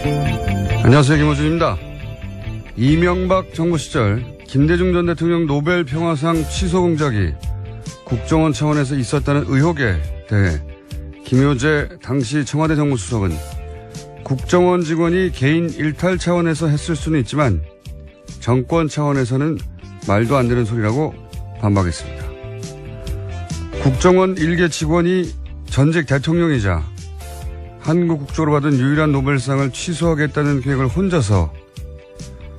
안녕하세요, 김호준입니다. 이명박 정부 시절 김대중 전 대통령 노벨 평화상 취소 공작이 국정원 차원에서 있었다는 의혹에 대해 김효재 당시 청와대 정무수석은 국정원 직원이 개인 일탈 차원에서 했을 수는 있지만 정권 차원에서는 말도 안 되는 소리라고 반박했습니다. 국정원 일개 직원이 전직 대통령이자 한국 국적으로 받은 유일한 노벨상을 취소하겠다는 계획을 혼자서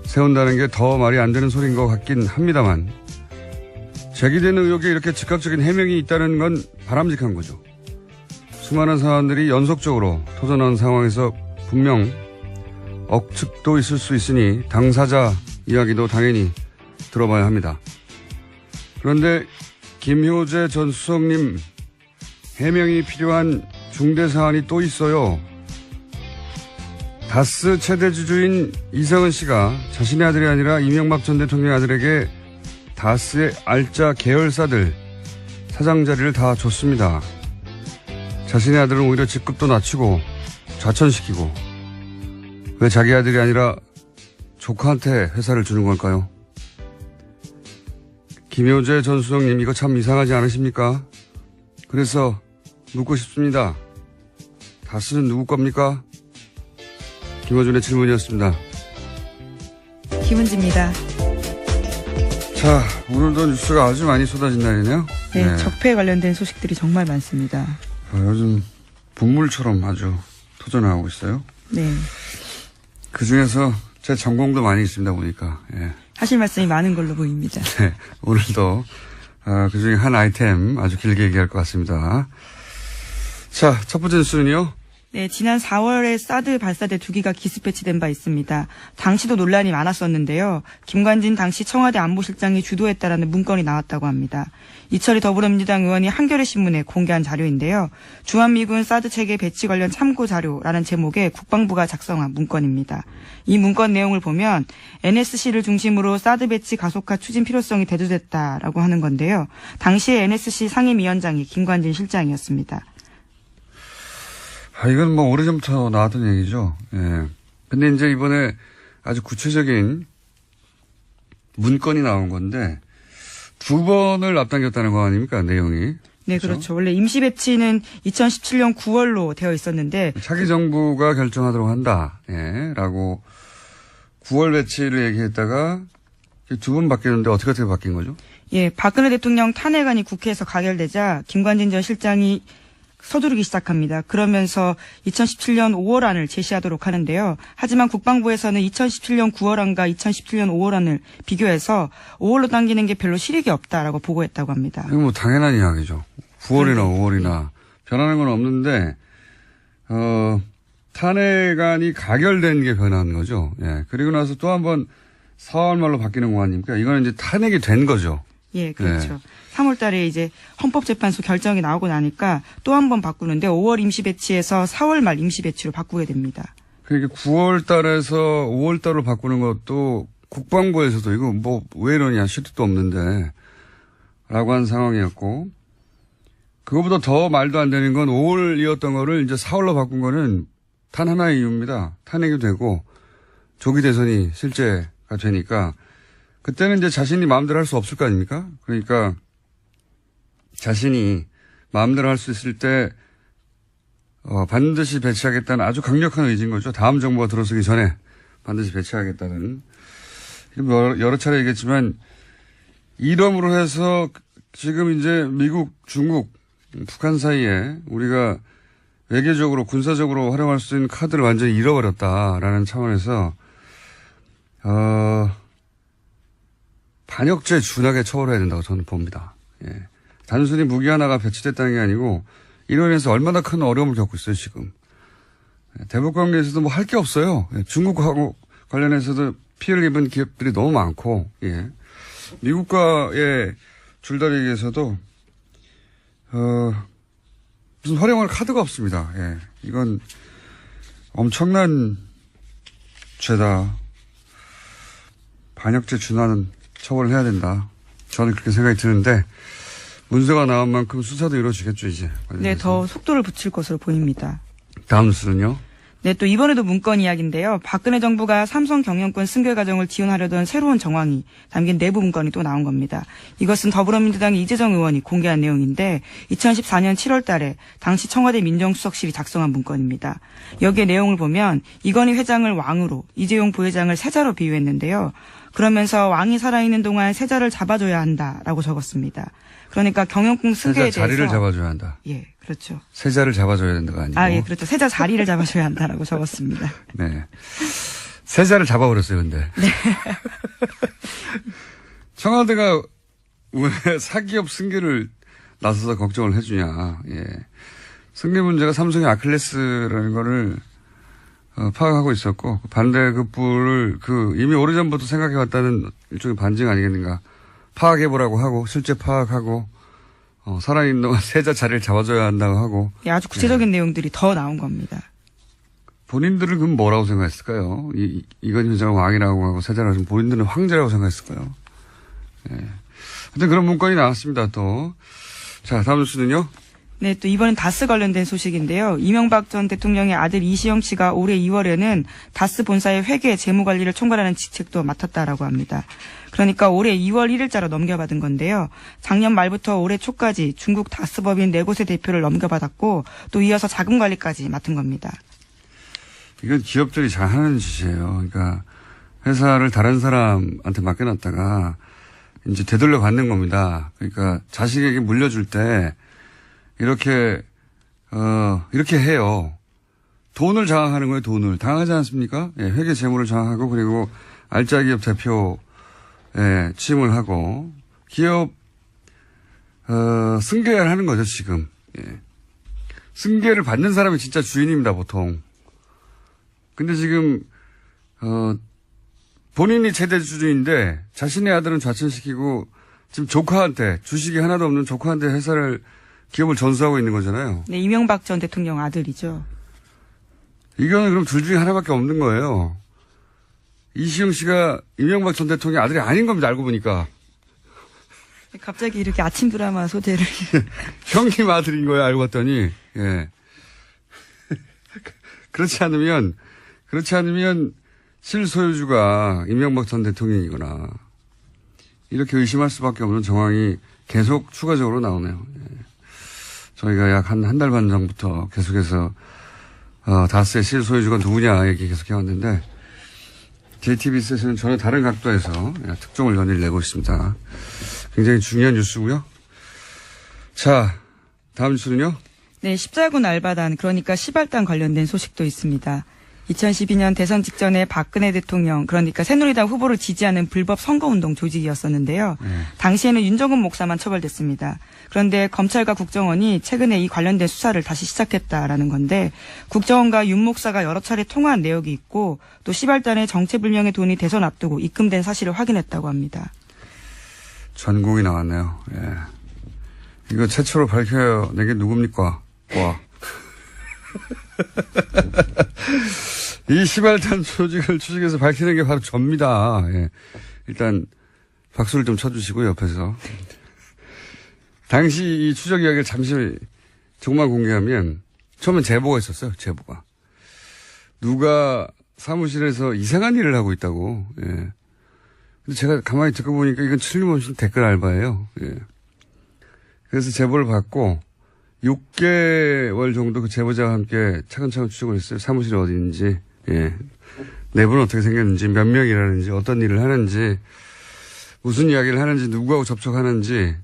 세운다는 게 더 말이 안 되는 소리인 것 같긴 합니다만 제기되는 의혹에 이렇게 즉각적인 해명이 있다는 건 바람직한 거죠. 수많은 사안들이 연속적으로 터져나온 상황에서 분명 억측도 있을 수 있으니 당사자 이야기도 당연히 들어봐야 합니다. 그런데 김효재 전 수석님 해명이 필요한 중대 사안이 또 있어요. 다스 최대 주주인 이성은 씨가 자신의 아들이 아니라 이명박 전 대통령 아들에게 다스의 알짜 계열사들 사장 자리를 다 줬습니다. 자신의 아들은 오히려 직급도 낮추고 좌천시키고 왜 자기 아들이 아니라 조카한테 회사를 주는 걸까요? 김효재 전 수석님 이거 참 이상하지 않으십니까? 그래서 묻고 싶습니다. 다스는 누구 겁니까? 김어준의 질문이었습니다. 김은지입니다. 자, 오늘도 뉴스가 아주 많이 쏟아진 날이네요. 네, 적폐에 관련된 소식들이 정말 많습니다. 요즘 분물처럼 아주 터져나오고 있어요. 네. 그중에서 제 전공도 많이 있습니다, 보니까. 예. 하실 말씀이 많은 걸로 보입니다. 네, 오늘도 그중에 한 아이템 아주 길게 얘기할 것 같습니다. 자, 첫 번째 뉴스는요. 네, 지난 4월에 사드 발사대 2기가 기습 배치된 바 있습니다. 당시도 논란이 많았었는데요. 김관진 당시 청와대 안보실장이 주도했다라는 문건이 나왔다고 합니다. 이철희 더불어민주당 의원이 한겨레 신문에 공개한 자료인데요. 주한미군 사드 체계 배치 관련 참고 자료라는 제목의 국방부가 작성한 문건입니다. 이 문건 내용을 보면 NSC를 중심으로 사드 배치 가속화 추진 필요성이 대두됐다라고 하는 건데요. 당시에 NSC 상임위원장이 김관진 실장이었습니다. 이건 뭐 오래전부터 나왔던 얘기죠. 예. 근데 이제 이번에 아주 구체적인 문건이 나온 건데 2번을 앞당겼다는 거 아닙니까, 내용이? 네, 그렇죠. 원래 임시 배치는 2017년 9월로 되어 있었는데 차기 정부가 결정하도록 한다. 예, 라고 9월 배치를 얘기했다가 2번 바뀌었는데 어떻게 바뀐 거죠? 예, 박근혜 대통령 탄핵안이 국회에서 가결되자 김관진 전 실장이 서두르기 시작합니다. 그러면서 2017년 5월안을 제시하도록 하는데요. 하지만 국방부에서는 2017년 9월안과 2017년 5월안을 비교해서 5월로 당기는 게 별로 실익이 없다라고 보고했다고 합니다. 이거 뭐 당연한 이야기죠. 9월이나 5월이나 변하는 건 없는데 탄핵안이 가결된 게 변한 거죠. 예. 그리고 나서 또 한 번 4월 말로 바뀌는 거 아닙니까? 이거는 이제 탄핵이 된 거죠. 예, 그렇죠. 3월 달에 이제 헌법재판소 결정이 나오고 나니까 또 한 번 바꾸는데 5월 임시 배치에서 4월 말 임시 배치로 바꾸게 됩니다. 그러니까 9월 달에서 5월 달로 바꾸는 것도 국방부에서도 이거 뭐 왜 이러냐, 실익도 없는데 라고 한 상황이었고, 그거보다 더 말도 안 되는 건 5월이었던 거를 이제 4월로 바꾼 거는 단 하나의 이유입니다. 탄핵이 되고 조기 대선이 실제가 되니까 그때는 이제 자신이 마음대로 할 수 없을 거 아닙니까? 그러니까 자신이 마음대로 할 수 있을 때 반드시 배치하겠다는 아주 강력한 의지인 거죠. 다음 정부가 들어서기 전에 반드시 배치하겠다는. 여러 차례 얘기했지만 이름으로 해서 지금 이제 미국, 중국, 북한 사이에 우리가 외교적으로 군사적으로 활용할 수 있는 카드를 완전히 잃어버렸다라는 차원에서 반역죄 준하게 처벌해야 된다고 저는 봅니다. 예. 단순히 무기 하나가 배치됐다는 게 아니고 이로 인해서 얼마나 큰 어려움을 겪고 있어요, 지금. 대북 관계에서도 뭐 할 게 없어요. 중국하고 관련해서도 피해를 입은 기업들이 너무 많고, 예. 미국과의 줄다리기에서도, 무슨 활용할 카드가 없습니다. 예. 이건 엄청난 죄다. 반역죄 준하는 처벌을 해야 된다. 저는 그렇게 생각이 드는데, 문서가 나온 만큼 수사도 이루어지겠죠, 이제. 네, 더 속도를 붙일 것으로 보입니다. 다음 뉴스는요? 네, 또 이번에도 문건 이야기인데요. 박근혜 정부가 삼성 경영권 승계 과정을 지원하려던 새로운 정황이 담긴 내부 문건이 또 나온 겁니다. 이것은 더불어민주당의 이재정 의원이 공개한 내용인데 2014년 7월 달에 당시 청와대 민정수석실이 작성한 문건입니다. 여기에 내용을 보면 이건희 회장을 왕으로 이재용 부회장을 세자로 비유했는데요. 그러면서 왕이 살아있는 동안 세자를 잡아줘야 한다라고 적었습니다. 그러니까 경영권 승계에 세자 자리를 대해서 잡아줘야 한다. 예, 그렇죠. 세자를 잡아줘야 된다가 아니고. 예, 그렇죠. 세자 자리를 잡아줘야 한다라고 적었습니다. 네. 세자를 잡아버렸어요, 근데. 네. 청와대가 왜 사기업 승계를 나서서 걱정을 해주냐. 예. 승계 문제가 삼성의 아킬레스라는 거를 파악하고 있었고, 반대급부를 이미 오래전부터 생각해왔다는 일종의 반증 아니겠는가. 파악해보라고 하고, 실제 파악하고, 살아있는 동안 세자 자리를 잡아줘야 한다고 하고. 예, 아주 구체적인 내용들이 더 나온 겁니다. 본인들은 그럼 뭐라고 생각했을까요? 이건희 회장을 왕이라고 하고 세자라고 하면 본인들은 황제라고 생각했을까요? 예. 하여튼 그런 문건이 나왔습니다, 또. 자, 다음 뉴스는요? 네, 또 이번엔 다스 관련된 소식인데요. 이명박 전 대통령의 아들 이시영 씨가 올해 2월에는 다스 본사의 회계 재무관리를 총괄하는 직책도 맡았다라고 합니다. 그러니까 올해 2월 1일자로 넘겨받은 건데요. 작년 말부터 올해 초까지 중국 다스법인 4곳의 대표를 넘겨받았고 또 이어서 자금관리까지 맡은 겁니다. 이건 기업들이 잘 하는 짓이에요. 그러니까 회사를 다른 사람한테 맡겨놨다가 이제 되돌려 받는 겁니다. 그러니까 자식에게 물려줄 때 이렇게 해요. 돈을 장악하는 거예요, 돈을. 당하지 않습니까? 예, 회계 재무를 장악하고 그리고 알짜 기업 대표 취임을 하고 기업 승계를 하는 거죠, 지금. 예. 승계를 받는 사람이 진짜 주인입니다, 보통. 근데 지금 본인이 최대 주주인데 자신의 아들은 좌천시키고 지금 조카한테 주식이 하나도 없는 조카한테 기업을 전수하고 있는 거잖아요. 네, 이명박 전 대통령 아들이죠. 이거는 그럼 둘 중에 하나밖에 없는 거예요. 이시영 씨가 이명박 전 대통령 아들이 아닌 겁니다, 알고 보니까. 갑자기 이렇게 아침 드라마 소재를. 형님 아들인 거예요, 알고 봤더니. 예. 그렇지 않으면 실소유주가 이명박 전 대통령이거나 이렇게 의심할 수밖에 없는 정황이 계속 추가적으로 나오네요. 예. 저희가 약 한 달 반 전부터 계속해서 다스의 실소유주가 누구냐 얘기 계속 해왔는데 JTBC에서는 전혀 다른 각도에서 특종을 연일 내고 있습니다. 굉장히 중요한 뉴스고요. 자, 다음 뉴스는요? 네, 십자군 알바단 그러니까 시발단 관련된 소식도 있습니다. 2012년 대선 직전에 박근혜 대통령 그러니까 새누리당 후보를 지지하는 불법 선거운동 조직이었었는데요. 당시에는 윤정근 목사만 처벌됐습니다. 그런데 검찰과 국정원이 최근에 이 관련된 수사를 다시 시작했다라는 건데 국정원과 윤 목사가 여러 차례 통화한 내역이 있고 또 시발단의 정체불명의 돈이 대선 앞두고 입금된 사실을 확인했다고 합니다. 전공이 나왔네요. 예. 이거 최초로 밝혀낸 게 누굽니까? 와. 이 시발단 조직을 추적해서 밝히는 게 바로 접니다. 예. 일단 박수를 좀 쳐주시고 옆에서. 당시 이 추적 이야기를 잠시 조금만 공개하면 처음엔 제보가 있었어요. 제보가. 누가 사무실에서 이상한 일을 하고 있다고. 예. 근데 제가 가만히 듣고 보니까 이건 틀림없이 댓글 알바예요. 예. 그래서 제보를 받고 6개월 정도 그 제보자와 함께 차근차근 추적을 했어요. 사무실이 어디 있는지, 예. 내부는 어떻게 생겼는지, 몇 명 일하는지, 어떤 일을 하는지, 무슨 이야기를 하는지, 누구하고 접촉하는지,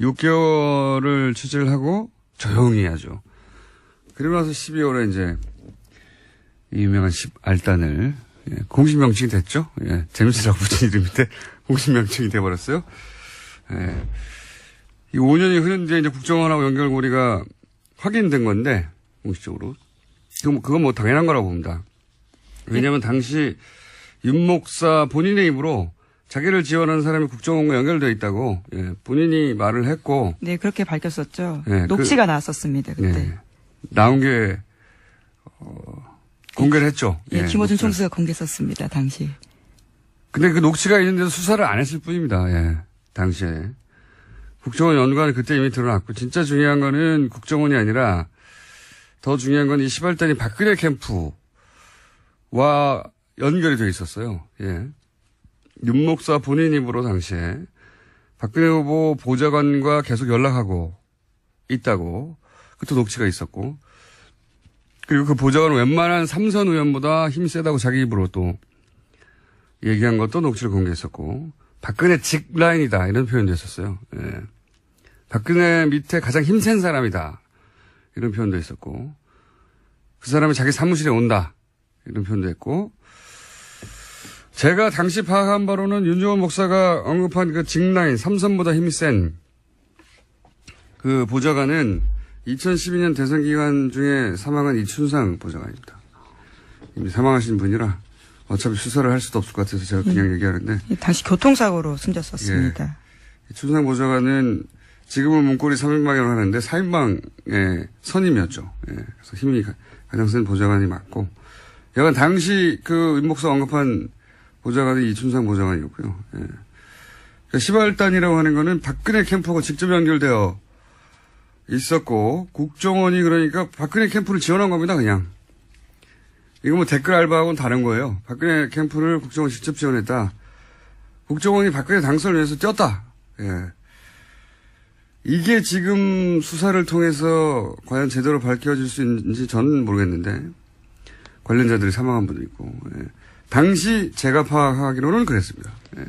6개월을 취재를 하고 조용히 하죠. 그리고 나서 12월에 이제 이 유명한 알단을 공식 명칭이 됐죠. 예. 재밌으라고 붙인 이름인데 공식 명칭이 돼버렸어요. 예. 이 5년이 흐른 뒤에 이제 국정원하고 연결고리가 확인된 건데, 공식적으로. 그건 뭐 당연한 거라고 봅니다. 왜냐면 당시 윤 목사 본인의 입으로 자기를 지원하는 사람이 국정원과 연결되어 있다고, 예, 본인이 말을 했고. 네, 그렇게 밝혔었죠. 예, 녹취가 나왔었습니다, 그때. 예, 나온 게, 공개를 했죠. 예, 예, 김어준 녹취를. 총수가 공개했었습니다, 당시. 근데 그 녹취가 있는데도 수사를 안 했을 뿐입니다, 예, 당시에. 국정원 연관이 그때 이미 드러났고, 진짜 중요한 거는 국정원이 아니라 더 중요한 건 이 시발단이 박근혜 캠프 연결이 돼 있었어요. 예. 윤 목사 본인 입으로 당시에 박근혜 후보 보좌관과 계속 연락하고 있다고 그것도 녹취가 있었고 그리고 그 보좌관은 웬만한 삼선 의원보다 힘이 세다고 자기 입으로 또 얘기한 것도 녹취를 공개했었고 박근혜 직 라인이다 이런 표현도 했었어요. 예. 박근혜 밑에 가장 힘센 사람이다 이런 표현도 했었고 그 사람이 자기 사무실에 온다 이런 표현도 했고 제가 당시 파악한 바로는 윤정원 목사가 언급한 그 직라인 삼선보다 힘이 센 그 보좌관은 2012년 대선 기간 중에 사망한 이춘상 보좌관입니다. 이미 사망하신 분이라 어차피 수사를 할 수도 없을 것 같아서 제가 그냥 얘기하는데. 당시 교통사고로 숨졌었습니다. 예. 이춘상 보좌관은 지금은 문고리 3인방이라고 하는데 4인방의 선임이었죠. 예. 그래서 힘이 가장 센 보좌관이 맞고. 여간 당시 그 윤 목사 언급한 보좌관이 이춘상 보좌관이었고요. 예. 그러니까 시발단이라고 하는 거는 박근혜 캠프하고 직접 연결되어 있었고 국정원이 그러니까 박근혜 캠프를 지원한 겁니다. 그냥. 이거 뭐 댓글 알바하고는 다른 거예요. 박근혜 캠프를 국정원이 직접 지원했다. 국정원이 박근혜 당선을 위해서 뛰었다. 예. 이게 지금 수사를 통해서 과연 제대로 밝혀질 수 있는지 저는 모르겠는데 관련자들이 사망한 분도 있고 예. 당시 제가 파악하기로는 그랬습니다. 예.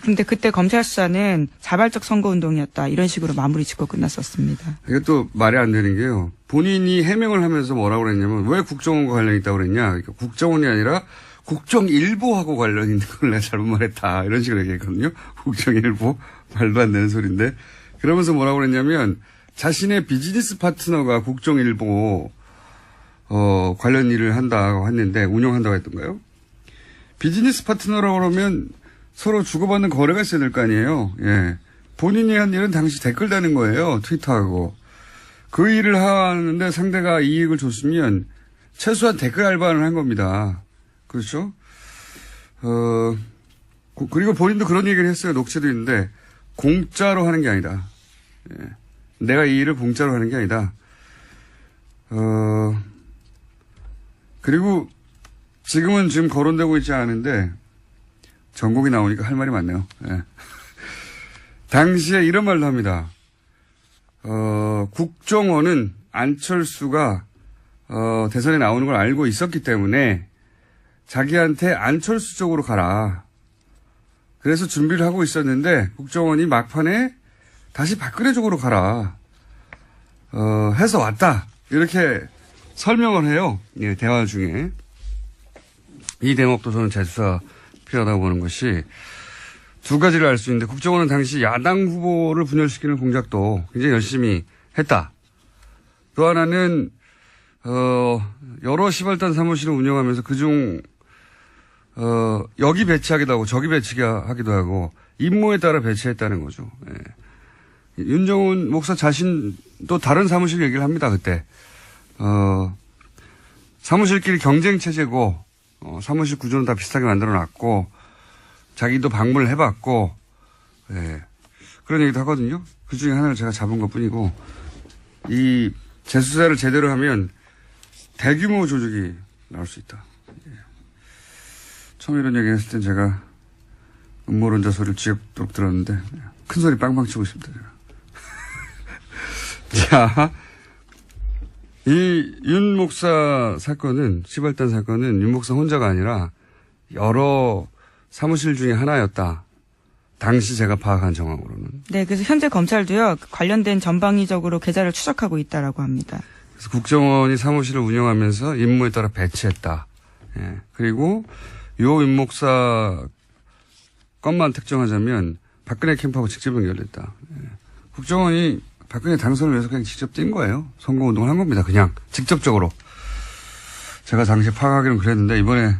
그런데 그때 검찰 수사는 자발적 선거운동이었다. 이런 식으로 마무리 짓고 끝났었습니다. 이게 또 말이 안 되는 게요. 본인이 해명을 하면서 뭐라고 그랬냐면 왜 국정원과 관련이 있다고 그랬냐. 그러니까 국정원이 아니라 국정일보하고 관련 있는 걸 내가 잘못 말했다. 이런 식으로 얘기했거든요. 국정일보. 말도 안 되는 소리인데. 그러면서 뭐라고 그랬냐면 자신의 비즈니스 파트너가 국정일보 관련 일을 한다고 했는데 운영한다고 했던가요? 비즈니스 파트너라고 그러면 서로 주고받는 거래가 있어야 될 거 아니에요. 예. 본인이 한 일은 당시 댓글 다는 거예요. 트위터하고. 그 일을 하는데 상대가 이익을 줬으면 최소한 댓글 알바는 한 겁니다. 그렇죠? 그리고 본인도 그런 얘기를 했어요. 녹취도 있는데 공짜로 하는 게 아니다. 예. 내가 이 일을 공짜로 하는 게 아니다. 그리고 지금은 지금 거론되고 있지 않은데 전곡이 나오니까 할 말이 많네요. 예. 당시에 이런 말도 합니다. 국정원은 안철수가 대선에 나오는 걸 알고 있었기 때문에 자기한테 안철수 쪽으로 가라. 그래서 준비를 하고 있었는데 국정원이 막판에 다시 박근혜 쪽으로 가라. 해서 왔다. 이렇게 설명을 해요. 예, 대화 중에. 이 대목도 저는 재수사 필요하다고 보는 것이 두 가지를 알 수 있는데 국정원은 당시 야당 후보를 분열시키는 공작도 굉장히 열심히 했다. 또 하나는 여러 시발단 사무실을 운영하면서 그중 여기 배치하기도 하고 저기 배치하기도 하고 임무에 따라 배치했다는 거죠. 예. 윤정훈 목사 자신도 다른 사무실 얘기를 합니다. 그때 사무실끼리 경쟁 체제고 사무실 구조는 다 비슷하게 만들어놨고 자기도 방문을 해봤고 예. 그런 얘기도 하거든요. 그중에 하나를 제가 잡은 것뿐이고 이 재수사를 제대로 하면 대규모 조직이 나올 수 있다. 예. 처음 이런 얘기 했을 땐 제가 음모론자 소리를 지겹도록 들었는데 큰 소리 빵빵 치고 있습니다. 제가. 자, 이 윤 목사 사건은 시발단 사건은 윤 목사 혼자가 아니라 여러 사무실 중에 하나였다. 당시 제가 파악한 정황으로는. 네, 그래서 현재 검찰도요 관련된 전방위적으로 계좌를 추적하고 있다라고 합니다. 그래서 국정원이 사무실을 운영하면서 임무에 따라 배치했다. 예. 그리고 요 윤 목사 것만 특정하자면 박근혜 캠프하고 직접 연결됐다. 예. 국정원이 박근혜 당선을 위해서 그냥 직접 뛴 거예요. 선거운동을 한 겁니다. 그냥 직접적으로. 제가 당시 파악하기는 그랬는데 이번에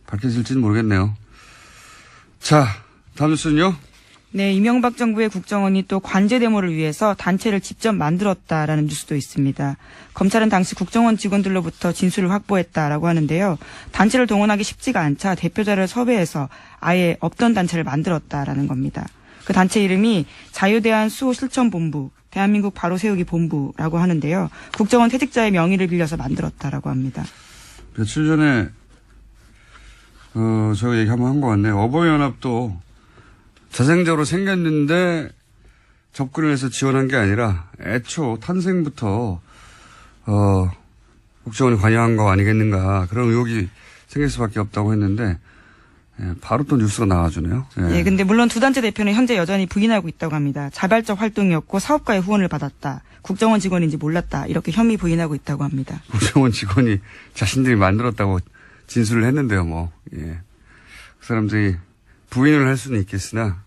밝혀질지는 모르겠네요. 자, 다음 뉴스는요. 네, 이명박 정부의 국정원이 또 관제 데모를 위해서 단체를 직접 만들었다라는 뉴스도 있습니다. 검찰은 당시 국정원 직원들로부터 진술을 확보했다라고 하는데요. 단체를 동원하기 쉽지가 않자 대표자를 섭외해서 아예 없던 단체를 만들었다라는 겁니다. 그 단체 이름이 자유대한 수호실천본부, 대한민국 바로세우기 본부라고 하는데요. 국정원 퇴직자의 명의를 빌려서 만들었다라고 합니다. 며칠 전에 제가 얘기 한번 한 것 같네요. 어버이연합도 자생적으로 생겼는데 접근을 해서 지원한 게 아니라 애초 탄생부터, 국정원이 관여한 거 아니겠는가. 그런 의혹이 생길 수밖에 없다고 했는데, 예, 바로 또 뉴스가 나와주네요. 예. 예, 근데 물론 두 단체 대표는 현재 여전히 부인하고 있다고 합니다. 자발적 활동이었고 사업가의 후원을 받았다. 국정원 직원인지 몰랐다. 이렇게 혐의 부인하고 있다고 합니다. 국정원 직원이 자신들이 만들었다고 진술을 했는데요, 뭐. 예. 그 사람들이 부인을 할 수는 있겠으나,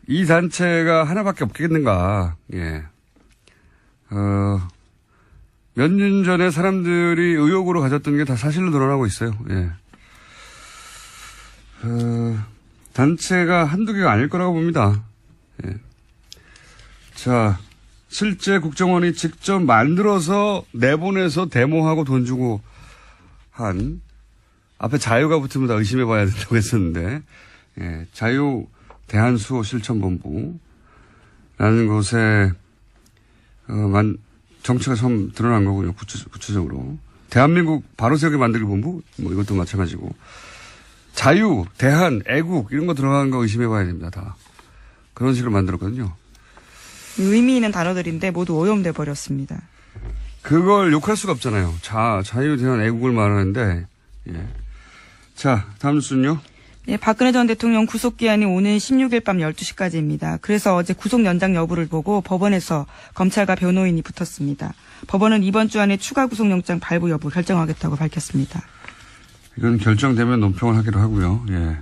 이 단체가 하나밖에 없겠는가. 예. 몇 년 전에 사람들이 의혹으로 가졌던 게 다 사실로 드러나고 있어요. 예. 단체가 한두 개가 아닐 거라고 봅니다. 예. 자, 실제 국정원이 직접 만들어서 내보내서 데모하고 돈 주고 한, 앞에 자유가 붙으면 다 의심해 봐야 된다고 했었는데, 예, 자유 대한수호실천본부라는 곳에, 정체가 처음 드러난 거군요. 구체적으로. 대한민국 바로세우기 만들기 본부? 뭐 이것도 마찬가지고. 자유, 대한, 애국 이런 거 들어가는 거 의심해 봐야 됩니다. 다. 그런 식으로 만들었거든요. 의미 있는 단어들인데 모두 오염돼 버렸습니다. 그걸 욕할 수가 없잖아요. 자유, 대한, 애국을 말하는데, 예. 자, 다음 뉴스는요. 네, 박근혜 전 대통령 구속기한이 오는 16일 밤 12시까지입니다. 그래서 어제 구속 연장 여부를 보고 법원에서 검찰과 변호인이 붙었습니다. 법원은 이번 주 안에 추가 구속영장 발부 여부 결정하겠다고 밝혔습니다. 이건 결정되면 논평을 하기로 하고요. 예.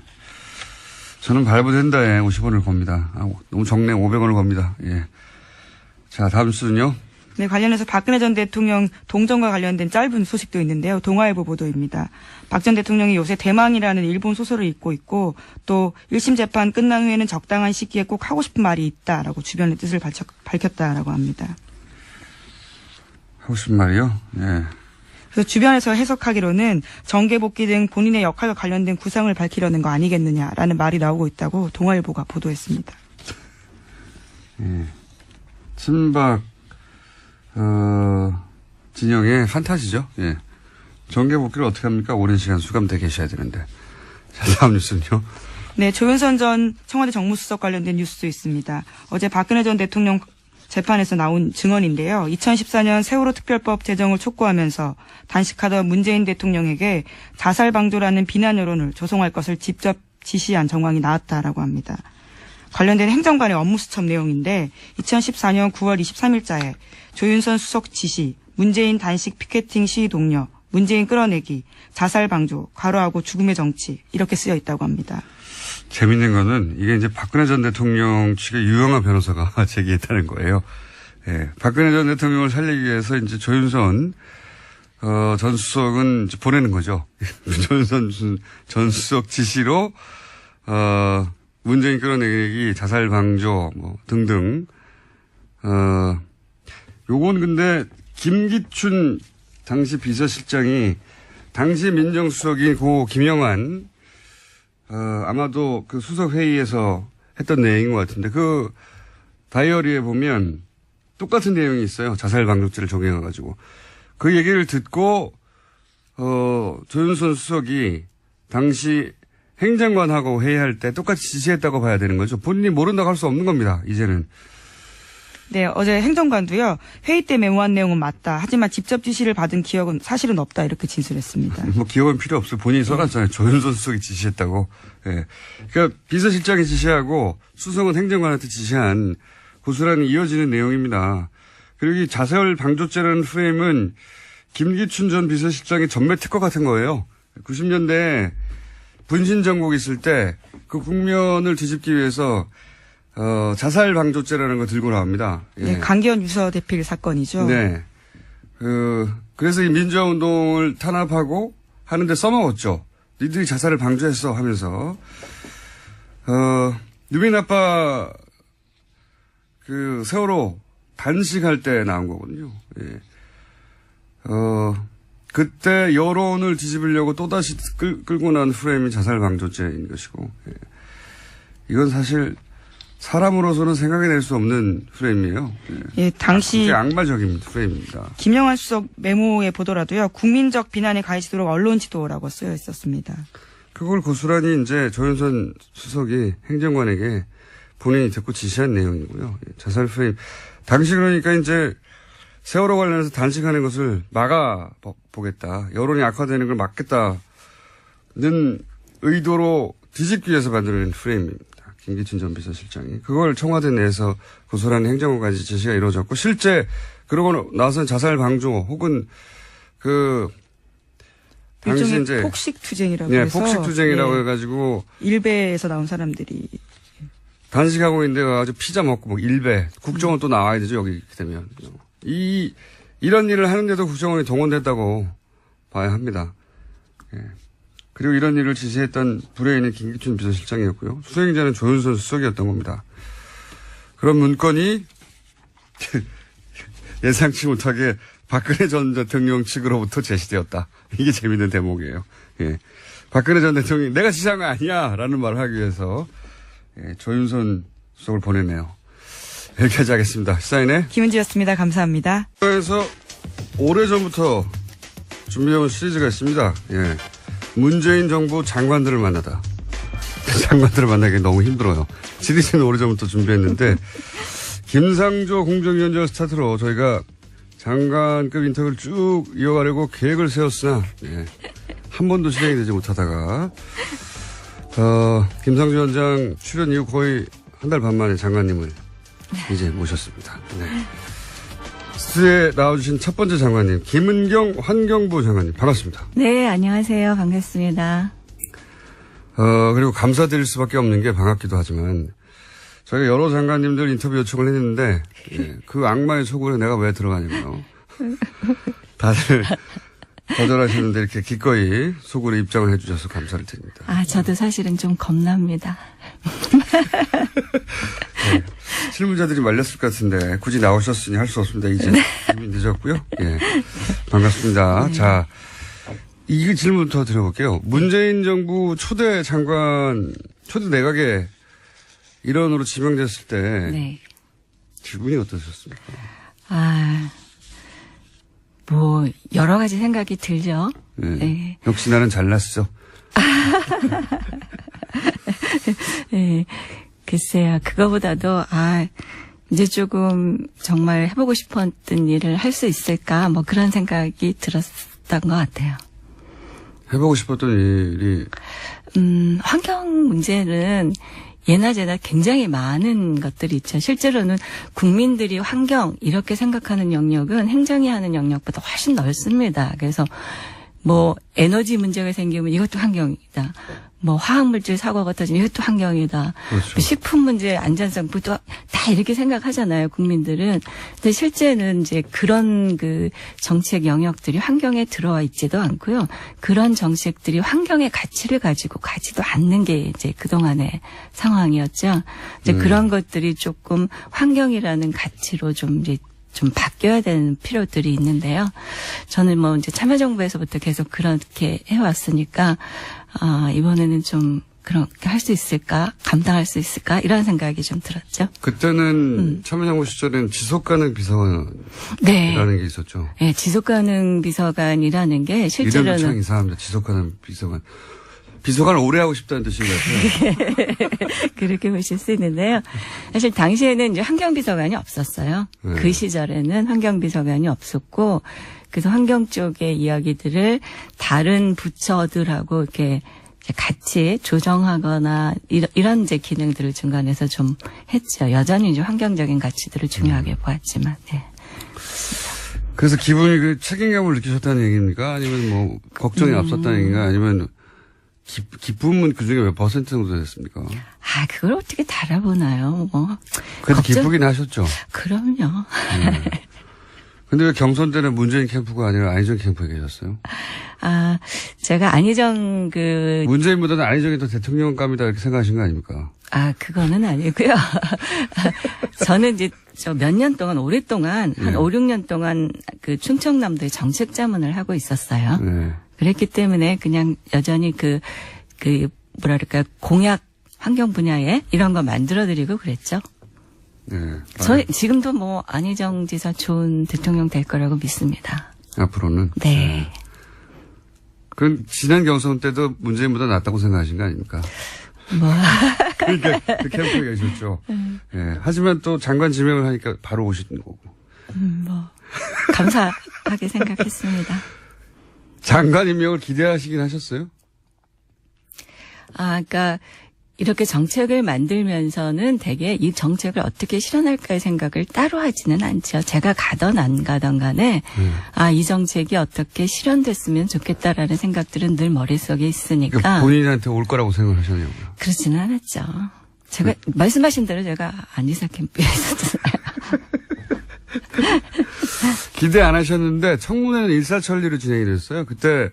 저는 발부된다에 50원을 겁니다. 너무 적네. 500원을 겁니다. 예. 자, 다음 뉴스는요. 네, 관련해서 박근혜 전 대통령 동정과 관련된 짧은 소식도 있는데요. 동아일보 보도입니다. 박 전 대통령이 요새 대망이라는 일본 소설을 읽고 있고 또 1심 재판 끝난 후에는 적당한 시기에 꼭 하고 싶은 말이 있다라고 주변의 뜻을 밝혔다라고 합니다. 하고 싶은 말이요? 예. 그래서 주변에서 해석하기로는 정계복귀 등 본인의 역할과 관련된 구상을 밝히려는 거 아니겠느냐라는 말이 나오고 있다고 동아일보가 보도했습니다. 예. 친박 진영의 판타지죠. 예. 정계복귀를 어떻게 합니까? 오랜 시간 수감돼 계셔야 되는데. 자, 다음 뉴스는요. 네, 조윤선 전 청와대 정무수석 관련된 뉴스도 있습니다. 어제 박근혜 전 대통령 재판에서 나온 증언인데요. 2014년 세월호 특별법 제정을 촉구하면서 단식하던 문재인 대통령에게 자살 방조라는 비난 여론을 조성할 것을 직접 지시한 정황이 나왔다라고 합니다. 관련된 행정관의 업무 수첩 내용인데 2014년 9월 23일자에 조윤선 수석 지시, 문재인 단식 피켓팅 시위 동료, 문재인 끌어내기, 자살 방조, 과로하고 죽음의 정치 이렇게 쓰여 있다고 합니다. 재밌는 거는 이게 이제 박근혜 전 대통령 측의 유영하 변호사가 제기했다는 거예요. 예. 박근혜 전 대통령을 살리기 위해서 이제 조윤선 전 수석은 이제 보내는 거죠. 조윤선 전 수석 지시로 문재인 끌어내기, 자살 방조 뭐 등등. 요건 근데 김기춘 당시 비서실장이 당시 민정수석인 고 김영환 아마도 그 수석회의에서 했던 내용인 것 같은데 그 다이어리에 보면 똑같은 내용이 있어요. 자살방조죄를 적용해가지고. 그 얘기를 듣고, 조윤선 수석이 당시 행정관하고 회의할 때 똑같이 지시했다고 봐야 되는 거죠. 본인이 모른다고 할 수 없는 겁니다. 이제는. 네, 어제 행정관도요. 회의 때 메모한 내용은 맞다. 하지만 직접 지시를 받은 기억은 사실은 없다. 이렇게 진술했습니다. 뭐 기억은 필요 없어요. 본인이 써놨잖아요. 조윤선 수석이 지시했다고. 예. 그러니까 비서실장이 지시하고 수석은 행정관한테 지시한 고스란히 이어지는 내용입니다. 그리고 이 자살 방조죄라는 프레임은 김기춘 전 비서실장의 전매 특허 같은 거예요. 90년대 분신 정국 있을 때 그 국면을 뒤집기 위해서 자살 방조죄라는 거 들고 나옵니다. 예. 네, 강기현 유서 대필 사건이죠. 네. 그래서 이 민주화 운동을 탄압하고 하는데 써먹었죠. 니들이 자살을 방조했어 하면서. 유민 아빠 그 세월호 단식할 때 나온 거거든요. 예. 그때 여론을 뒤집으려고 또다시 끌고 난 프레임이 자살 방조죄인 것이고. 예. 이건 사실 사람으로서는 생각해낼 수 없는 프레임이에요. 예, 당시 굉장히 악마적인 프레임입니다. 김영환 수석 메모에 보더라도요. 국민적 비난에 가해지도록 언론 지도라고 쓰여 있었습니다. 그걸 고스란히 이제 조윤선 수석이 행정관에게 본인이 듣고 지시한 내용이고요. 자살 프레임. 당시 그러니까 이제 세월호 관련해서 단식하는 것을 막아보겠다. 여론이 악화되는 걸 막겠다는 의도로 뒤집기 위해서 만들어낸 프레임입니다. 김기춘 전 비서실장이. 그걸 청와대 내에서 고스란히 행정관까지 지시가 이루어졌고 실제 그러고 나서는 자살 방조 혹은 당시 일종의 이제 폭식투쟁이라고 네, 해서 폭식투쟁이라고 예, 해가지고 일베에서 나온 사람들이 단식하고 있는데 아주 피자 먹고 뭐 일배 국정원 또 나와야 되죠 여기 이렇게 되면 이런 일을 하는데도 국정원이 동원됐다고 봐야 합니다. 예. 그리고 이런 일을 지시했던 불의인은 김기춘 비서실장이었고요. 수행자는 조윤선 수석이었던 겁니다. 그런 문건이 예상치 못하게 박근혜 전 대통령 측으로부터 제시되었다. 이게 재밌는 대목이에요. 예. 박근혜 전 대통령이 내가 지시한 거 아니야 라는 말을 하기 위해서 조윤선 수석을 보내네요. 여기까지 하겠습니다. 시사인의 김은지였습니다. 감사합니다. 그래서 오래전부터 준비해온 시리즈가 있습니다. 예. 문재인 정부 장관들을 만나다. 장관들을 만나기 너무 힘들어요. 시리즈는 오래전부터 준비했는데 김상조 공정위원장 스타트로 저희가 장관급 인터뷰를 쭉 이어가려고 계획을 세웠으나 한 번도 실행이 되지 못하다가 김상조 위원장 출연 이후 거의 한 달 반 만에 장관님을 이제 모셨습니다. 네. 스튜디오에 나와주신 첫 번째 장관님 김은경 환경부 장관님 반갑습니다. 네, 안녕하세요. 반갑습니다. 그리고 감사드릴 수밖에 없는 게 반갑기도 하지만 저희가 여러 장관님들 인터뷰 요청을 했는데 그 악마의 속으로 내가 왜 들어가냐고요. 다들 거절하시는데 이렇게 기꺼이 속으로 입장을 해주셔서 감사를 드립니다. 아, 저도 사실은 좀 겁납니다. 네. 실무자들이 말렸을 것 같은데 굳이 나오셨으니 할 수 없습니다. 이제 이미 늦었고요. 예, 반갑습니다. 네. 자, 이 질문부터 드려볼게요. 문재인 정부 초대 장관, 초대 내각에 일원으로 지명됐을 때 네. 기분이 어떠셨습니까? 뭐 여러 가지 생각이 들죠. 네. 네. 역시 나는 잘났어. 네. 글쎄요. 그거보다도 이제 조금 정말 해보고 싶었던 일을 할 수 있을까 뭐 그런 생각이 들었던 것 같아요. 해보고 싶었던 일이 환경 문제는 예나 제나 굉장히 많은 것들이 있죠. 실제로는 국민들이 환경 이렇게 생각하는 영역은 행정이 하는 영역보다 훨씬 넓습니다. 그래서 뭐 에너지 문제가 생기면 이것도 환경이다. 뭐 화학물질 사고가 터지면 이것도 환경이다. 그렇죠. 식품 문제 안전성부터 다 이렇게 생각하잖아요, 국민들은. 근데 실제는 이제 그런 그 정책 영역들이 환경에 들어와 있지도 않고요. 그런 정책들이 환경의 가치를 가지고 가지도 않는 게 이제 그동안의 상황이었죠. 이제 그런 것들이 조금 환경이라는 가치로 좀 이제 좀 바뀌어야 되는 필요들이 있는데요. 저는 뭐 이제 참여정부에서부터 계속 그렇게 해왔으니까, 이번에는 좀 그렇게 할 수 있을까? 감당할 수 있을까? 이런 생각이 좀 들었죠. 그때는 참여정부 시절에는 지속가능 비서관이라는 네. 게 있었죠. 네, 지속가능 비서관이라는 게 이름도 참 실제로는. 이상합니다. 지속가능 비서관. 비서관을 오래 하고 싶다는 뜻인 것 같아요. 그렇게 보실 수 있는데요. 사실 당시에는 이제 환경비서관이 없었어요. 네. 그 시절에는 환경비서관이 없었고, 그래서 환경 쪽의 이야기들을 다른 부처들하고 이렇게 같이 조정하거나 이런 이제 기능들을 중간에서 좀 했죠. 여전히 이제 환경적인 가치들을 중요하게 보았지만, 네. 그래서 기분이 그 책임감을 느끼셨다는 얘기입니까? 아니면 뭐 걱정이 앞섰다는 얘기인가? 아니면 기쁨은 그중에 몇 퍼센트 정도 됐습니까? 그걸 어떻게 달아보나요? 뭐. 그래도 걱정- 기쁘긴 하셨죠. 그럼요. 근데 왜 경선 때는 문재인 캠프가 아니라 안희정 캠프에 계셨어요? 제가 안희정 문재인보다는 안희정이 더 대통령감이다 이렇게 생각하신 거 아닙니까? 그거는 아니고요. 저는 이제 몇 년 동안, 오랫동안, 한 5, 6년 동안 그 충청남도의 정책 자문을 하고 있었어요. 네. 그랬기 때문에 그냥 여전히 뭐랄까, 공약 환경 분야에 이런 거 만들어드리고 그랬죠. 네. 저희 지금도 뭐 안희정 지사 좋은 대통령 될 거라고 믿습니다. 앞으로는. 네. 그럼 지난 경선 때도 문재인보다 낫다고 생각하신 거 아닙니까? 뭐 그러니까 그 캠프에 계셨죠. 예. 하지만 또 장관 지명을 하니까 바로 오시는 거고. 뭐 감사하게 생각했습니다. 장관 임명을 기대하시긴 하셨어요? 그러니까 이렇게 정책을 만들면서는 되게 이 정책을 어떻게 실현할까의 생각을 따로 하지는 않죠. 제가 가던 안 가던 간에 이 정책이 어떻게 실현됐으면 좋겠다라는 생각들은 늘 머릿속에 있으니까. 그러니까 본인한테 올 거라고 생각하셨냐고요? 그렇지는 않았죠. 제가 말씀하신 대로 제가 안희사 캠프에 있었잖아요. 기대 안 하셨는데 청문회는 일사천리로 진행이 됐어요. 그때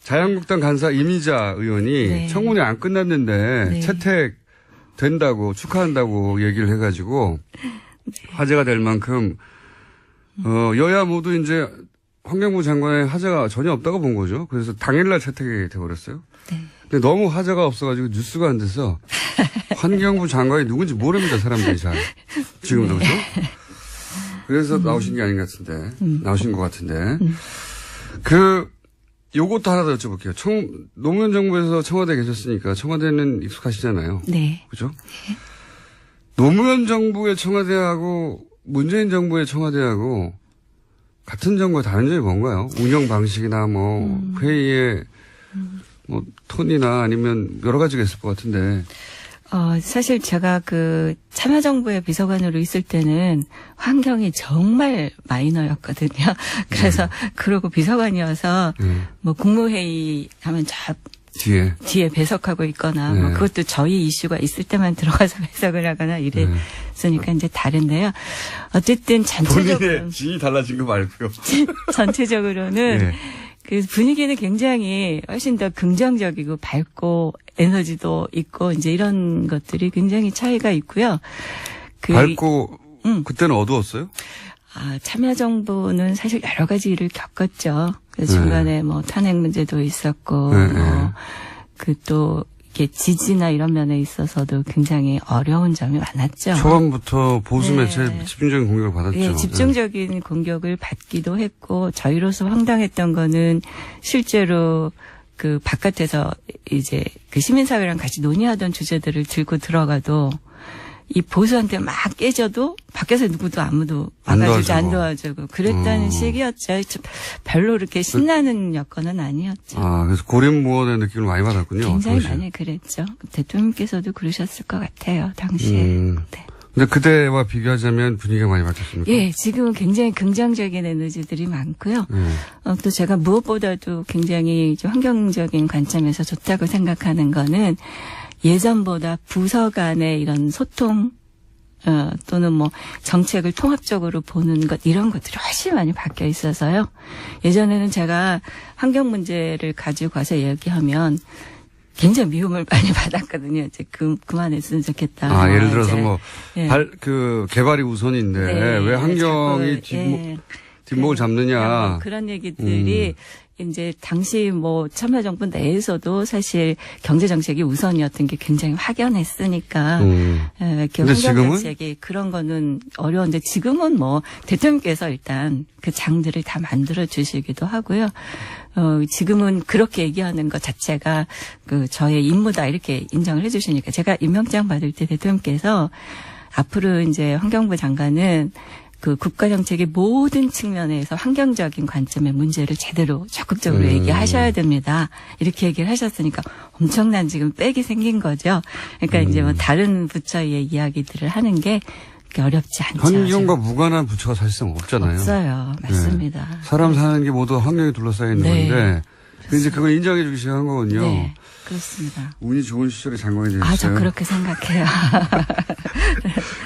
자유한국당 간사 이미자 의원이 네. 청문회 안 끝났는데 네. 채택 된다고 얘기를 해가지고 화제가 될 만큼 여야 모두 이제 환경부 장관의 화제가 전혀 없다고 본 거죠. 그래서 당일날 채택이 돼버렸어요. 네. 근데 너무 화제가 없어가지고 뉴스가 안 돼서 환경부 장관이 누군지 모릅니다. 사람들이 잘. 지금도 그렇죠? 그래서 나오신 게 아닌 것 같은데. 나오신 것 같은데. 요것도 하나 더 여쭤볼게요. 노무현 정부에서 청와대에 계셨으니까 청와대는 익숙하시잖아요. 네. 그죠? 노무현 정부의 청와대하고 문재인 정부의 청와대하고 같은 정부가 다른 점이 뭔가요? 운영 방식이나 뭐 회의의 뭐 톤이나 아니면 여러 가지가 있을 것 같은데. 사실 제가 그 참여정부의 비서관으로 있을 때는 환경이 정말 마이너였거든요. 그래서 그러고 비서관이어서 뭐 국무회의 하면 저 뒤에 배석하고 있거나 뭐 그것도 저희 이슈가 있을 때만 들어가서 배석을 하거나 이랬으니까 이제 다른데요. 어쨌든 전체적으로 본인의 진이 달라진 거 말고요. 전체적으로는 네. 그 분위기는 굉장히 훨씬 더 긍정적이고 밝고 에너지도 있고 이제 이런 것들이 굉장히 차이가 있고요. 밝고 그때는 어두웠어요? 참여정부는 사실 여러 가지 일을 겪었죠. 그래서 중간에 뭐 탄핵 문제도 있었고 또 이렇게 지지나 이런 면에 있어서도 굉장히 어려운 점이 많았죠. 초반부터 보수 매체에 집중적인 공격을 받았죠. 네, 집중적인 공격을 받기도 했고 저희로서 황당했던 거는 실제로 그 바깥에서 이제 그 시민사회랑 같이 논의하던 주제들을 들고 들어가도 이 보수한테 막 깨져도 밖에서 누구도 아무도 와가지고 안 도와주고 그랬다는 시기였죠. 별로 그렇게 신나는 여건은 아니었죠. 그래서 고립무원의 느낌을 많이 받았군요. 굉장히 당시에. 많이 그랬죠. 대통령께서도 그러셨을 것 같아요. 당시에. 네. 근데 그때와 비교하자면 분위기가 많이 바뀌었습니까? 예, 지금은 굉장히 긍정적인 에너지들이 많고요. 또 제가 무엇보다도 굉장히 좀 환경적인 관점에서 좋다고 생각하는 거는 예전보다 부서 간의 이런 소통, 또는 뭐 정책을 통합적으로 보는 것, 이런 것들이 훨씬 많이 바뀌어 있어서요. 예전에는 제가 환경 문제를 가지고 가서 얘기하면 굉장히 미움을 많이 받았거든요. 이제 그만했으면 좋겠다. 예를 들어서 이제. 뭐, 예. 개발이 우선인데, 네, 왜 환경이 뒷목을 잡느냐. 그런 얘기들이 이제 당시 뭐 참여정부 내에서도 사실 경제정책이 우선이었던 게 굉장히 확연했으니까. 이렇게 근데 지금은? 환경정책이 그런 거는 어려운데 지금은 뭐 대통령께서 일단 그 장들을 다 만들어 주시기도 하고요. 지금은 그렇게 얘기하는 것 자체가 그 저의 임무다 이렇게 인정을 해 주시니까 제가 임명장 받을 때 대통령께서 앞으로 이제 환경부 장관은 그 국가정책의 모든 측면에서 환경적인 관점의 문제를 제대로 적극적으로 얘기하셔야 됩니다. 이렇게 얘기를 하셨으니까 엄청난 지금 빽이 생긴 거죠. 그러니까 이제 뭐 다른 부처의 이야기들을 하는 게 어렵지 않죠. 환경과 무관한 부처가 사실상 없잖아요. 없어요. 맞습니다. 네. 사람 사는 게 모두 환경에 둘러싸여 있는 네. 건데 이제 그걸 인정해 주기 시작한 거군요. 네, 그렇습니다. 운이 좋은 시절에 장관이 되셨어요. 저 그렇게 생각해요.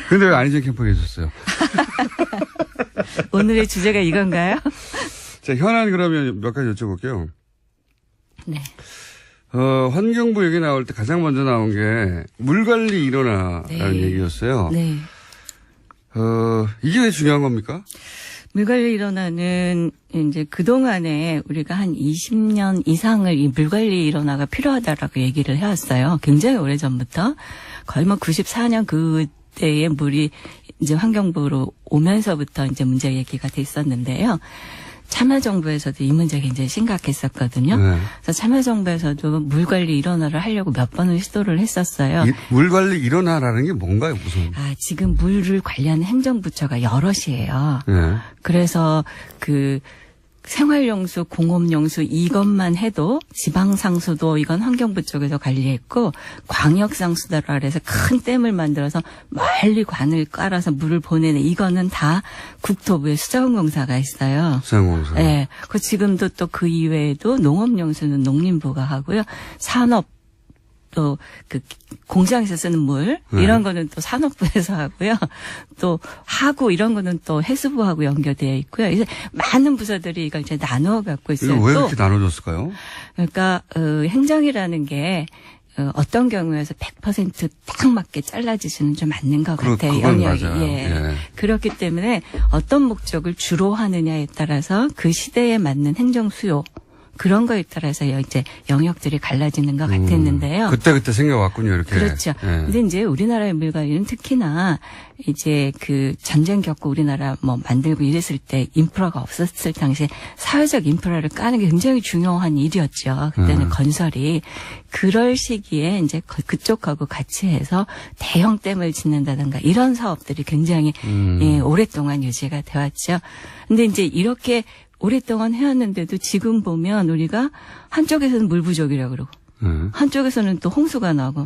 근데 왜 안희정 캠프에 계셨어요? 오늘의 주제가 이건가요? 자, 현안 그러면 몇 가지 여쭤볼게요. 네. 환경부 얘기 나올 때 가장 먼저 나온 게 물 관리 일어나라는 얘기였어요. 네. 이게 왜 중요한 겁니까? 물관리 일원화는 이제 그동안에 우리가 한 20년 이상을 이 물관리 일원화가 필요하다라고 얘기를 해왔어요. 굉장히 오래전부터. 거의 뭐 94년 그때에 물이 이제 환경부로 오면서부터 이제 문제 얘기가 됐었는데요. 참여정부에서도 이 문제가 굉장히 심각했었거든요. 네. 그래서 참여정부에서도 물관리 일원화를 하려고 몇 번을 시도를 했었어요. 물관리 일원화라는 게 뭔가요, 무슨? 지금 물을 관리하는 행정부처가 여럿이에요. 네. 그래서 그 생활용수, 공업용수 이것만 해도 지방상수도 이건 환경부 쪽에서 관리했고 광역상수도라 그래서 큰 댐을 만들어서 멀리 관을 깔아서 물을 보내는 이거는 다 국토부의 수자원공사가 있어요. 수자원공사. 네. 그 지금도 또 그 이외에도 농업용수는 농림부가 하고요. 산업 또 그 공장에서 쓰는 물 이런 거는 또 산업부에서 하고요. 또 하구 이런 거는 또 해수부하고 연결되어 있고요. 그래서 많은 부서들이 이걸 이제 나누어 갖고 있어요. 이거 왜 또 이렇게 나눠줬을까요? 그러니까 행정이라는 게 어떤 경우에서 100%딱 맞게 잘라지지는 좀 않는 것 같아요. 그건 영역이. 맞아요. 예. 그렇기 때문에 어떤 목적을 주로 하느냐에 따라서 그 시대에 맞는 행정 수요 그런 거에 따라서 이제 영역들이 갈라지는 것 같았는데요. 그때 생겨왔군요, 이렇게. 그렇죠. 예. 근데 이제 우리나라의 물관리는 특히나 이제 그 전쟁 겪고 우리나라 뭐 만들고 이랬을 때 인프라가 없었을 당시에 사회적 인프라를 까는 게 굉장히 중요한 일이었죠. 그때는 건설이. 그럴 시기에 이제 그쪽하고 같이 해서 대형 댐을 짓는다든가 이런 사업들이 굉장히 오랫동안 유지가 되었죠. 근데 이제 이렇게 오랫동안 해왔는데도 지금 보면 우리가 한쪽에서는 물 부족이라고 그러고 한쪽에서는 또 홍수가 나고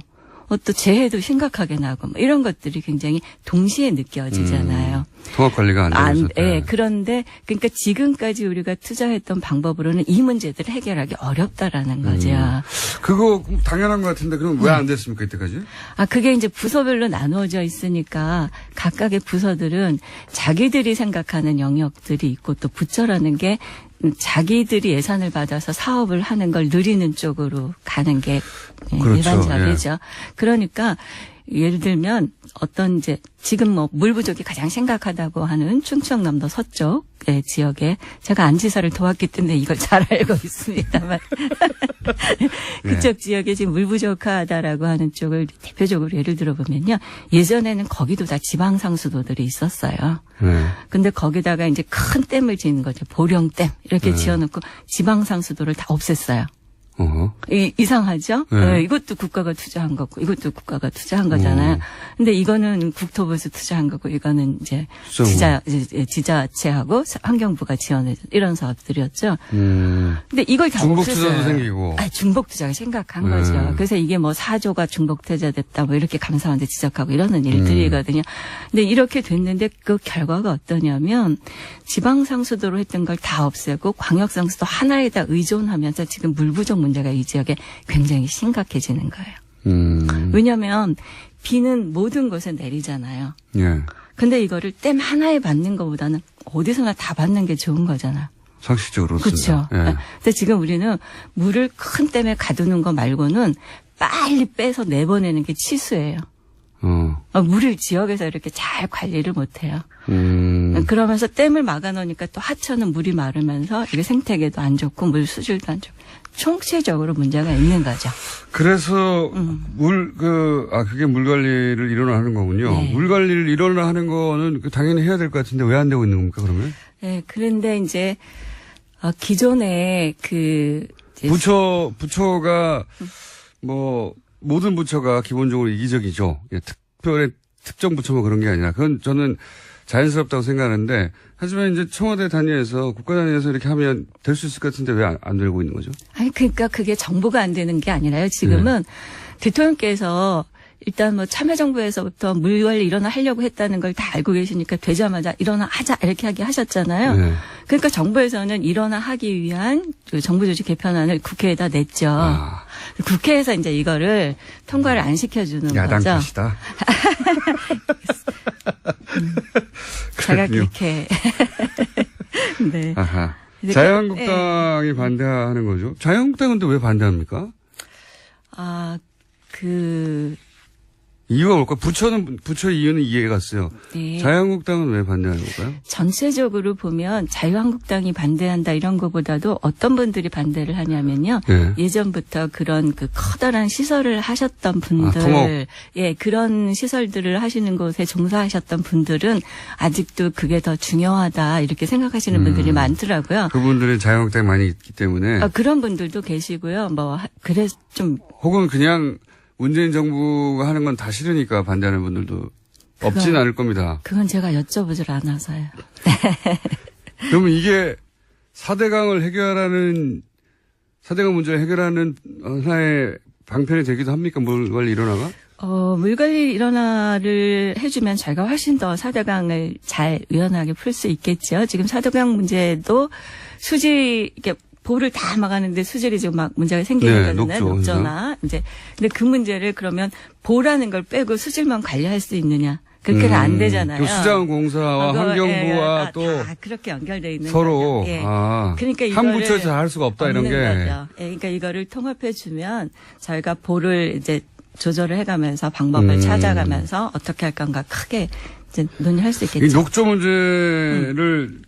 또 재해도 심각하게 나고 뭐 이런 것들이 굉장히 동시에 느껴지잖아요. 통합 관리가 안 되고 예. 그런데 그러니까 지금까지 우리가 투자했던 방법으로는 이 문제들을 해결하기 어렵다라는 거죠. 그거 당연한 것 같은데 그럼 왜 안 됐습니까 이때까지? 그게 이제 부서별로 나누어져 있으니까 각각의 부서들은 자기들이 생각하는 영역들이 있고 또 부처라는 게 자기들이 예산을 받아서 사업을 하는 걸 누리는 쪽으로 가는 게 그렇죠. 일반적이죠. 예. 그러니까 예를 들면 어떤 이제 지금 뭐 물 부족이 가장 심각하다고 하는 충청남도 서쪽 지역에 제가 안지사를 도왔기 때문에 이걸 잘 알고 있습니다만 그쪽 지역에 지금 물 부족하다라고 하는 쪽을 대표적으로 예를 들어보면요. 예전에는 거기도 다 지방상수도들이 있었어요. 근데 거기다가 이제 큰 댐을 짓는 거죠. 보령댐 이렇게 지어놓고 지방상수도를 다 없앴어요. 이상하죠? 네. 이것도 국가가 투자한 거고, 이것도 국가가 투자한 거잖아요. 근데 이거는 국토부에서 투자한 거고, 이거는 이제 지자체하고 환경부가 지원해 이런 사업들이었죠. 근데 이걸 다 중복 없앴어요. 투자도 생기고. 중복 투자가 심각한 거죠. 그래서 이게 뭐 4조가 중복 투자됐다, 뭐 이렇게 감사원한테 지적하고 이러는 일들이거든요. 근데 이렇게 됐는데 그 결과가 어떠냐면 지방상수도로 했던 걸 다 없애고 광역상수도 하나에다 의존하면서 지금 물 부족 문제가 이 지역에 굉장히 심각해지는 거예요. 왜냐하면 비는 모든 곳에 내리잖아요. 예. 근데 이거를 댐 하나에 받는 것보다는 어디서나 다 받는 게 좋은 거잖아요. 상식적으로 그렇죠. 예. 근데 지금 우리는 물을 큰 댐에 가두는 거 말고는 빨리 빼서 내보내는 게 치수예요. 물을 지역에서 이렇게 잘 관리를 못해요. 그러면서 댐을 막아놓으니까 또 하천은 물이 마르면서 이게 생태계도 안 좋고 물 수질도 안 좋고 총체적으로 문제가 있는 거죠. 그래서 그게 물 관리를 일원화하는 거군요. 네. 물 관리를 일원화하는 거는 당연히 해야 될 것 같은데 왜 안 되고 있는 겁니까 그러면? 네, 그런데 이제 기존에 부처가 뭐 모든 부처가 기본적으로 이기적이죠. 특별히 특정 부처만 그런 게 아니라 그건 저는 자연스럽다고 생각하는데 하지만 이제 청와대 단위에서 국가 단위에서 이렇게 하면 될 수 있을 것 같은데 왜 안 되고 있는 거죠? 그러니까 그게 정보가 안 되는 게 아니라요. 지금은 대통령께서 일단 뭐 참여정부에서부터 물관리 일원화 하려고 했다는 걸 다 알고 계시니까 되자마자 일원화 하자 이렇게 하셨잖아요. 네. 그러니까 정부에서는 일원화 하기 위한 정부조직 개편안을 국회에다 냈죠. 국회에서 이제 이거를 통과를 안 시켜주는 야당 거죠. 탓이다. 제가 그렇게. 네. 아하. 자유한국당이 반대하는 거죠. 자유한국당은 또 왜 반대합니까? 이유가 뭘까? 부처 이유는 이해가 갔어요. 네. 자유한국당은 왜 반대하는 걸까요? 전체적으로 보면 자유한국당이 반대한다 이런 것보다도 어떤 분들이 반대를 하냐면요. 네. 예전부터 그런 그 커다란 시설을 하셨던 분들, 토목. 예, 그런 시설들을 하시는 곳에 종사하셨던 분들은 아직도 그게 더 중요하다 이렇게 생각하시는 분들이 많더라고요. 그분들은 자유한국당에 많이 있기 때문에. 그런 분들도 계시고요. 그래 좀 혹은 그냥 문재인 정부가 하는 건 다 싫으니까 반대하는 분들도 없진 않을 겁니다. 그건 제가 여쭤보질 않아서요. 그러면 이게 4대강 문제를 해결하는 하나의 방편이 되기도 합니까? 뭘 일어나가? 물관리 일원화를 해주면 저희가 훨씬 더 4대강을 잘 의연하게 풀 수 있겠죠. 지금 4대강 문제도 이렇게 보를 다 막았는데 수질이 지금 막 문제가 생기는 거잖아요. 녹조나. 이제. 근데 그 문제를 그러면 보라는 걸 빼고 수질만 관리할 수 있느냐. 그렇게는 안 되잖아요. 그 수자원공사와 환경부와 또 다 그렇게 연결되어 있는 서로 거죠. 예. 그러니까 한 부처에서 할 수가 없다 이런 게. 거죠. 예, 그러니까 이거를 통합해 주면 저희가 보를 이제 조절을 해가면서 방법을 찾아가면서 어떻게 할 건가 크게 이제 논의할 수 있겠죠. 이 녹조 문제를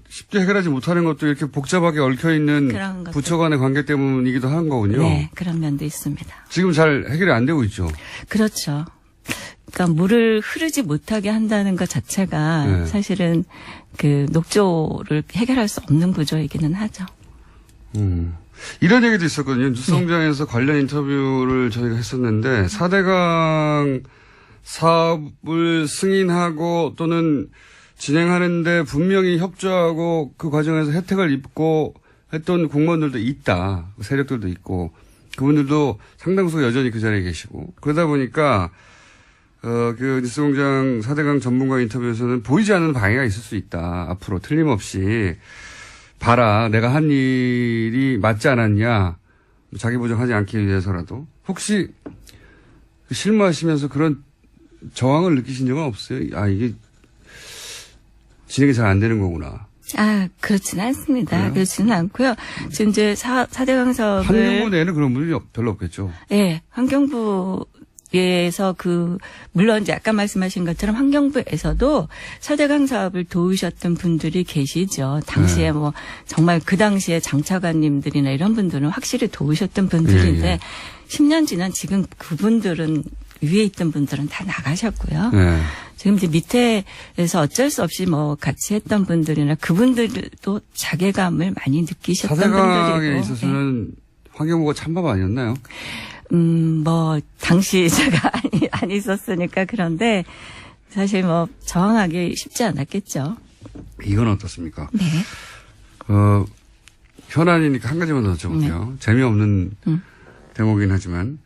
쉽게 해결하지 못하는 것도 이렇게 복잡하게 얽혀 있는 부처 간의 관계 때문이기도 한 거군요. 네, 그런 면도 있습니다. 지금 잘 해결이 안 되고 있죠. 그렇죠. 그러니까 물을 흐르지 못하게 한다는 것 자체가 네. 사실은 그 녹조를 해결할 수 없는 구조이기는 하죠. 이런 얘기도 있었거든요. 뉴스공장에서 관련 인터뷰를 저희가 했었는데 4대강 사업을 승인하고 또는 진행하는데 분명히 협조하고 그 과정에서 혜택을 입고 했던 공무원들도 있다. 세력들도 있고 그분들도 상당수 여전히 그 자리에 계시고 그러다 보니까 그 뉴스공장 4대강 전문가 인터뷰에서는 보이지 않는 방해가 있을 수 있다. 앞으로 틀림없이 봐라. 내가 한 일이 맞지 않았냐. 자기 보정하지 않기 위해서라도. 혹시 실무하시면서 그런 저항을 느끼신 적은 없어요? 이게 진행이 잘 안 되는 거구나. 그렇지는 않습니다. 그래요? 그렇지는 않고요. 지금 이제 4대강 사업을. 환경부 내에는 그런 분이 별로 없겠죠. 네, 환경부에서 물론 이제 아까 말씀하신 것처럼 환경부에서도 4대강 사업을 도우셨던 분들이 계시죠. 당시에 정말 그 당시에 장차관님들이나 이런 분들은 확실히 도우셨던 분들인데 예. 10년 지난 지금 그분들은 위에 있던 분들은 다 나가셨고요. 네. 지금 이제 밑에서 어쩔 수 없이 같이 했던 분들이나 그분들도 자괴감을 많이 느끼셨던 4대강에 분들이고. 있어서는 환경부가 찬밥 아니었나요? 당시 제가 안 있었으니까 그런데 사실 저항하기 쉽지 않았겠죠. 이건 어떻습니까? 네. 현안이니까 한 가지만 더 여쭤볼게요. 재미없는 대목이긴 하지만,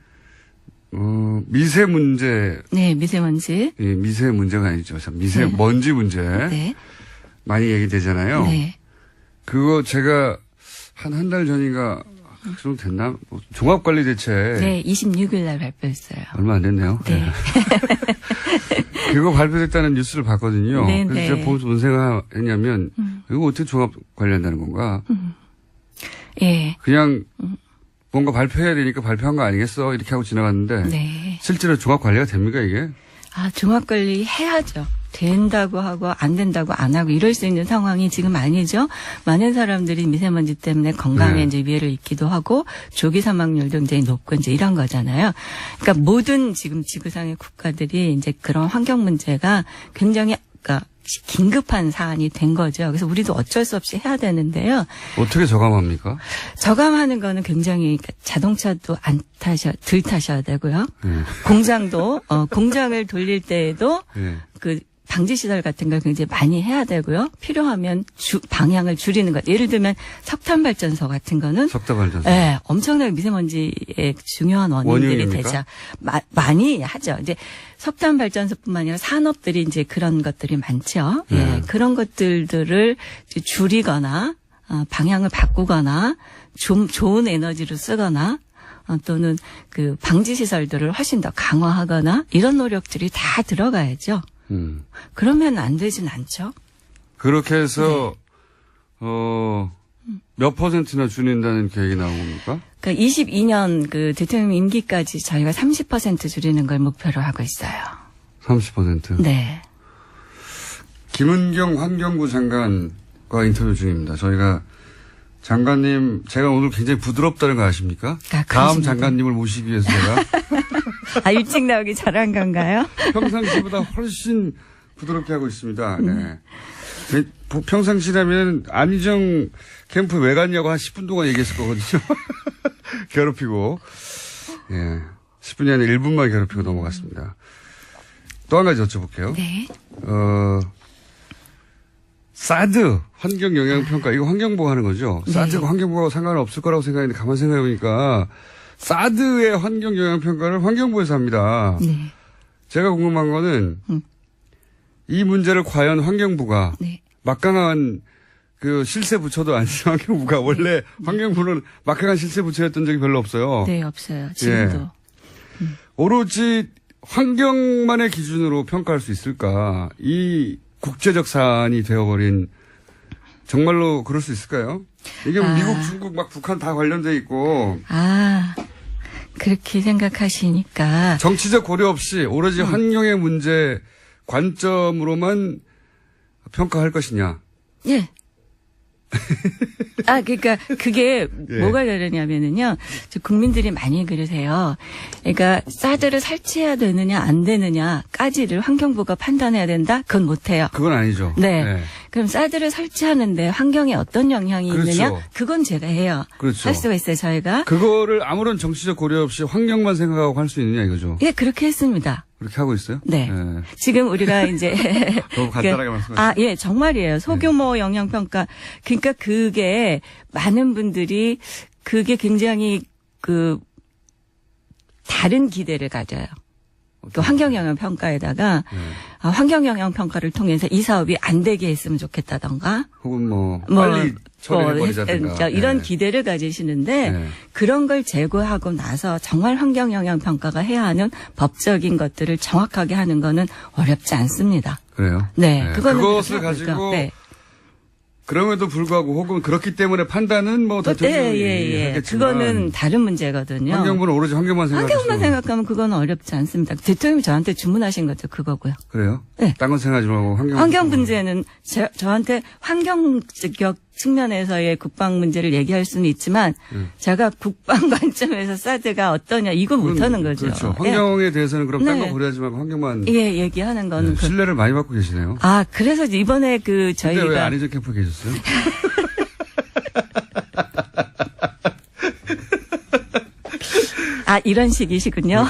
미세 문제. 네, 미세먼지. 예, 미세 문제가 아니죠. 미세먼지 문제. 네. 많이 얘기되잖아요. 네. 그거 제가 한 달 전인가, 그 정도 됐나? 종합관리대책. 네, 26일 날 발표했어요. 얼마 안 됐네요. 네. 그거 발표됐다는 뉴스를 봤거든요. 네, 그래서 네. 제가 보면서 무슨 생각했냐면, 이거 어떻게 종합관리한다는 건가? 예. 그냥 뭔가 발표해야 되니까 발표한 거 아니겠어? 이렇게 하고 지나갔는데 네. 실제로 종합관리가 됩니까 이게? 종합관리 해야죠. 된다고 하고 안 된다고 안 하고 이럴 수 있는 상황이 지금 아니죠. 많은 사람들이 미세먼지 때문에 건강에 네. 이제 위해를 입기도 하고 조기 사망률도 굉장히 높고 이제 이런 거잖아요. 그러니까 모든 지금 지구상의 국가들이 이제 그런 환경 문제가 굉장히 긴급한 사안이 된 거죠. 그래서 우리도 어쩔 수 없이 해야 되는데요. 어떻게 저감합니까? 저감하는 거는 굉장히 자동차도 덜 타셔야 되고요. 공장도 공장을 돌릴 때에도 네. 그 방지 시설 같은 걸 굉장히 많이 해야 되고요. 필요하면 방향을 줄이는 것. 예를 들면 석탄 발전소 같은 거는 석탄발전소. 네, 엄청나게 미세먼지의 중요한 원인들이 원흉입니까? 되죠. 많이 하죠. 이제 석탄 발전소뿐만 아니라 산업들이 이제 그런 것들이 많죠. 예, 그런 것들을 줄이거나 방향을 바꾸거나 좀 좋은 에너지로 쓰거나 또는 그 방지 시설들을 훨씬 더 강화하거나 이런 노력들이 다 들어가야죠. 그러면 안 되진 않죠. 그렇게 해서 몇 퍼센트나 줄인다는 계획이 나온 겁니까? 그러니까 22년 그 대통령 임기까지 저희가 30% 줄이는 걸 목표로 하고 있어요. 30%? 네. 김은경 환경부 장관과 인터뷰 중입니다. 저희가 장관님, 제가 오늘 굉장히 부드럽다는 거 아십니까? 다음 그렇습니다. 장관님을 모시기 위해서 제가 아, 일찍 나오기 잘한 건가요? 평상시보다 훨씬 부드럽게 하고 있습니다. 네. 평상시라면 안희정 캠프 왜 갔냐고 한 10분 동안 얘기했을 거거든요. 괴롭히고. 예. 10분이 아니라 1분만 괴롭히고 넘어갔습니다. 또 한 가지 여쭤볼게요. 네. 사드 환경영향평가 이거 환경부가 하는 거죠. 사드가 환경부하고 상관은 없을 거라고 생각했는데 가만 생각해보니까 사드의 환경영향평가를 환경부에서 합니다. 네. 제가 궁금한 거는 이 문제를 과연 환경부가 네. 막강한 그 실세 부처도 아닌 환경부가 원래 환경부는 막강한 실세 부처였던 적이 별로 없어요. 네, 없어요. 지금도. 오로지 환경만의 기준으로 평가할 수 있을까? 이 국제적 사안이 되어버린 정말로 그럴 수 있을까요? 이게 미국, 중국, 막 북한 다 관련돼 있고 아, 그렇게 생각하시니까. 정치적 고려 없이 오로지 환경의 문제 관점으로만 평가할 것이냐? 예. 아, 그러니까 그게 예. 뭐가 다르냐면은요. 국민들이 많이 그러세요. 그러니까 사드를 설치해야 되느냐 안 되느냐까지를 환경부가 판단해야 된다? 그건 못해요. 그건 아니죠. 네. 그럼 사드를 설치하는데 환경에 어떤 영향이 그렇죠. 있느냐? 그건 제가 해요. 그렇죠. 할 수가 있어요, 저희가. 그거를 아무런 정치적 고려 없이 환경만 생각하고 할 수 있느냐 이거죠. 예, 그렇게 했습니다. 그렇게 하고 있어요? 네. 지금 우리가 이제 너무 간단하게 말씀하시죠. 아, 예, 정말이에요. 소규모 영향 평가. 그러니까 그게 많은 분들이 그게 굉장히 그 다른 기대를 가져요. 그 환경영향 평가에다가 환경영향 평가를 통해서 이 사업이 안 되게 했으면 좋겠다던가 혹은 빨리 처리해버리자든가. 이런 네. 기대를 가지시는데 네. 그런 걸 제거하고 나서 정말 환경영향 평가가 해야 하는 법적인 것들을 정확하게 하는 거는 어렵지 않습니다. 그래요? 네, 그거는 그것을 그렇게 가지고 하고요. 네. 그럼에도 불구하고 혹은 그렇기 때문에 판단은 뭐 대통령이 하겠지만 그거는 다른 문제거든요. 환경부는 오로지 환경만 생각하시고 환경만 생각하면 그건 어렵지 않습니다. 대통령이 저한테 주문하신 것도 그거고요. 그래요? 네. 딴 건 생각하지 말고 환경 문제는 저한테 환경적 측면에서의 국방 문제를 얘기할 수는 있지만 제가 국방 관점에서 사드가 어떠냐 이거 못하는 거죠. 그렇죠. 환경에 대해서는 그럼 딴 거 네. 고려하지 말고 환경만 예, 얘기하는 거는 신뢰를 많이 받고 계시네요. 아, 그래서 이번에 그 근데 왜 저희가 안희정 캠프에 계셨어요? 아, 이런 식이시군요.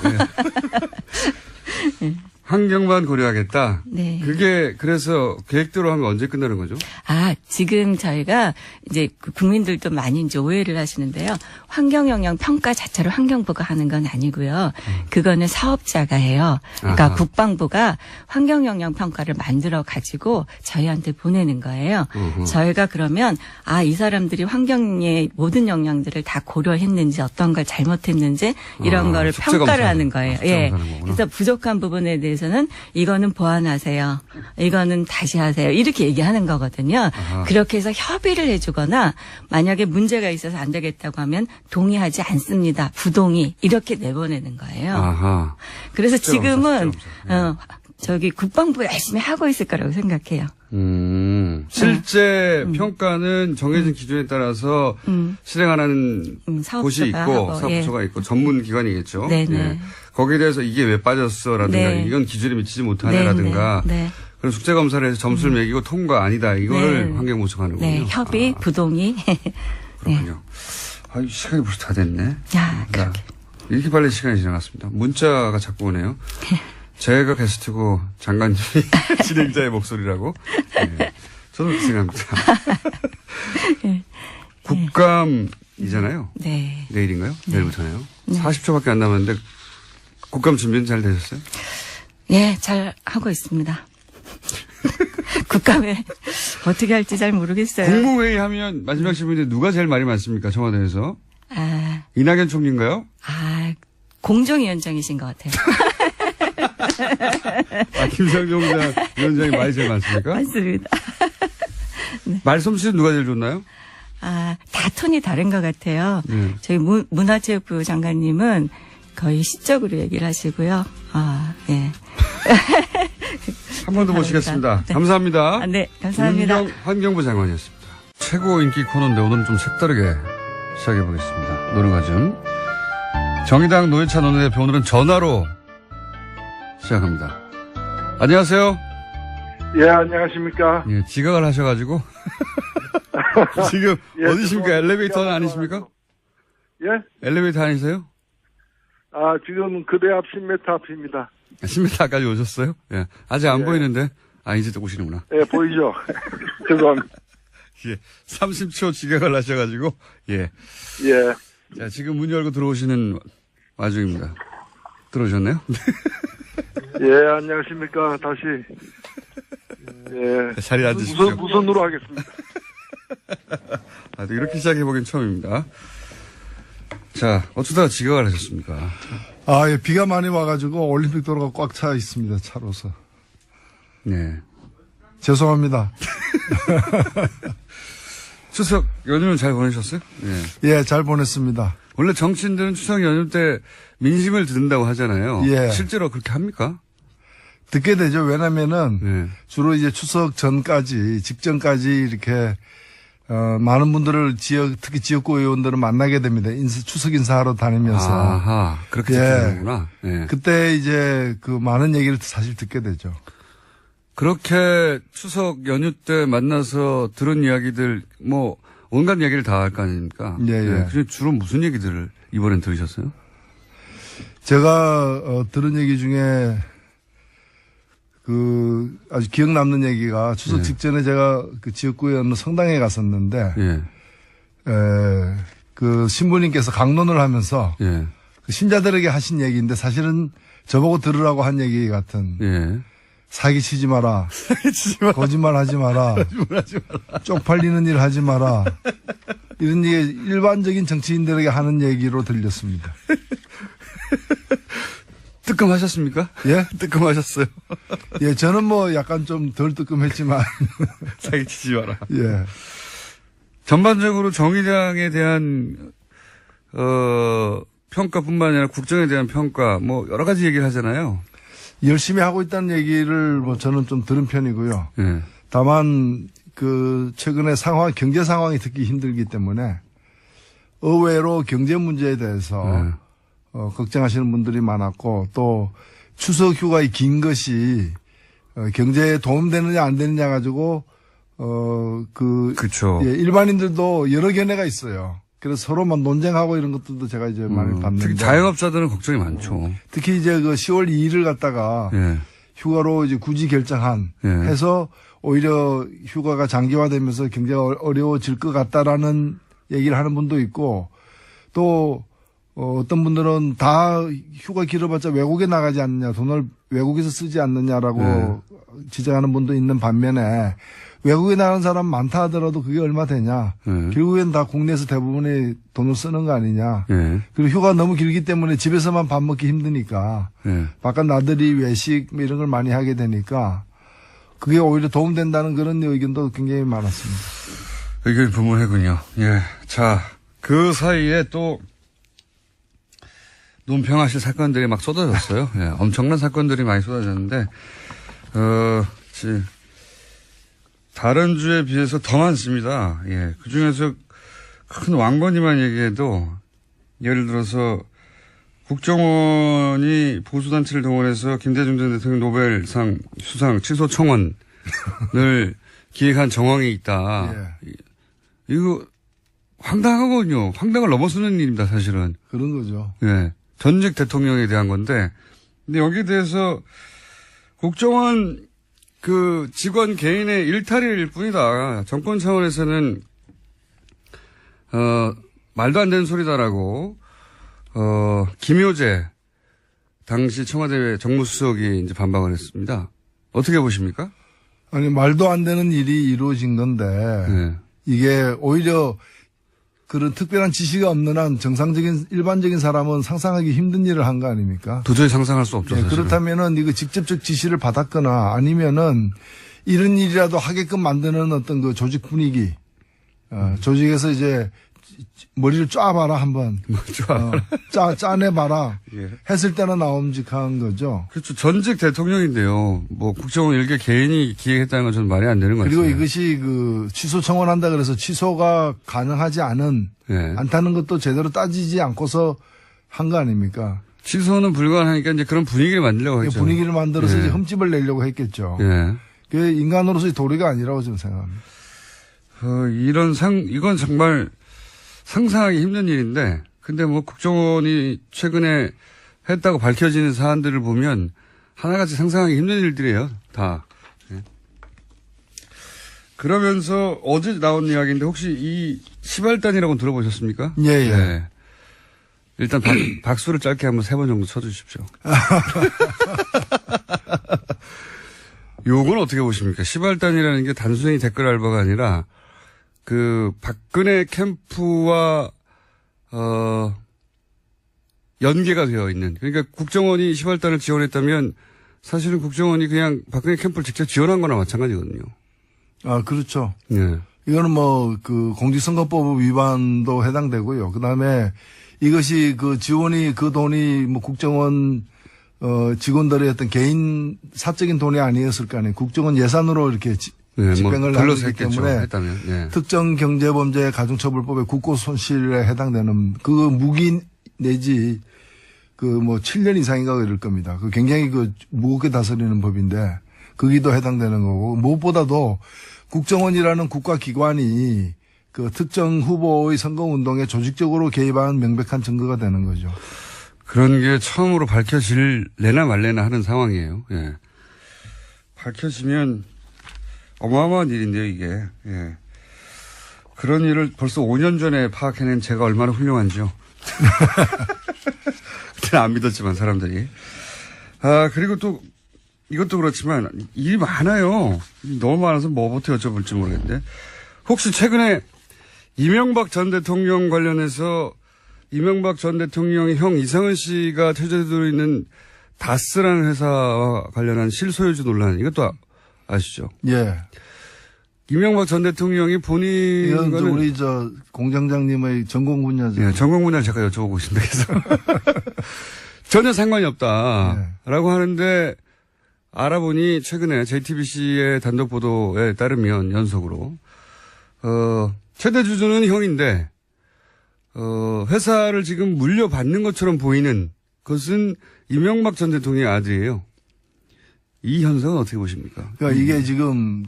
네. 환경만 고려하겠다. 네. 그게 그래서 계획대로 하면 언제 끝나는 거죠? 아, 지금 저희가 이제 국민들도 많이 이제 오해를 하시는데요. 환경영향 평가 자체를 환경부가 하는 건 아니고요. 그거는 사업자가 해요. 그러니까 아하. 국방부가 환경영향 평가를 만들어 가지고 저희한테 보내는 거예요. 저희가 그러면 이 사람들이 환경의 모든 영향들을 다 고려했는지 어떤 걸 잘못했는지 이런 거를 숙제 평가를 검사. 하는 거예요. 숙제 예. 검사하는 거구나. 그래서 부족한 부분에 대해서는 이거는 보완하세요. 이거는 다시 하세요. 이렇게 얘기하는 거거든요. 아하. 그렇게 해서 협의를 해주거나 만약에 문제가 있어서 안 되겠다고 하면 동의하지 않습니다. 부동의 이렇게 내보내는 거예요. 아하. 그래서 숙제 검사, 지금은 숙제 검사. 저기 국방부 열심히 하고 있을 거라고 생각해요. 실제 평가는 정해진 기준에 따라서 실행하는 사업소가 곳이 있고 하고, 사업소가 있고 전문 기관이겠죠. 네네. 예. 거기에 대해서 이게 왜 빠졌어라든가 네. 이건 기준에 미치지 못하네라든가 네. 그런 숙제 검사를 해서 점수를 매기고 통과 아니다 이거를 네. 환경부 하는군요. 네. 협의, 부동의. 그렇군요. 아유, 시간이 벌써 다 됐네. 야, 그렇게. 이렇게 빨리 시간이 지나갔습니다. 문자가 자꾸 오네요. 제가 게스트고 장관님이 진행자의 목소리라고. 네. 저도 그렇게 생각합니다. 국감이잖아요. 네. 내일인가요? 내일부터네요. 40초밖에 안 남았는데 국감 준비는 잘 되셨어요? 예, 잘 하고 있습니다. 국감에 어떻게 할지 잘 모르겠어요. 국무회의 하면 마지막 질문인데 누가 제일 말이 많습니까? 청와대에서. 이낙연 총리인가요? 공정위원장이신 것 같아요. 김상정 위원장이 말이 제일 많습니까? 맞습니다. 말솜씨는 누가 제일 좋나요? 다 톤이 다른 것 같아요. 저희 문화체육부 장관님은 거의 시적으로 얘기를 하시고요. 예. 한 번 더 모시겠습니다. 네. 감사합니다. 네, 감사합니다. 윤경 환경부 장관이었습니다. 최고 인기 코너인데 오늘은 좀 색다르게 시작해보겠습니다. 노르가즘. 정의당 노회찬 원내대표 오늘은 전화로 시작합니다. 안녕하세요. 예, 안녕하십니까. 예, 지각을 하셔가지고. 지금 예, 어디십니까? 죄송합니다. 엘리베이터는 아니십니까? 예? 엘리베이터 아니세요? 지금 그대 앞 10m 앞입니다. 10m까지 오셨어요? 예. 아직 안 예. 보이는데. 이제 또 오시는구나. 예, 보이죠? 죄송합니다. 예. 30초 지각을 하셔가지고. 예. 예. 자, 지금 문 열고 들어오시는 와중입니다. 들어오셨나요? 예, 안녕하십니까. 다시. 예. 자리에 앉으십시오. 무선으로 하겠습니다. 이렇게 시작해보긴 처음입니다. 자, 어쩌다가 지각을 하셨습니까? 예, 비가 많이 와가지고 올림픽 도로가 꽉 차 있습니다, 차로서. 네. 죄송합니다. 추석 연휴는 잘 보내셨어요? 예. 예, 잘 보냈습니다. 원래 정치인들은 추석 연휴 때 민심을 듣는다고 하잖아요. 예. 실제로 그렇게 합니까? 듣게 되죠. 왜냐면은 네. 주로 이제 추석 전까지, 직전까지 이렇게, 많은 분들을 특히 지역구 의원들을 만나게 됩니다. 추석 인사하러 다니면서. 아하, 그렇게 예. 듣는구나. 예. 그때 이제 그 많은 얘기를 사실 듣게 되죠. 그렇게 추석 연휴 때 만나서 들은 이야기들, 온갖 이야기를 다 할 거 아닙니까? 예, 예. 그중에 주로 무슨 얘기들을 이번엔 들으셨어요? 제가, 들은 얘기 중에 아주 기억 남는 얘기가 추석 예. 직전에 제가 그 지역구에 어느 성당에 갔었는데, 예. 그 신부님께서 강론을 하면서 예. 그 신자들에게 하신 얘기인데 사실은 저보고 들으라고 한 얘기 같은 예. 사기치지 마라. 거짓말 하지 마라. 쪽팔리는 일 하지 마라. 이런 얘기 일반적인 정치인들에게 하는 얘기로 들렸습니다. 뜨끔하셨습니까? 예? 뜨끔하셨어요. 예, 저는 약간 좀 덜 뜨끔했지만. 사기치지 마라. 예. 전반적으로 정의당에 대한, 평가뿐만 아니라 국정에 대한 평가, 여러 가지 얘기를 하잖아요. 열심히 하고 있다는 얘기를 저는 좀 들은 편이고요. 예. 다만 최근에 경제 상황이 듣기 힘들기 때문에 의외로 경제 문제에 대해서 걱정하시는 분들이 많았고 또 추석 휴가의 긴 것이 경제에 도움되느냐 안 되느냐 가지고 그쵸. 예, 일반인들도 여러 견해가 있어요. 그래서 서로 논쟁하고 이런 것들도 제가 이제 많이 봤는데 특히 자영업자들은 걱정이 많죠. 특히 이제 10월 2일을 갖다가 예. 휴가로 이제 굳이 결정한 예. 해서 오히려 휴가가 장기화되면서 경제가 어려워질 것 같다라는 얘기를 하는 분도 있고 또 어떤 분들은 다 휴가 길어봤자 외국에 나가지 않느냐 돈을 외국에서 쓰지 않느냐라고 지적하는 분도 있는 반면에 외국에 나가는 사람 많다 하더라도 그게 얼마 되냐. 결국엔 다 국내에서 대부분의 돈을 쓰는 거 아니냐. 그리고 휴가 너무 길기 때문에 집에서만 밥 먹기 힘드니까 바깥 나들이 외식 이런 걸 많이 하게 되니까 그게 오히려 도움된다는 그런 의견도 굉장히 많았습니다. 의견이 분분하군요. 예. 자, 그 사이에 또 논평하실 사건들이 막 쏟아졌어요. 예. 엄청난 사건들이 많이 쏟아졌는데, 다른 주에 비해서 더 많습니다. 예. 그 중에서 큰 왕건이만 얘기해도, 예를 들어서, 국정원이 보수단체를 동원해서 김대중 전 대통령 노벨상 수상 취소 청원을 기획한 정황이 있다. 예. 이거 황당하거든요. 황당을 넘어서는 일입니다, 사실은. 그런 거죠. 예. 전직 대통령에 대한 건데, 근데 여기에 대해서 국정원 그 직원 개인의 일탈일 뿐이다. 정권 차원에서는, 말도 안 되는 소리다라고, 김효재, 당시 청와대 정무수석이 이제 반박을 했습니다. 어떻게 보십니까? 아니, 말도 안 되는 일이 이루어진 건데, 네. 이게 오히려 그런 특별한 지시가 없는 한 정상적인, 일반적인 사람은 상상하기 힘든 일을 한 거 아닙니까? 도저히 상상할 수 없죠. 네, 사실은. 그렇다면은 이거 직접적 지시를 받았거나 아니면은 이런 일이라도 하게끔 만드는 어떤 그 조직 분위기, 조직에서 이제 머리를 쫙봐라 한번. 짜내봐라. 예. 했을 때는 나옴직한 거죠. 그렇죠. 전직 대통령인데요. 뭐 국정원 일개 개인이 기획했다는 건 저는 말이 안 되는 것 같아요. 그리고 이것이 그 취소 청원한다 그래서 취소가 가능하지 않다는 것도 제대로 따지지 않고서 한 거 아닙니까? 취소는 불가능하니까 이제 그런 분위기를 만들려고 했죠. 분위기를 만들어서 예. 이제 흠집을 내려고 했겠죠. 예. 그게 인간으로서의 도리가 아니라고 저는 생각합니다. 이건 정말 상상하기 힘든 일인데, 근데 뭐 국정원이 최근에 했다고 밝혀지는 사안들을 보면 하나같이 상상하기 힘든 일들이에요, 다. 예. 그러면서 어제 나온 이야기인데 혹시 이 시발단이라고 들어보셨습니까? 예, 예. 네. 일단 박수를 짧게 한번 3번 정도 쳐주십시오. 요건 어떻게 보십니까? 시발단이라는 게 단순히 댓글 알바가 아니라 그 박근혜 캠프와 연계가 되어 있는, 그러니까 국정원이 시발단을 지원했다면 사실은 국정원이 그냥 박근혜 캠프를 직접 지원한 거나 마찬가지거든요. 그렇죠. 네. 이거는 뭐 그 공직선거법 위반도 해당되고요. 그다음에 이것이 그 지원이 그 돈이 뭐 국정원 직원들의 어떤 개인 사적인 돈이 아니었을 거 아니에요. 국정원 예산으로 이렇게 집행을 하기 때문에 했다면. 네. 특정 경제범죄 가중처벌법의 국고손실에 해당되는 그 무기 내지 그 뭐 7년 이상인가 이럴 겁니다. 그 굉장히 그 무겁게 다스리는 법인데 거기도 해당되는 거고, 무엇보다도 국정원이라는 국가기관이 그 특정 후보의 선거운동에 조직적으로 개입한 명백한 증거가 되는 거죠. 그런 게 처음으로 밝혀질래나 말래나 하는 상황이에요. 예. 밝혀지면 어마어마한 일인데요, 이게. 예. 그런 일을 벌써 5년 전에 파악해낸 제가 얼마나 훌륭한지요. 그때는 안 믿었지만, 사람들이. 그리고 또 이것도 그렇지만 일이 많아요. 너무 많아서 뭐부터 여쭤볼지 모르겠는데. 혹시 최근에 이명박 전 대통령 관련해서 이명박 전 대통령의 형 이상은 씨가 퇴조되어 있는 다스라는 회사와 관련한 실소유주 논란, 이것도 아시죠? 예. 이명박 전 대통령이 본인 이건 우리 공장장님의 전공 분야죠. 예, 전공 분야를 제가 여쭤보고 있습니다. 그래서 전혀 상관이 없다라고 하는데, 알아보니 최근에 JTBC의 단독 보도에 따르면 연속으로 최대 주주는 형인데 회사를 지금 물려받는 것처럼 보이는 것은 이명박 전 대통령의 아들이에요. 이 현상은 어떻게 보십니까? 그러니까 이게 지금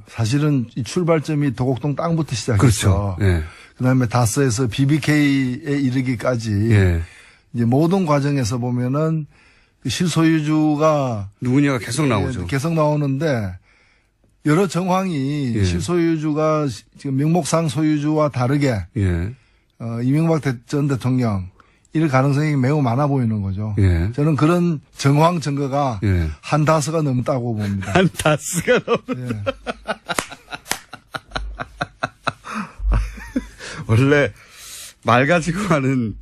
사실은 이 출발점이 도곡동 땅부터 시작해서 그렇죠. 예. 그다음에 다스에서 BBK에 이르기까지 예. 이제 모든 과정에서 보면은 그 실소유주가 누구냐가 계속 나오죠. 계속 나오는데 여러 정황이 예. 실소유주가 지금 명목상 소유주와 다르게 예. 이명박 전 대통령 이럴 가능성이 매우 많아 보이는 거죠. 예. 저는 그런 정황 증거가 예. 한 다스가 넘다고 봅니다. 한 다스가 넘는. 예. 원래 말 가지고 하는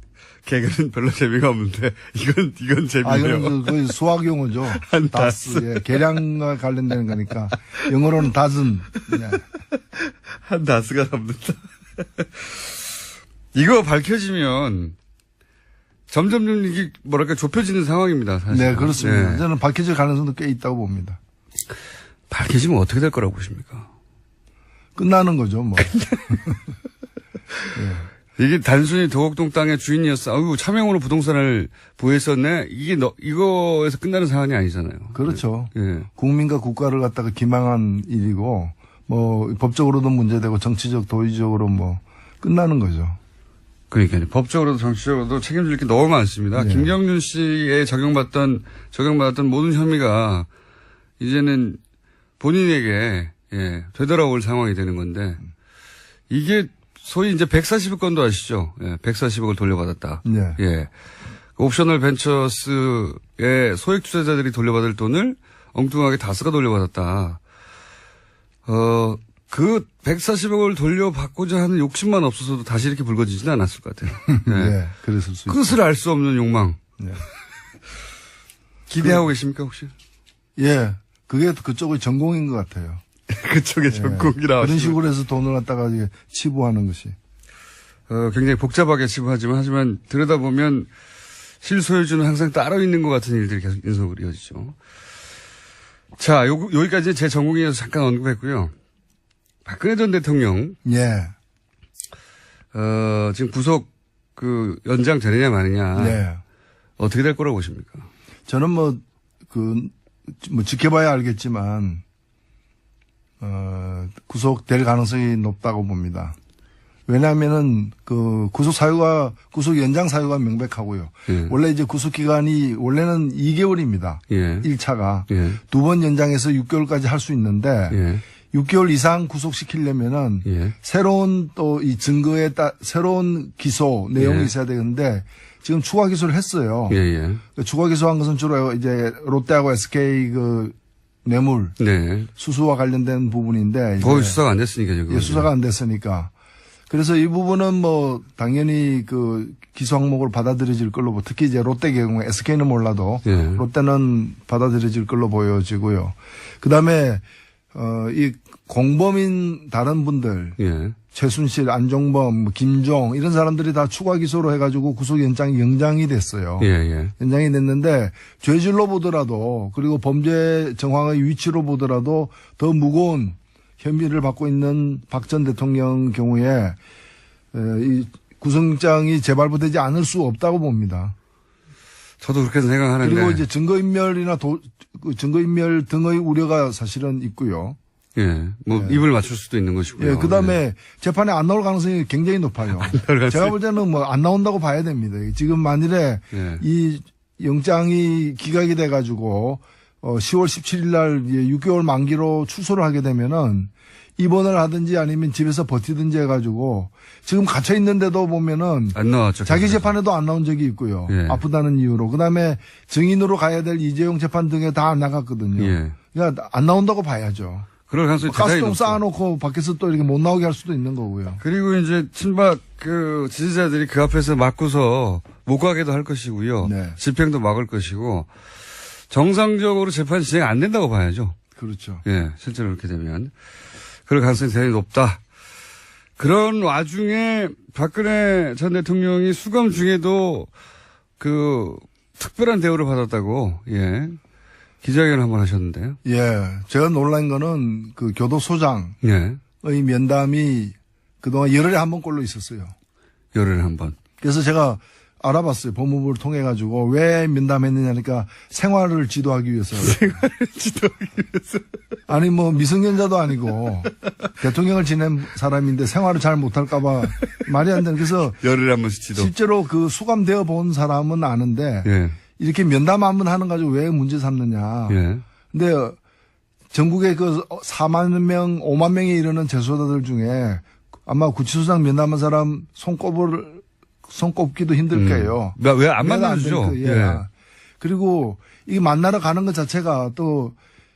개그는 별로 재미가 없는데 이건 재미네요. 이건 거의 수학 용어죠. 한 다스. 예, 계량과 관련되는 거니까 영어로는 다즌. 예. 한 다스가 넘는다. 이거 밝혀지면 점점 이게 뭐랄까 좁혀지는 상황입니다. 사실. 네, 그렇습니다. 네. 저는 밝혀질 가능성도 꽤 있다고 봅니다. 밝혀지면 어떻게 될 거라고 보십니까? 끝나는 거죠, 뭐. 이게 단순히 도곡동 땅의 주인이었어. 아이고, 차명으로 부동산을 보유했었네. 이거에서 끝나는 사안이 아니잖아요. 그렇죠. 예. 국민과 국가를 갖다가 기망한 일이고, 뭐, 법적으로도 문제되고, 정치적, 도의적으로 뭐, 끝나는 거죠. 그러니까요. 법적으로도 정치적으로도 책임질 게 너무 많습니다. 네. 김경준 씨에 적용받았던 모든 혐의가 이제는 본인에게, 되돌아올 상황이 되는 건데, 이게 소위 이제 140억 건도 아시죠? 예, 140억을 돌려받았다. 네. 예. 옵셔널 벤처스의 소액 투자자들이 돌려받을 돈을 엉뚱하게 다스가 돌려받았다. 그 140억을 돌려받고자 하는 욕심만 없어서도 다시 이렇게 불거지지는 않았을 것 같아요. 예. 네, 그랬을 수 있죠. 끝을 알 수 없는 욕망. 네. 기대하고 계십니까, 혹시? 예. 그게 그쪽의 전공인 것 같아요. 그쪽에 전국이 나왔 그런 식으로 해서 돈을 갖다가 이게 치부하는 것이. 굉장히 복잡하게 하지만 들여다보면 실소유주는 항상 따로 있는 것 같은 일들이 계속 연속으로 이어지죠. 자, 여기까지 제 전공에서 잠깐 언급했고요. 박근혜 전 대통령, 예. 지금 구속 연장 되느냐 마느냐. 예. 어떻게 될 거라고 보십니까? 저는 지켜봐야 알겠지만, 구속될 가능성이 높다고 봅니다. 왜냐하면은 구속 연장 사유가 명백하고요. 예. 원래 이제 구속 기간이 원래는 2개월입니다. 예. 1차가. 예. 2번 연장해서 6개월까지 할 수 있는데, 예. 6개월 이상 구속시키려면은 예. 새로운 또 이 증거에 새로운 기소 내용이 예. 있어야 되는데 지금 추가 기소를 했어요. 예, 예. 추가 기소한 것은 주로 이제 롯데하고 SK 뇌물 네. 수수와 관련된 부분인데 거의 수사가 안 됐으니까 지금. 예, 수사가 안 됐으니까. 그래서 이 부분은 당연히 기소 항목을 받아들여질 걸로 특히 이제 롯데 경우에 SK는 몰라도 예. 롯데는 받아들여질 걸로 보여지고요. 그다음에 이 공범인 다른 분들 예. 최순실, 안종범, 김종 이런 사람들이 다 추가 기소로 해가지고 구속 연장이 됐어요. 예, 예. 연장이 됐는데 죄질로 보더라도 그리고 범죄 정황의 위치로 보더라도 더 무거운 혐의를 받고 있는 박 전 대통령 경우에 이 구속영장이 재발부되지 않을 수 없다고 봅니다. 저도 그렇게 생각하는데. 그리고 이제 증거인멸이나 증거인멸 등의 우려가 사실은 있고요. 예. 입을 맞출 수도 있는 것이고요. 예, 그 다음에 재판에 안 나올 가능성이 굉장히 높아요. 제가 볼 때는 안 나온다고 봐야 됩니다. 지금 만일에 예. 이 영장이 기각이 돼가지고 10월 17일 날 6개월 만기로 출소를 하게 되면은 입원을 하든지 아니면 집에서 버티든지 해가지고 지금 갇혀 있는데도 보면은 안 나왔죠. 자기 재판에도 안 나온 적이 있고요. 예. 아프다는 이유로. 그 다음에 증인으로 가야 될 이재용 재판 등에 다 안 나갔거든요. 예. 그러니까 안 나온다고 봐야죠. 그럴 가능성이 대단히 가스통 높죠. 쌓아놓고 밖에서 또 이렇게 못 나오게 할 수도 있는 거고요. 그리고 이제 친박 지지자들이 그 앞에서 막고서 못 가게도 할 것이고요. 네. 집행도 막을 것이고 정상적으로 재판이 진행 안 된다고 봐야죠. 그렇죠. 예, 실제로 그렇게 되면 그럴 가능성이 대단히 높다. 그런 와중에 박근혜 전 대통령이 수감 중에도 특별한 대우를 받았다고 예 기자회견 한번 하셨는데요. 예, 제가 놀란 거는 교도소장의 예, 면담이 그동안 열흘에 한 번꼴로 있었어요. 열흘에 한 번. 그래서 제가 알아봤어요. 법무부를 통해 가지고 왜 면담했느냐니까 생활을 지도하기 위해서. 생활을 지도하기 위해서. 아니 미성년자도 아니고 대통령을 지낸 사람인데 생활을 잘 못할까봐 말이 안 되는. 그래서 열흘에 한 번씩 지도. 실제로 수감되어 본 사람은 아는데 예, 이렇게 면담 한 번 하는 가지고 왜 문제 삼느냐. 예, 근데 전국에 4만 명, 5만 명에 이르는 재소자들 중에 아마 구치소장 면담한 사람 손꼽기도 힘들 거예요. 왜 안 만나주죠? 예. 그리고 이 만나러 가는 것 자체가 또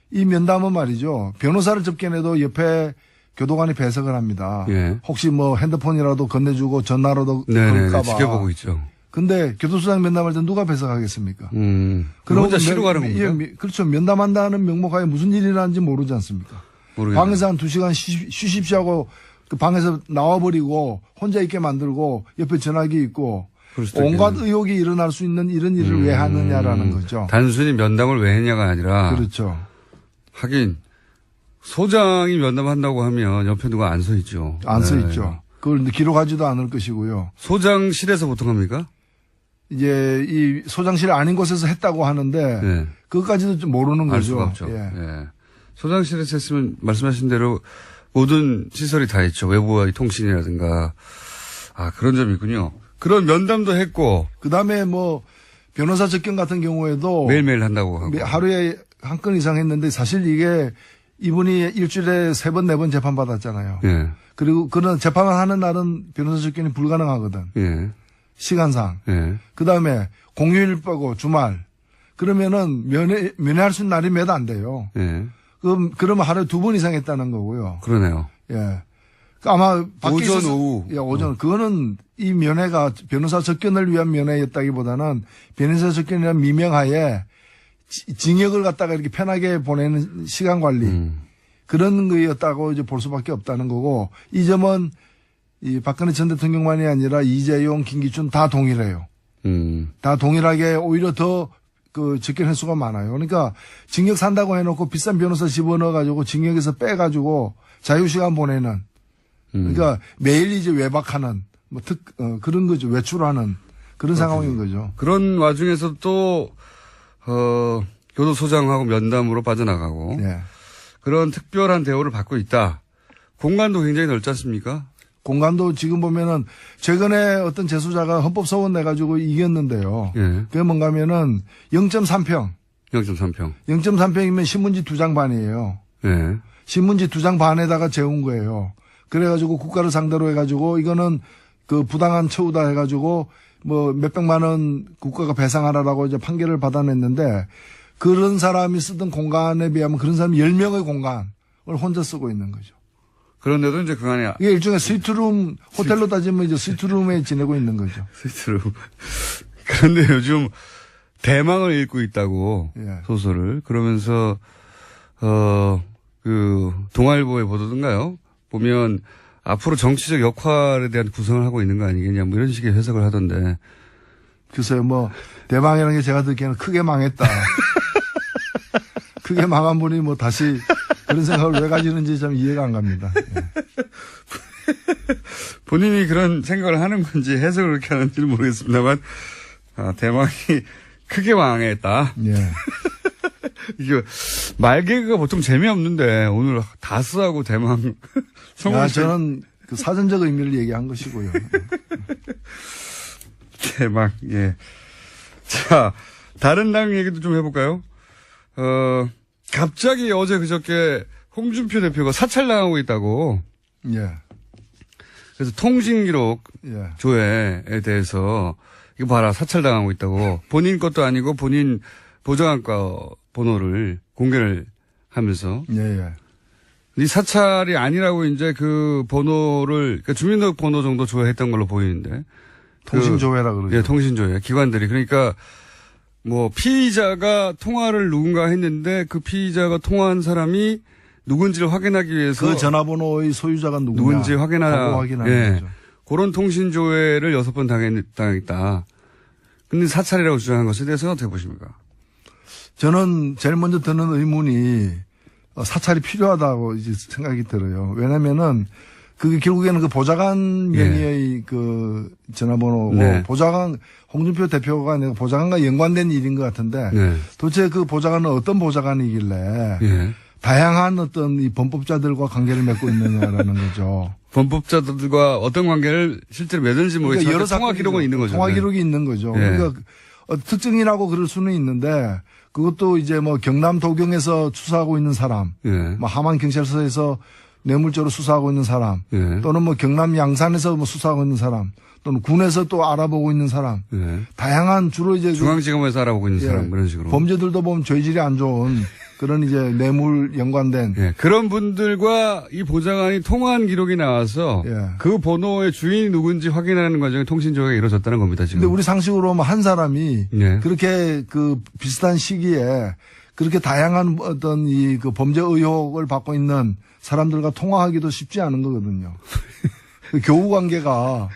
이 면담은 말이죠. 변호사를 접견해도 옆에 교도관이 배석을 합니다. 예. 혹시 핸드폰이라도 건네주고 전화라도 네네, 걸까봐. 지켜보고 있죠. 근데 교도소장 면담할 때 누가 배석하겠습니까? 그럼 혼자 쉬러 가는 겁니까? 그렇죠. 면담한다는 명목하에 무슨 일이 일어나는지 모르지 않습니까? 모르겠네요. 방에서 한 2시간 쉬십시오 하고 그 방에서 나와버리고 혼자 있게 만들고 옆에 전화기 있고 그럴 수도 온갖 있겠네요. 의혹이 일어날 수 있는 이런 일을 왜 하느냐라는 거죠. 단순히 면담을 왜 했냐가 아니라. 그렇죠. 하긴 소장이 면담한다고 하면 옆에 누가 안 서 있죠. 안 써 네. 있죠. 그걸 기록하지도 않을 것이고요. 소장실에서 보통 합니까? 이제 이 소장실 아닌 곳에서 했다고 하는데 네. 그것까지도 좀 모르는 알 거죠. 수가 없죠. 예. 예. 소장실에서 했으면 말씀하신 대로 모든 시설이 다 있죠. 외부와의 통신이라든가. 그런 점이 있군요. 그런 면담도 했고. 그다음에 변호사 접견 같은 경우에도 매일매일 한다고 하고. 하루에 한 건 이상 했는데 사실 이게 이분이 일주일에 3번, 4번 재판 받았잖아요. 예. 그리고 그런 재판을 하는 날은 변호사 접견이 불가능하거든. 예. 시간상. 예. 그 다음에 공휴일 빼고 주말. 그러면은 면회할 수 있는 날이 몇 안 돼요. 예. 그러면 하루에 2번 이상 했다는 거고요. 그러네요. 예. 아마 밖에 오전, 오후. 예, 오전. 그거는 이 면회가 변호사 접견을 위한 면회였다기보다는 변호사 접견이라는 미명하에 징역을 갖다가 이렇게 편하게 보내는 시간 관리. 그런 거였다고 이제 볼 수밖에 없다는 거고, 이 점은 이 박근혜 전 대통령만이 아니라 이재용, 김기춘 다 동일해요. 다 동일하게 오히려 더 그 접견 횟수가 많아요. 그러니까 징역 산다고 해놓고 비싼 변호사 집어넣어가지고 징역에서 빼가지고 자유시간 보내는, 그러니까 매일 이제 외박하는 뭐 그런 거죠. 외출하는 그런 상황인 거죠. 그런 와중에서 또 교도소장하고 면담으로 빠져나가고 네. 그런 특별한 대우를 받고 있다. 공간도 굉장히 넓지 않습니까? 공간도 지금 보면은 최근에 어떤 재수자가 헌법소원 내가지고 이겼는데요. 예. 그게 뭔가 하면은 0.3평. 0.3평. 0.3평이면 신문지 2장 반이에요. 예. 신문지 2장 반에다가 재운 거예요. 그래가지고 국가를 상대로 해가지고 이거는 그 부당한 처우다 해가지고 뭐 몇백만 원 국가가 배상하라라고 이제 판결을 받아냈는데, 그런 사람이 쓰던 공간에 비하면 그런 사람이 10명의 공간을 혼자 쓰고 있는 거죠. 그런데도 이제 그 안에 이게 일종의 스위트룸, 호텔로 따지면 이제 스위트룸에 지내고 있는 거죠. 스위트룸. 그런데 요즘 대망을 읽고 있다고 예. 소설을. 그러면서 그 동아일보의 보도든가요? 보면 앞으로 정치적 역할에 대한 구성을 하고 있는 거 아니겠냐 뭐 이런 식의 해석을 하던데. 글쎄요, 뭐 대망이라는 게 제가 듣기에는 크게 망했다. 크게 망한 분이 뭐 다시 그런 생각을 왜 가지는지 참 이해가 안 갑니다. 예. 본인이 그런 생각을 하는 건지 해석을 그렇게 하는지는 모르겠습니다만, 대망이 크게 망했다. 예. 이게 말개그가 보통 재미없는데 오늘 다스하고 대망 성공. 저는 그 사전적 의미를 얘기한 것이고요. 대망. 예. 자, 다른 당 얘기도 좀 해볼까요? 갑자기 어제 그저께 홍준표 대표가 사찰당하고 있다고. 예. 그래서 통신기록 예. 조회에 대해서 이거 봐라 사찰당하고 있다고. 본인 것도 아니고 본인 보좌관과 번호를 공개를 하면서. 예, 예. 이 사찰이 아니라고 이제 그 번호를, 그러니까 주민등록 번호 정도 조회했던 걸로 보이는데. 통신조회라 그러죠. 예, 통신조회. 기관들이. 그러니까 뭐 피의자가 통화를 누군가 했는데 그 피의자가 통화한 사람이 누군지를 확인하기 위해서 그 전화번호의 소유자가 누군지 확인하는 예. 거죠. 그런 통신조회를 6번 당했다. 근데 사찰이라고 주장한 것에 대해서는 어떻게 보십니까? 저는 제일 먼저 드는 의문이 사찰이 필요하다고 이제 생각이 들어요. 왜냐면은 그게 결국에는 그 보좌관 명의의 그 전화번호고 네. 보좌관 홍준표 대표가 아니라 보좌관과 연관된 일인 것 같은데 네. 도대체 그 보좌관은 어떤 보좌관이길래 예. 다양한 어떤 이 범법자들과 관계를 맺고 있느냐라는 거죠. 범법자들과 어떤 관계를 실제로 맺는지 모르겠지만 그러니까 여러 통화 기록은 있는 거죠. 통화 네. 기록이 있는 거죠. 예. 그러니까 특정인하고 그럴 수는 있는데 그것도 이제 뭐 경남 도경에서 수사하고 있는 사람, 예. 뭐 함안 경찰서에서 뇌물죄로 수사하고 있는 사람, 예. 또는 뭐 경남 양산에서 뭐 수사하고 있는 사람, 또는 군에서 또 알아보고 있는 사람, 예. 다양한 주로 이제 중앙지검에서 알아보고 있는 예, 사람 그런 식으로. 범죄들도 보면 죄질이 안 좋은 그런 이제 뇌물 연관된 예. 그런 분들과 이 보좌관이 통화한 기록이 나와서 예. 그 번호의 주인이 누군지 확인하는 과정에 통신조회가 이루어졌다는 겁니다. 지금. 근데 우리 상식으로 뭐 한 사람이 예. 그렇게 그 비슷한 시기에 그렇게 다양한 어떤 이 그 범죄 의혹을 받고 있는 사람들과 통화하기도 쉽지 않은 거거든요. 그 교우 관계가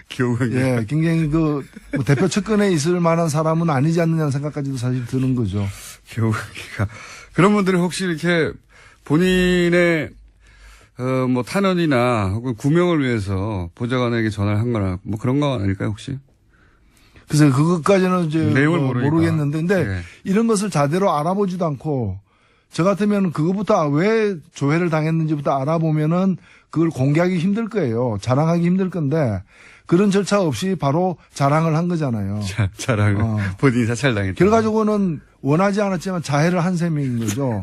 예, 굉장히 그 뭐 대표 측근에 있을 만한 사람은 아니지 않느냐는 생각까지도 사실 드는 거죠. 교우가 그런 분들은 혹시 이렇게 본인의 뭐 탄원이나 혹은 구명을 위해서 보좌관에게 전화를 한 거나 뭐 그런 거 아닐까요 혹시? 그래서 그것까지는 이제 내용을 뭐 모르니까. 모르겠는데, 근데 예. 이런 것을 제대로 알아보지도 않고 저 같으면 그것부터 왜 조회를 당했는지부터 알아보면은 그걸 공개하기 힘들 거예요. 자랑하기 힘들 건데 그런 절차 없이 바로 자랑을 한 거잖아요. 자랑을 본인이 사찰당했다. 결과적으로는 원하지 않았지만 자해를 한 셈인 거죠.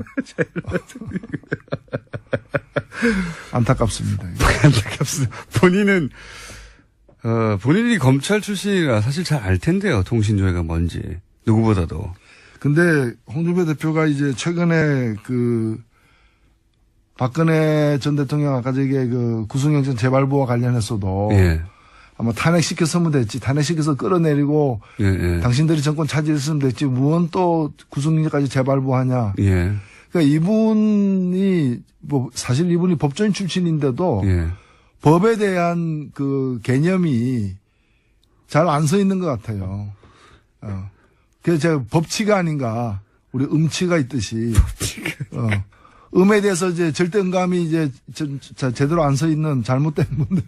안타깝습니다. 안타깝습니다. 본인은 본인이 검찰 출신이라 사실 잘 알 텐데요. 통신조회가 뭔지 누구보다도. 근데 홍준표 대표가 이제 최근에 그 박근혜 전 대통령 아까 저기 그 구속영장 재발부와 관련해서도 예. 아마 탄핵시켰으면 됐지. 탄핵시켜서 끌어내리고 예, 예. 당신들이 정권 차지했으면 됐지. 무언 또 구속영장까지 재발부하냐. 예. 그러니까 이분이 뭐 사실 이분이 법조인 출신인데도 예. 법에 대한 그 개념이 잘 안 서 있는 것 같아요. 그래서 제가 법치가 아닌가, 우리 음치가 있듯이. 음에 대해서 이제 절대 음감이 이제 제대로 안 서 있는 잘못된 분들.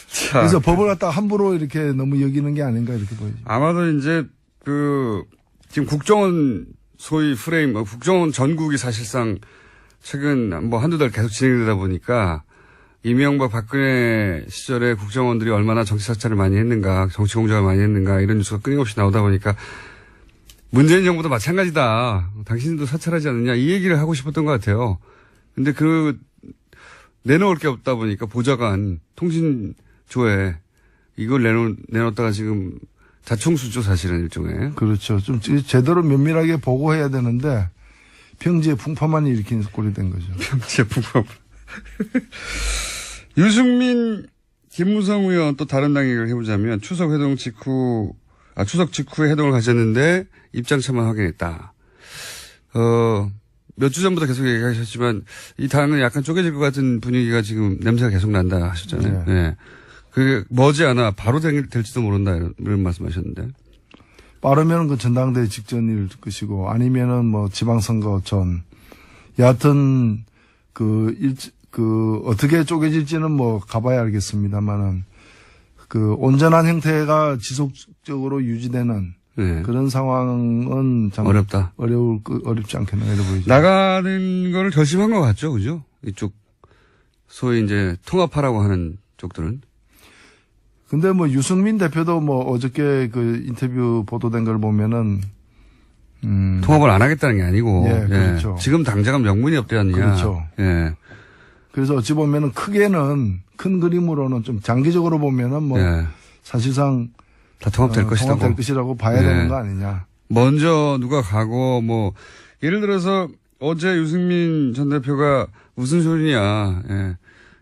자, 그래서 법을 갖다가 함부로 이렇게 너무 여기는 게 아닌가 이렇게 보이죠. 아마도 이제 지금 국정원 소위 프레임, 국정원 전국이 사실상 최근 뭐 한두 달 계속 진행되다 보니까 이명박 박근혜 시절에 국정원들이 얼마나 정치 사찰을 많이 했는가, 정치 공작을 많이 했는가 이런 뉴스가 끊임없이 나오다 보니까 문재인 정부도 마찬가지다. 당신들도 사찰하지 않느냐 이 얘기를 하고 싶었던 것 같아요. 근데 내놓을 게 없다 보니까 보좌관 통신조에 이걸 내놓다가 지금 자충수죠 사실은 일종의. 그렇죠. 좀 제대로 면밀하게 보고해야 되는데 평지에 풍파만 일으킨 꼴이 된 거죠. 평지에 풍파. 유승민, 김무성 의원 또 다른 당 얘기를 해보자면 추석 직후에 회동을 가졌는데 입장차만 확인했다. 몇 주 전부터 계속 얘기하셨지만 이 당은 약간 쪼개질 것 같은 분위기가 지금 냄새가 계속 난다 하셨잖아요. 네. 네. 그게 머지않아 바로 될지도 모른다 이런 말씀하셨는데. 빠르면 그 전당대회 직전일 것이고 아니면은 뭐 지방선거 전. 여하튼 어떻게 쪼개질지는 뭐 가봐야 알겠습니다만은 온전한 형태가 지속적으로 유지되는 네. 그런 상황은 참 어렵다. 어렵지 않겠나 이래 보이죠. 나가는 거를 결심한 것 같죠, 그죠? 이쪽 소위 이제 통합하라고 하는 쪽들은. 근데 뭐 유승민 대표도 뭐 어저께 그 인터뷰 보도된 걸 보면은 통합을 안 하겠다는 게 아니고. 예, 그렇죠. 지금 당장은 명분이 없지 않느냐. 그렇죠. 예. 그래서 어찌 보면은 크게는 큰 그림으로는 좀 장기적으로 보면은 뭐 예. 사실상 다 통합될 것이라고. 통합될 것이라고 봐야 예. 되는 거 아니냐. 먼저 누가 가고 뭐 예를 들어서 어제 유승민 전 대표가 무슨 소리냐. 예.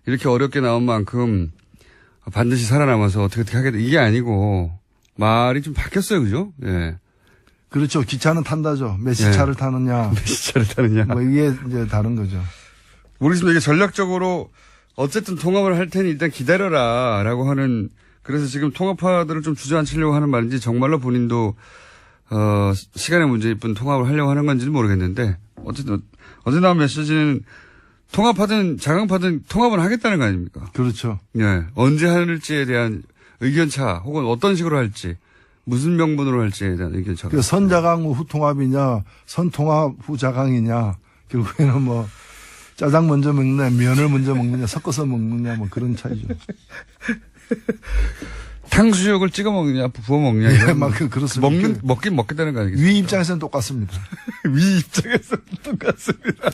이렇게 어렵게 나온 만큼 반드시 살아남아서 어떻게 하겠다. 이게 아니고 말이 좀 바뀌었어요. 그죠? 예. 그렇죠. 기차는 탄다죠. 몇 시차를 타느냐. 몇 시차를 타느냐. 뭐 이게 이제 다른 거죠. 모르겠습니다. 이게 전략적으로 어쨌든 통합을 할 테니 일단 기다려라 라고 하는 그래서 지금 통합파들을 좀 주저앉히려고 하는 말인지 정말로 본인도 시간의 문제일 뿐 통합을 하려고 하는 건지는 모르겠는데 어쨌든 어제 나온 메시지는 통합하든 자강파든 통합을 하겠다는 거 아닙니까? 그렇죠. 예. 언제 할지에 대한 의견차 혹은 어떤 식으로 할지 무슨 명분으로 할지에 대한 의견차. 그 선자강 후 통합이냐 선통합 후 자강이냐 결국에는 뭐 짜장 먼저 먹느냐 면을 먼저 먹느냐 섞어서 먹느냐 뭐 그런 차이죠. 탕수육을 찍어 먹느냐 부어 먹느냐 예, 이런 막 그렇습니다. 먹긴 먹겠다는 거 아니겠어요? 위 입장에서는 똑같습니다. 위 입장에서 똑같습니다.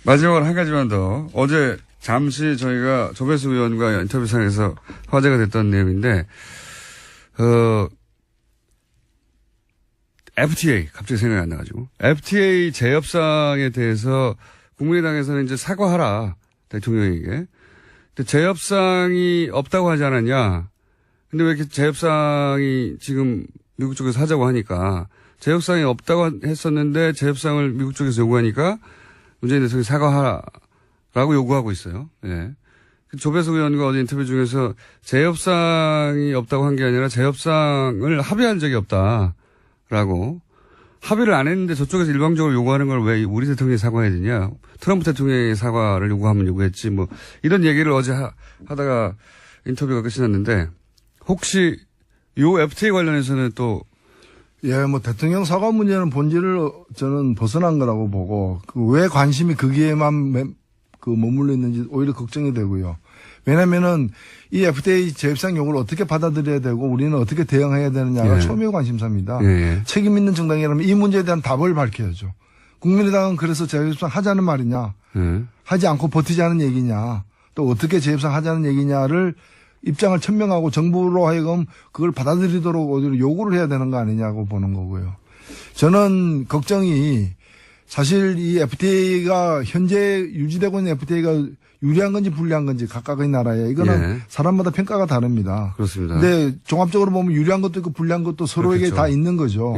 마지막으로 한 가지만 더. 어제 잠시 저희가 조배수 의원과 인터뷰상에서 화제가 됐던 내용인데, FTA, 갑자기 생각이 안 나가지고. FTA 재협상에 대해서 국민의당에서는 이제 사과하라, 대통령에게. 근데 재협상이 없다고 하지 않았냐. 근데 왜 이렇게 재협상이 지금 미국 쪽에서 하자고 하니까, 재협상이 없다고 했었는데 재협상을 미국 쪽에서 요구하니까 문재인 대통령이 사과하라고 요구하고 있어요. 예. 조배수 의원과 어제 인터뷰 중에서 재협상이 없다고 한 게 아니라 재협상을 합의한 적이 없다라고 합의를 안 했는데 저쪽에서 일방적으로 요구하는 걸 왜 우리 대통령이 사과해야 되냐. 트럼프 대통령이 사과를 요구하면 요구했지 뭐 이런 얘기를 어제 하다가 인터뷰가 끝이 났는데 혹시 요 FTA 관련해서는 또 예, 뭐 대통령 사과 문제는 본질을 저는 벗어난 거라고 보고 왜 관심이 거기에만 머물러 있는지 오히려 걱정이 되고요. 왜냐면은 이 FTA 재협상 요구를 어떻게 받아들여야 되고 우리는 어떻게 대응해야 되느냐가 초미의 관심사입니다. 책임 있는 정당이라면 이 문제에 대한 답을 밝혀야죠. 국민의당은 그래서 재협상 하자는 말이냐, 하지 않고 버티자는 얘기냐, 또 어떻게 재협상 하자는 얘기냐를 입장을 천명하고 정부로 하여금 그걸 받아들이도록 어디로 요구를 해야 되는 거 아니냐고 보는 거고요. 저는 걱정이 사실 이 FTA가 현재 유지되고 있는 FTA가 유리한 건지 불리한 건지 각각의 나라에 이거는 사람마다 평가가 다릅니다. 그렇습니다. 근데 종합적으로 보면 유리한 것도 있고 불리한 것도 서로에게 그렇겠죠. 다 있는 거죠.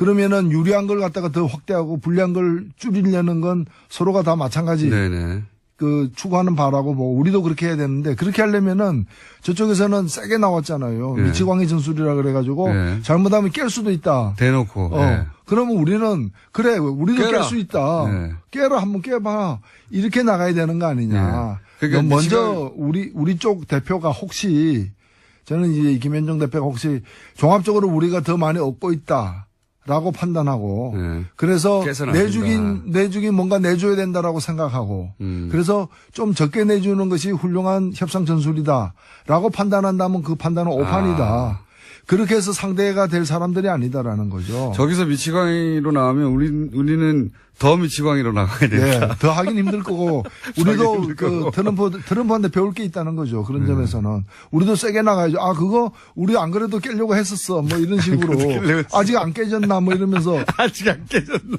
그러면은 유리한 걸 갖다가 더 확대하고 불리한 걸 줄이려는 건 서로가 다 마찬가지. 네네. 그 추구하는 바라고 뭐 우리도 그렇게 해야 되는데 그렇게 하려면은 저쪽에서는 세게 나왔잖아요. 네. 미치광이 전술이라 그래가지고 네. 잘못하면 깰 수도 있다. 대놓고. 네. 그러면 우리는 그래 우리도 깨라. 깰 수 있다. 네. 깨라 한번 깨봐. 이렇게 나가야 되는 거 아니냐. 네. 그러니까 먼저 우리 쪽 대표가 혹시 저는 이제 김현정 대표가 혹시 종합적으로 우리가 더 많이 얻고 있다. 라고 판단하고 네. 그래서 깨서는 안 내주긴 뭔가 내줘야 된다라고 생각하고 그래서 좀 적게 내주는 것이 훌륭한 협상 전술이다라고 판단한다면 그 판단은 오판이다. 그렇게 해서 상대가 될 사람들이 아니다라는 거죠. 저기서 미치광이로 나오면 우리는 더 미치광이로 나가야 된다. 네, 더 하긴 힘들 거고 우리도 그 트럼프한테 배울 게 있다는 거죠. 그런 점에서는 우리도 세게 나가야죠. 아 그거 우리 안 그래도 깨려고 했었어. 뭐 이런 식으로 아직 안 깨졌나 뭐 이러면서 아직 안 깨졌나.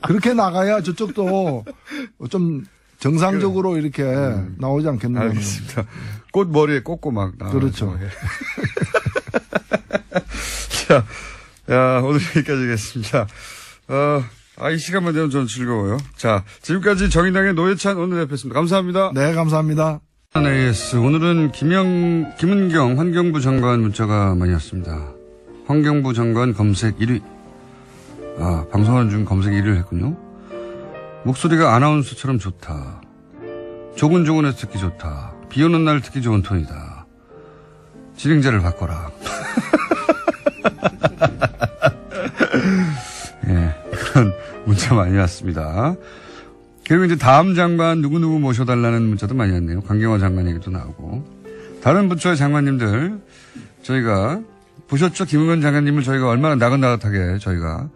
그렇게 나가야 저쪽도 좀 정상적으로 이렇게 나오지 않겠나. 알겠습니다. 꽃 머리에 꽂고 막 나와요. 그렇죠. 자, 야, 오늘 여기까지 하겠습니다. 이 시간만 되면 저는 즐거워요. 자, 지금까지 정의당의 노회찬 원내대표였습니다. 감사합니다. 네, 감사합니다. AS. 오늘은 김은경 환경부 장관 문자가 많이 왔습니다. 환경부 장관 검색 1위. 방송하는 중 검색 1위를 했군요. 목소리가 아나운서처럼 좋다. 조근조근해서 듣기 좋다. 비 오는 날 듣기 좋은 톤이다. 진행자를 바꿔라. 예, 그런 문자 많이 왔습니다. 그리고 이제 다음 장관 누구누구 모셔달라는 문자도 많이 왔네요. 강경화 장관 얘기도 나오고. 다른 부처의 장관님들 저희가 보셨죠? 김은건 장관님을 저희가 얼마나 나긋나긋하게 저희가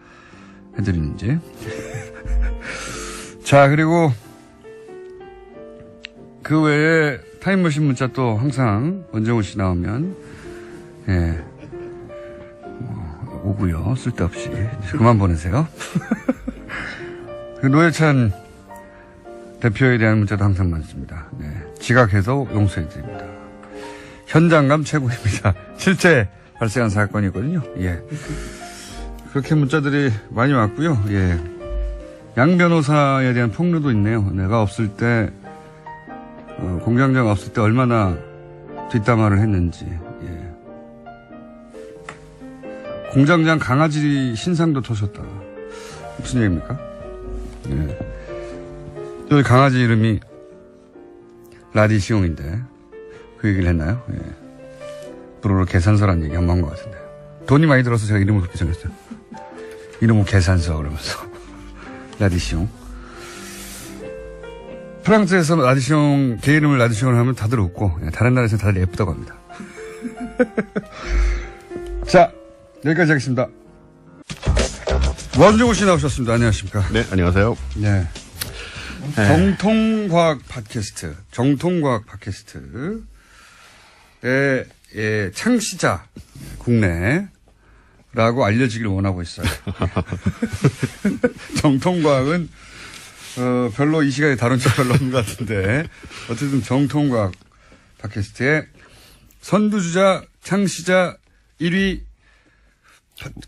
해드리는지. 자, 그리고 그 외에 타임머신 문자 또 항상 원정우 씨 나오면 예. 오고요. 쓸데없이. 그만 보내세요. 그 노회찬 대표에 대한 문자도 항상 많습니다. 네. 지각해서 용서해드립니다. 현장감 최고입니다. 실제 발생한 사건이거든요. 예. 그렇게 문자들이 많이 왔고요. 예. 양 변호사에 대한 폭로도 있네요. 내가 없을 때, 공장장 없을 때 얼마나 뒷담화를 했는지. 예. 공장장 강아지 신상도 터셨다. 무슨 얘기입니까? 예. 여기 강아지 이름이 라디시옹인데 그 얘기를 했나요? 예. 부르르 계산서란 얘기 한번 한 것 같은데. 돈이 많이 들어서 제가 이름을 그렇게 정했어요. 이름은 계산서 그러면서. 라디시옹. 프랑스에서 라디시옹, 개 이름을 라디시옹을 하면 다들 웃고, 다른 나라에서는 다들 예쁘다고 합니다. 자, 여기까지 하겠습니다. 원종우 씨 나오셨습니다. 안녕하십니까. 네, 안녕하세요. 네. 정통과학 팟캐스트, 의 창시자, 국내라고 알려지길 원하고 있어요. 정통과학은, 별로 이 시간에 다룬 적 별로 없는 것 같은데, 어쨌든 정통과학 팟캐스트의 선두주자, 창시자 1위,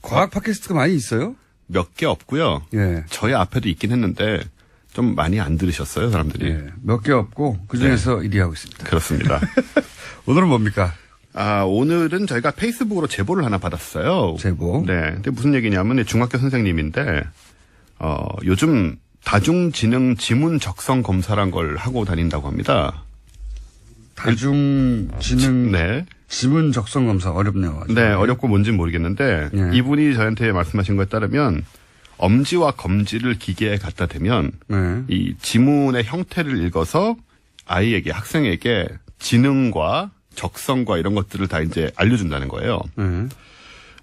과학 팟캐스트가 많이 있어요? 몇 개 없고요. 예. 저희 앞에도 있긴 했는데 좀 많이 안 들으셨어요, 사람들이. 예. 몇 개 없고 그중에서 1위 하고 있습니다. 그렇습니다. 오늘은 뭡니까? 오늘은 저희가 페이스북으로 제보를 하나 받았어요. 제보? 네. 근데 무슨 얘기냐면 중학교 선생님인데 요즘 다중지능 지문 적성 검사란 걸 하고 다닌다고 합니다. 다중지능 네. 지문 적성 검사 어렵네요. 네, 어렵고 뭔지는 모르겠는데 네. 이분이 저한테 말씀하신 것에 따르면 엄지와 검지를 기계에 갖다 대면 네. 이 지문의 형태를 읽어서 아이에게 학생에게 지능과 적성과 이런 것들을 다 이제 알려준다는 거예요. 네.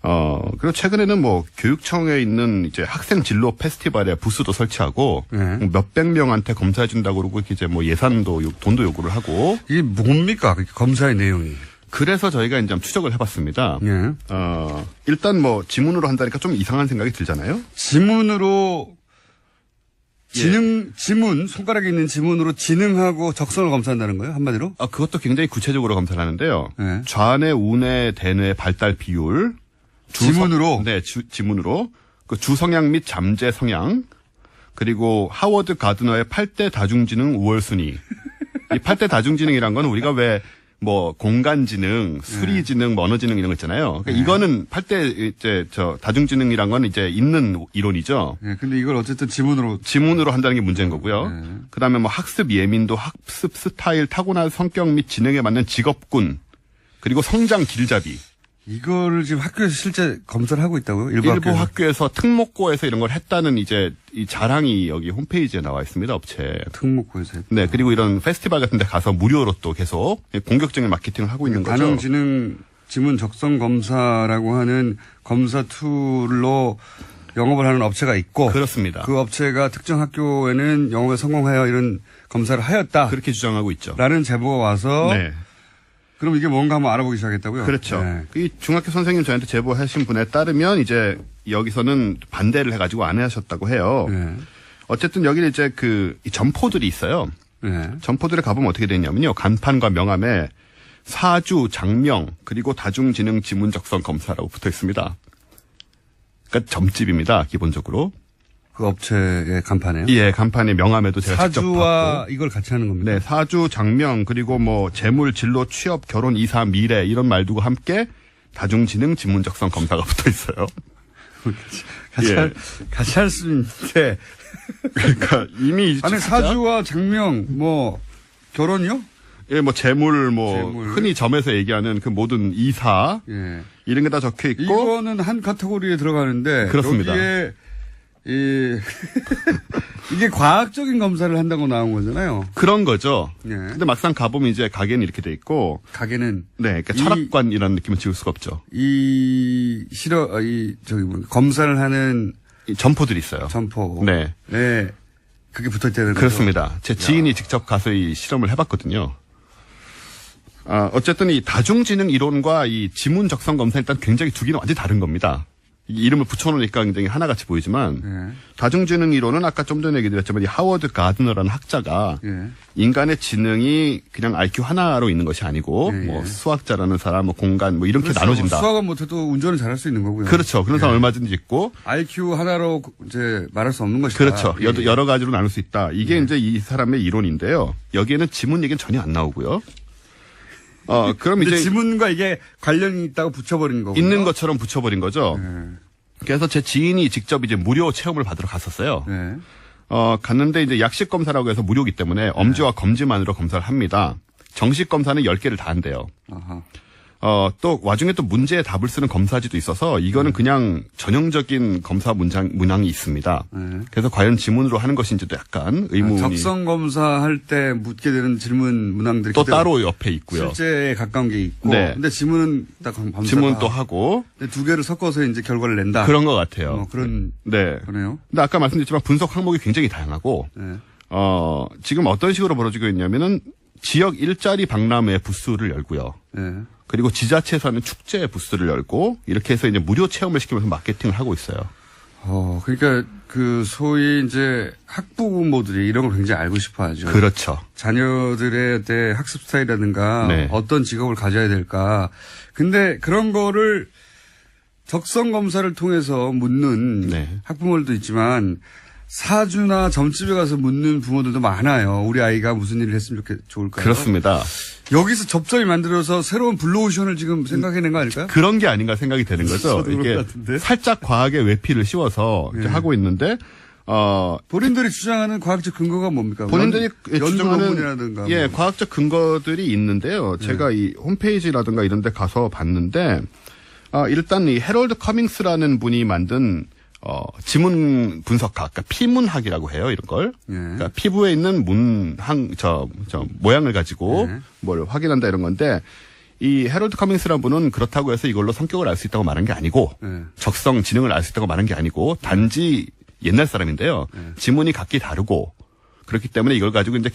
그리고 최근에는 뭐 교육청에 있는 이제 학생 진로 페스티벌에 부스도 설치하고 네. 몇백 명한테 검사해준다고 그러고 이제 뭐 예산도 돈도 요구를 하고 이게 뭡니까? 검사의 내용이. 그래서 저희가 이제 한번 추적을 해봤습니다. 예. 일단 뭐 지문으로 한다니까 좀 이상한 생각이 들잖아요. 지문으로 지문 손가락에 있는 지문으로 지능하고 적성을 검사한다는 거예요? 한마디로? 그것도 굉장히 구체적으로 검사를 하는데요. 네. 좌뇌, 우뇌, 대뇌 발달 비율, 지문으로? 네, 지문으로. 그 주성향 및 잠재 성향. 그리고 하워드 가드너의 8대 다중지능 5월 순위. 이 8대 다중지능이란 건 우리가 왜 뭐 공간지능, 수리지능, 뭐 언어지능 이런 거 있잖아요. 그러니까 이거는 8대 이제 다중지능이란 건 이제 있는 이론이죠. 네, 근데 이걸 어쨌든 지문으로 한다는 게 문제인 거고요. 그다음에 뭐 학습 예민도, 학습 스타일, 타고난 성격 및 지능에 맞는 직업군, 그리고 성장 길잡이. 이거를 지금 학교에서 실제 검사를 하고 있다고요? 일부 학교에서 특목고에서 이런 걸 했다는 이제 이 자랑이 여기 홈페이지에 나와 있습니다. 업체. 특목고에서. 네, 그리고 이런 페스티벌 같은 데 가서 무료로 또 계속 공격적인 마케팅을 하고 있는 거죠. 가능지능 지문 적성 검사라고 하는 검사 툴로 영업을 하는 업체가 있고. 그렇습니다. 그 업체가 특정 학교에는 영업에 성공하여 이런 검사를 하였다. 그렇게 주장하고 있죠. 라는 제보가 와서. 네. 그럼 이게 뭔가 한번 알아보기 시작했다고요? 그렇죠. 네. 이 중학교 선생님 저한테 제보하신 분에 따르면 이제 여기서는 반대를 해가지고 안 하셨다고 해요. 네. 어쨌든 여기는 이제 이 점포들이 있어요. 네. 점포들에 가보면 어떻게 되냐면요. 간판과 명함에 사주, 장명, 그리고 다중지능 지문 적성 검사라고 붙어 있습니다. 그러니까 점집입니다. 기본적으로. 그 업체의 간판에요? 예, 간판의 명함에도 제가 직접 사주와 봤고. 이걸 같이 하는 겁니다. 네, 사주, 장명, 그리고 뭐 재물, 진로, 취업, 결혼, 이사, 미래 이런 말두고 함께 다중지능 지문 적성 검사가 붙어 있어요. 같이 할 수 있는데. 그러니까 이미 아니, 진짜 사주와 장명, 뭐, 결혼이요? 예, 뭐 재물, 재물. 흔히 점에서 얘기하는 그 모든 이사 예. 이런 게 다 적혀 있고. 이거는 한 카테고리에 들어가는데. 그렇습니다. 여기에, 이게 과학적인 검사를 한다고 나온 거잖아요. 그런 거죠. 예. 근데 막상 가보면 이제 가게는 이렇게 돼 있고. 가게는. 네, 그러니까 철학관이라는 느낌은 지울 수가 없죠. 검사를 하는. 이 점포들이 있어요. 점포. 네. 네. 그게 붙어 있다는 거죠. 그렇습니다. 제 지인이 직접 가서 이 실험을 해봤거든요. 어쨌든 이 다중지능 이론과 이 지문 적성 검사 일단 굉장히 두 개는 완전히 다른 겁니다. 이 이름을 붙여놓으니까 굉장히 하나같이 보이지만 예. 다중지능 이론은 아까 좀 전에 얘기드렸지만 이 하워드 가드너라는 학자가 예. 인간의 지능이 그냥 IQ 하나로 있는 것이 아니고 예, 예. 뭐 수학자라는 사람, 뭐 공간 뭐 이렇게 그렇죠. 나눠진다. 수학은 못해도 운전을 잘할 수 있는 거고요. 그렇죠. 그런 사람 얼마든지 있고. IQ 하나로 이제 말할 수 없는 것이다. 그렇죠. 예. 여러 가지로 나눌 수 있다. 이게 이제 이 사람의 이론인데요. 여기에는 지문 얘기는 전혀 안 나오고요. 그럼 이제 지문과 이게 관련이 있다고 붙여버린 거고. 있는 것처럼 붙여버린 거죠. 네. 그래서 제 지인이 직접 이제 무료 체험을 받으러 갔었어요. 네. 갔는데 이제 약식 검사라고 해서 무료이기 때문에 엄지와 검지만으로 검사를 합니다. 정식 검사는 10개를 다 한대요. 아하. 또 와중에 또 문제에 답을 쓰는 검사지도 있어서 이거는 그냥 전형적인 검사 문항이 있습니다. 네. 그래서 과연 지문으로 하는 것인지도 약간 의문이 적성 검사할 때 묻게 되는 질문 문항들이 또 따로 옆에 있고요. 실제에 가까운 게 있고. 네. 근데 지문은 딱 검사. 지문 또 하고 근데 두 개를 섞어서 이제 결과를 낸다. 그런 것 같아요. 그런 네. 거네요. 근데 아까 말씀드렸지만 분석 항목이 굉장히 다양하고 네. 지금 어떤 식으로 벌어지고 있냐면은 지역 일자리 박람회 부스를 열고요. 네. 그리고 지자체에서 하는 축제 부스를 열고 이렇게 해서 이제 무료 체험을 시키면서 마케팅을 하고 있어요. 그러니까 그 소위 이제 학부모들이 이런 걸 굉장히 알고 싶어 하죠. 그렇죠. 자녀들의 학습 스타일이라든가 네. 어떤 직업을 가져야 될까. 근데 그런 거를 적성 검사를 통해서 묻는 네. 학부모들도 있지만 사주나 점집에 가서 묻는 부모들도 많아요. 우리 아이가 무슨 일을 했으면 좋을까요? 그렇습니다. 여기서 접점이 만들어서 새로운 블루오션을 지금 생각해낸 거 아닐까요? 그런 게 아닌가 생각이 되는 거죠. 저도 그럴 이게 것 같은데. 살짝 과학의 외피를 씌워서 이렇게 네. 하고 있는데 본인들이 주장하는 과학적 근거가 뭡니까? 본인들이 연구 주장하는 논문이라든가 예, 뭐. 과학적 근거들이 있는데요. 제가 이 홈페이지라든가 이런 데 가서 봤는데 일단 이 해럴드 커밍스라는 분이 만든 지문 분석학, 그러니까 피문학이라고 해요, 이런 걸. 예. 그러니까 피부에 있는 모양을 가지고 예. 뭘 확인한다 이런 건데, 이 해럴드 커밍스라는 분은 그렇다고 해서 이걸로 성격을 알 수 있다고 말한 게 아니고, 예. 적성 지능을 알 수 있다고 말한 게 아니고, 단지 옛날 사람인데요. 지문이 각기 다르고, 그렇기 때문에 이걸 가지고 이제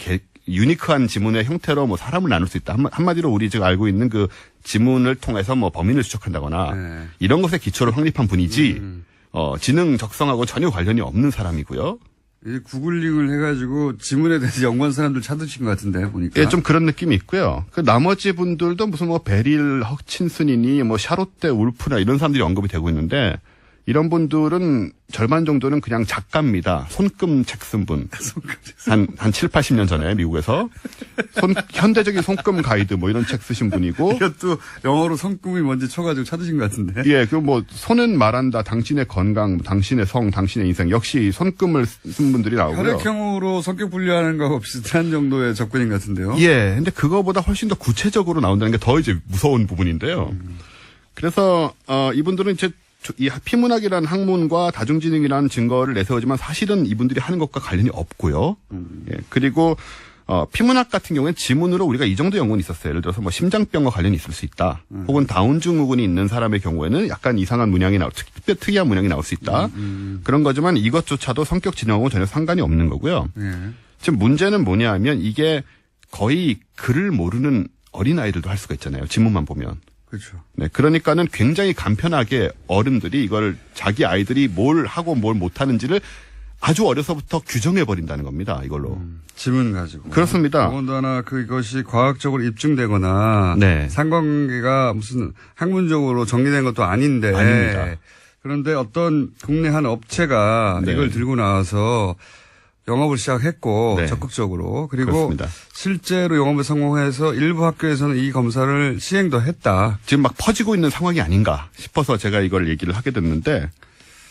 유니크한 지문의 형태로 뭐 사람을 나눌 수 있다. 한마디로 우리 지금 알고 있는 그 지문을 통해서 뭐 범인을 추적한다거나, 네. 이런 것에 기초를 확립한 분이지, 지능 적성하고 전혀 관련이 없는 사람이고요. 이제 구글링을 해가지고 지문에 대해서 연구한 사람들 찾으신 것 같은데 보니까. 예, 좀 그런 느낌이 있고요. 그 나머지 분들도 무슨 뭐 베릴 허친슨이니 뭐 샤롯데 울프나 이런 사람들이 언급이 되고 있는데 이런 분들은 절반 정도는 그냥 작가입니다. 손금 책 쓴 분. 한 7, 80년 전에 미국에서. 현대적인 손금 가이드 뭐 이런 책 쓰신 분이고. 이것도 영어로 손금이 뭔지 쳐가지고 찾으신 것 같은데. 예, 그 뭐 손은 말한다. 당신의 건강, 당신의 성, 당신의 인생. 역시 손금을 쓴 분들이 나오고요. 혈액형으로 성격 분류하는 거하고 비슷한 정도의 접근인 것 같은데요. 예, 근데 그거보다 훨씬 더 구체적으로 나온다는 게 더 이제 무서운 부분인데요. 그래서 이분들은 이제 이 피문학이라는 학문과 다중지능이라는 증거를 내세우지만 사실은 이분들이 하는 것과 관련이 없고요. 예, 그리고 피문학 같은 경우에는 지문으로 우리가 이 정도 연구는 있었어요. 예를 들어서 뭐 심장병과 관련이 있을 수 있다. 혹은 다운 증후군이 있는 사람의 경우에는 약간 이상한 문양이 특이한 문양이 나올 수 있다. 그런 거지만 이것조차도 성격 진영하고 전혀 상관이 없는 거고요. 예. 지금 문제는 뭐냐 하면 이게 거의 글을 모르는 어린아이들도 할 수가 있잖아요. 지문만 보면. 그렇죠. 네, 그러니까는 굉장히 간편하게 어른들이 이걸 자기 아이들이 뭘 하고 뭘 못하는지를 아주 어려서부터 규정해버린다는 겁니다. 이걸로. 지문 가지고. 그렇습니다. 더군다나 그것이 과학적으로 입증되거나 네. 상관관계가 무슨 학문적으로 정리된 것도 아닌데. 아닙니다. 그런데 어떤 국내 한 업체가 네. 이걸 들고 나와서 영업을 시작했고 네. 적극적으로 그리고 그렇습니다. 실제로 영업에 성공해서 일부 학교에서는 이 검사를 시행도 했다. 지금 막 퍼지고 있는 상황이 아닌가 싶어서 제가 이걸 얘기를 하게 됐는데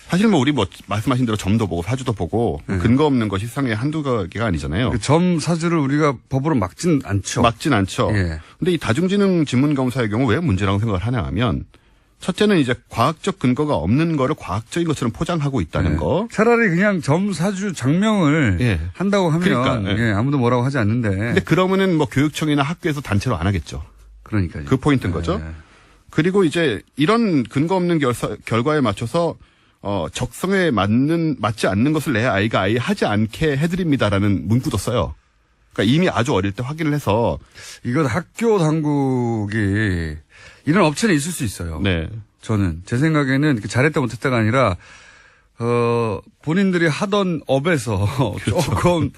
사실 뭐 우리 뭐 말씀하신 대로 점도 보고 사주도 보고 근거 없는 것이 세상에 한두 개가 아니잖아요. 그 점 사주를 우리가 법으로 막진 않죠. 막진 않죠. 예. 근데 이 다중지능 지문 검사의 경우 왜 문제라고 생각을 하냐 하면 첫째는 이제 과학적 근거가 없는 거를 과학적인 것처럼 포장하고 있다는 예. 거. 차라리 그냥 점 사주 장명을 예. 한다고 하면 그러니까, 예. 예, 아무도 뭐라고 하지 않는데. 근데 그러면은 뭐 교육청이나 학교에서 단체로 안 하겠죠. 그러니까요. 그 포인트인 거죠. 예. 그리고 이제 이런 근거 없는 결과에 맞춰서 적성에 맞지 않는 것을 내 아이가 아예 하지 않게 해드립니다라는 문구도 써요. 그러니까 이미 아주 어릴 때 확인을 해서 이건 학교 당국이 이런 업체는 있을 수 있어요. 네. 저는 제 생각에는 잘했다 못했다가 아니라 본인들이 하던 업에서 조금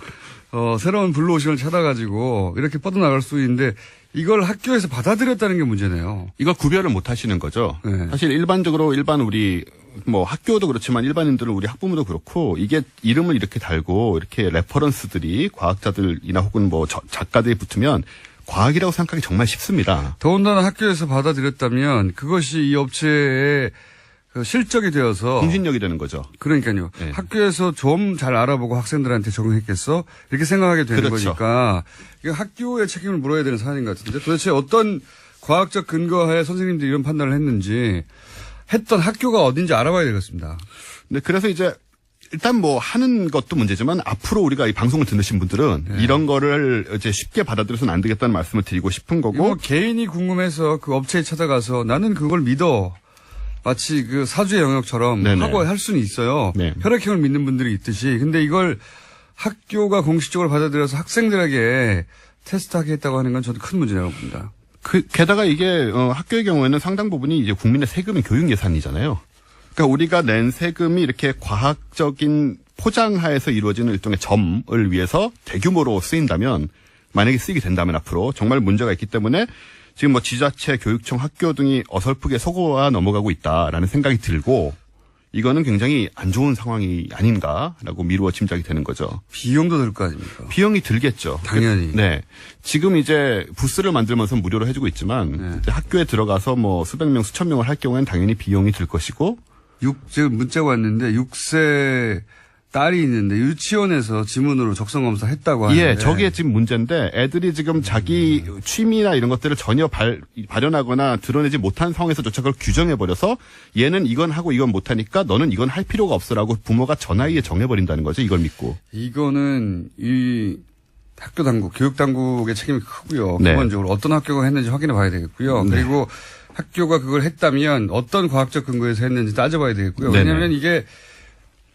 새로운 블루오션을 찾아가지고 이렇게 뻗어나갈 수 있는데 이걸 학교에서 받아들였다는 게 문제네요. 이걸 구별을 못 하시는 거죠. 네. 사실 일반적으로 우리 뭐 학교도 그렇지만 일반인들은 우리 학부모도 그렇고 이게 이름을 이렇게 달고 이렇게 레퍼런스들이 과학자들이나 혹은 뭐 작가들이 붙으면 과학이라고 생각하기 정말 쉽습니다. 더군다나 학교에서 받아들였다면 그것이 이 업체의 그 실적이 되어서 공신력이 되는 거죠. 그러니까요. 네. 학교에서 좀 잘 알아보고 학생들한테 적용했겠어? 이렇게 생각하게 되는 그렇죠. 거니까 이거 학교의 책임을 물어야 되는 사안인 것 같은데 도대체 어떤 과학적 근거하에 선생님들이 이런 판단을 했는지 했던 학교가 어딘지 알아봐야 되겠습니다. 네, 그래서 이제 일단 뭐 하는 것도 문제지만 앞으로 우리가 이 방송을 듣는 분들은 이런 거를 이제 쉽게 받아들여서는 안 되겠다는 말씀을 드리고 싶은 거고. 이거 개인이 궁금해서 그 업체에 찾아가서 나는 그걸 믿어. 마치 그 사주의 영역처럼 네네. 하고 할 수는 있어요. 네. 혈액형을 믿는 분들이 있듯이. 근데 이걸 학교가 공식적으로 받아들여서 학생들에게 테스트하게 했다고 하는 건 저도 큰 문제라고 봅니다. 게다가 이게 학교의 경우에는 상당 부분이 이제 국민의 세금이 교육 예산이잖아요. 그러니까 우리가 낸 세금이 이렇게 과학적인 포장하에서 이루어지는 일종의 점을 위해서 대규모로 쓰인다면 만약에 쓰이게 된다면 앞으로 정말 문제가 있기 때문에 지금 뭐 지자체, 교육청, 학교 등이 어설프게 속아 넘어가고 있다라는 생각이 들고 이거는 굉장히 안 좋은 상황이 아닌가라고 미루어 짐작이 되는 거죠. 비용도 들 거 아닙니까? 비용이 들겠죠. 당연히. 네. 지금 이제 부스를 만들면서 무료로 해주고 있지만 이제 학교에 들어가서 뭐 수백 명, 수천 명을 할 경우에는 당연히 비용이 들 것이고 지금 문자가 왔는데 6세 딸이 있는데 유치원에서 지문으로 적성 검사 했다고 하는데. 예, 저게 지금 문제인데 애들이 지금 자기 취미나 이런 것들을 전혀 발현하거나 드러내지 못한 상황에서조차 그걸 규정해버려서 얘는 이건 하고 이건 못하니까 너는 이건 할 필요가 없어라고 부모가 전 나이에 정해버린다는 거죠. 이걸 믿고. 이거는 이 학교 당국, 교육 당국의 책임이 크고요. 네. 기본적으로 어떤 학교가 했는지 확인해 봐야 되겠고요. 네. 그리고 학교가 그걸 했다면 어떤 과학적 근거에서 했는지 따져봐야 되겠고요. 네네. 왜냐하면 이게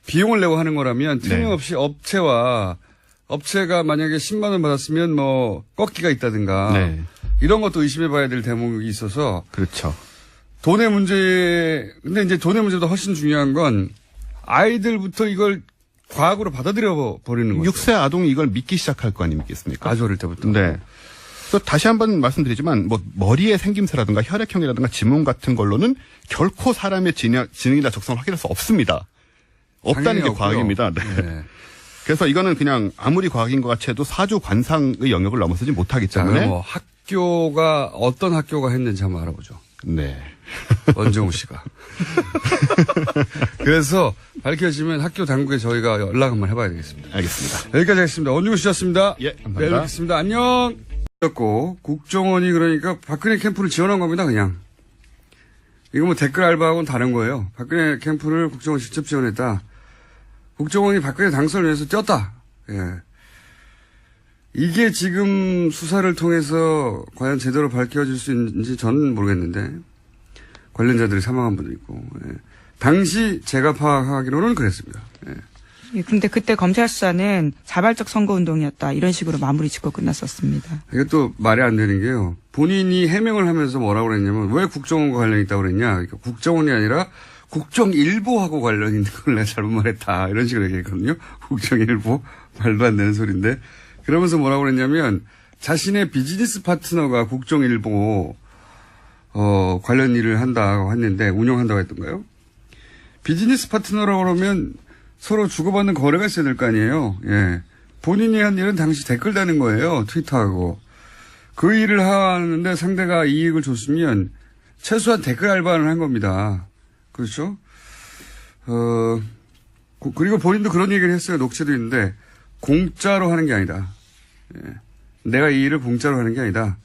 비용을 내고 하는 거라면 틀림없이 업체가 만약에 10만 원 받았으면 뭐 꺾기가 있다든가 네. 이런 것도 의심해 봐야 될 대목이 있어서 그렇죠. 근데 이제 돈의 문제보다 훨씬 중요한 건 아이들부터 이걸 과학으로 받아들여 버리는 거죠. 6세 아동이 이걸 믿기 시작할 거 아니겠습니까? 아주 어릴 때부터. 네. 그래서 다시 한번 말씀드리지만 뭐 머리의 생김새라든가 혈액형이라든가 지문 같은 걸로는 결코 사람의 지능이나 적성을 확인할 수 없습니다. 없다는 게 당연히 과학입니다. 없고요. 네. 네. 그래서 이거는 그냥 아무리 과학인 것 같이 해도 사주 관상의 영역을 넘어서지 못하기 자, 때문에 그럼 뭐 학교가 어떤 학교가 했는지 한번 알아보죠. 네. 원정우 씨가. 그래서 밝혀지면 학교 당국에 저희가 연락 한번 해봐야 되겠습니다. 알겠습니다. 여기까지 하겠습니다. 원정우 씨였습니다. 예, 감사합니다. 네, 뵙겠습니다. 안녕. 고 국정원이 그러니까 박근혜 캠프를 지원한 겁니다, 그냥. 이거 뭐 댓글 알바하고는 다른 거예요. 박근혜 캠프를 국정원이 직접 지원했다. 국정원이 박근혜 당선을 위해서 뛰었다. 예. 이게 지금 수사를 통해서 과연 제대로 밝혀질 수 있는지 저는 모르겠는데 관련자들이 사망한 분도 있고 예. 당시 제가 파악하기로는 그랬습니다. 예. 예, 근데 그때 검찰 수사는 자발적 선거운동이었다 이런 식으로 마무리 짓고 끝났었습니다. 이것도 말이 안 되는 게요. 본인이 해명을 하면서 뭐라고 그랬냐면 왜 국정원과 관련이 있다고 그랬냐. 그러니까 국정원이 아니라 국정일보하고 관련 있는 걸 내가 잘못 말했다. 이런 식으로 얘기했거든요. 국정일보. 말도 안 되는 소리인데. 그러면서 뭐라고 그랬냐면 자신의 비즈니스 파트너가 국정일보 관련 일을 한다고 했는데 운영한다고 했던가요? 비즈니스 파트너라고 그러면 서로 주고받는 거래가 있어야 될 거 아니에요. 예. 본인이 한 일은 당시 댓글 다는 거예요. 트위터하고. 그 일을 하는데 상대가 이익을 줬으면 최소한 댓글 알바는 한 겁니다. 그렇죠? 그리고 본인도 그런 얘기를 했어요. 녹취도 있는데 공짜로 하는 게 아니다. 예. 내가 이 일을 공짜로 하는 게 아니다.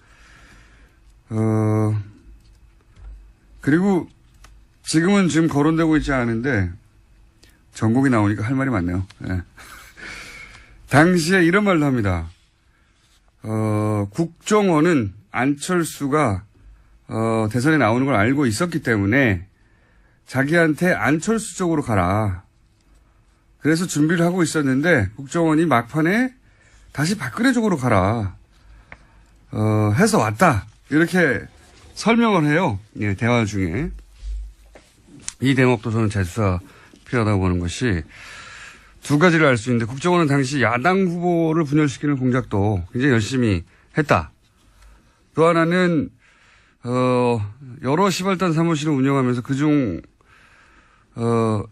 그리고 지금은 지금 거론되고 있지 않은데 전곡이 나오니까 할 말이 많네요. 예. 당시에 이런 말도 합니다. 국정원은 안철수가 대선에 나오는 걸 알고 있었기 때문에 자기한테 안철수 쪽으로 가라. 그래서 준비를 하고 있었는데 국정원이 막판에 다시 박근혜 쪽으로 가라. 해서 왔다. 이렇게 설명을 해요. 예, 대화 중에. 이 대목도 저는 재수사 필요하다고 보는 것이 두 가지를 알 수 있는데 국정원은 당시 야당 후보를 분열시키는 공작도 굉장히 열심히 했다. 또 하나는 여러 시발단 사무실을 운영하면서 그중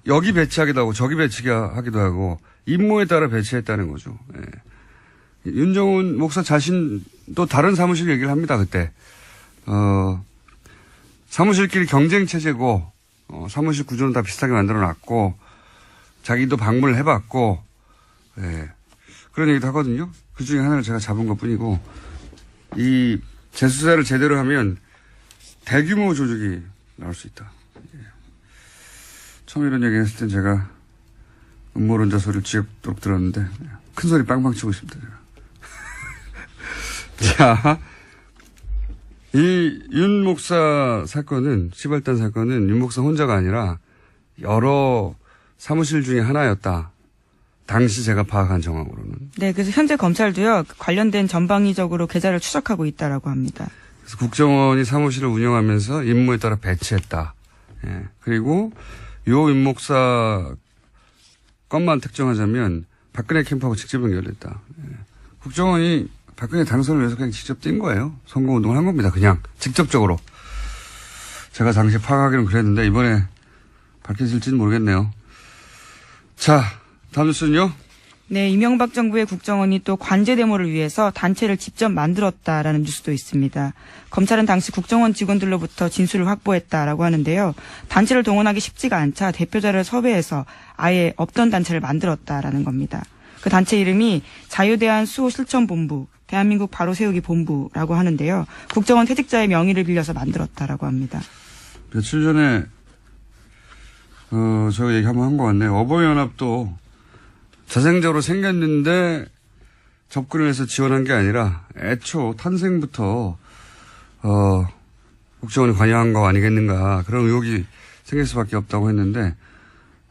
여기 배치하기도 하고 저기 배치하기도 하고 임무에 따라 배치했다는 거죠. 예. 윤정훈 목사 자신도 다른 사무실 얘기를 합니다. 그때 사무실끼리 경쟁 체제고 사무실 구조는 다 비슷하게 만들어놨고 자기도 방문을 해봤고 예. 그런 얘기도 하거든요. 그중에 하나를 제가 잡은 것뿐이고 이 재수사를 제대로 하면 대규모 조직이 나올 수 있다. 예. 처음 이런 얘기 했을 땐 제가 음모론자 소리를 지겹도록 들었는데 큰 소리 빵빵 치고 있습니다. 제가. 자, 이 윤 목사 사건은 시발단 사건은 윤 목사 혼자가 아니라 여러 사무실 중에 하나였다. 당시 제가 파악한 정황으로는. 네, 그래서 현재 검찰도요 관련된 전방위적으로 계좌를 추적하고 있다라고 합니다. 그래서 국정원이 사무실을 운영하면서 임무에 따라 배치했다. 예. 그리고 요 윤 목사 것만 특정하자면 박근혜 캠프하고 직접 연결됐다. 예. 국정원이 박근혜 당선을 위해서 그냥 직접 뛴 거예요. 선거운동을 한 겁니다. 그냥 직접적으로. 제가 당시 파악하기는 그랬는데 이번에 밝혀질지는 모르겠네요. 자, 다음 뉴스는요. 네, 이명박 정부의 국정원이 또 관제 데모를 위해서 단체를 직접 만들었다라는 뉴스도 있습니다. 검찰은 당시 국정원 직원들로부터 진술을 확보했다라고 하는데요. 단체를 동원하기 쉽지가 않자 대표자를 섭외해서 아예 없던 단체를 만들었다라는 겁니다. 그 단체 이름이 자유대한 수호실천본부, 대한민국 바로세우기 본부라고 하는데요. 국정원 퇴직자의 명의를 빌려서 만들었다라고 합니다. 며칠 전에 제가 얘기 한번 한 것 같네요. 어버이연합도 자생적으로 생겼는데 접근을 해서 지원한 게 아니라 애초 탄생부터 국정원이 관여한 거 아니겠는가 그런 의혹이 생길 수밖에 없다고 했는데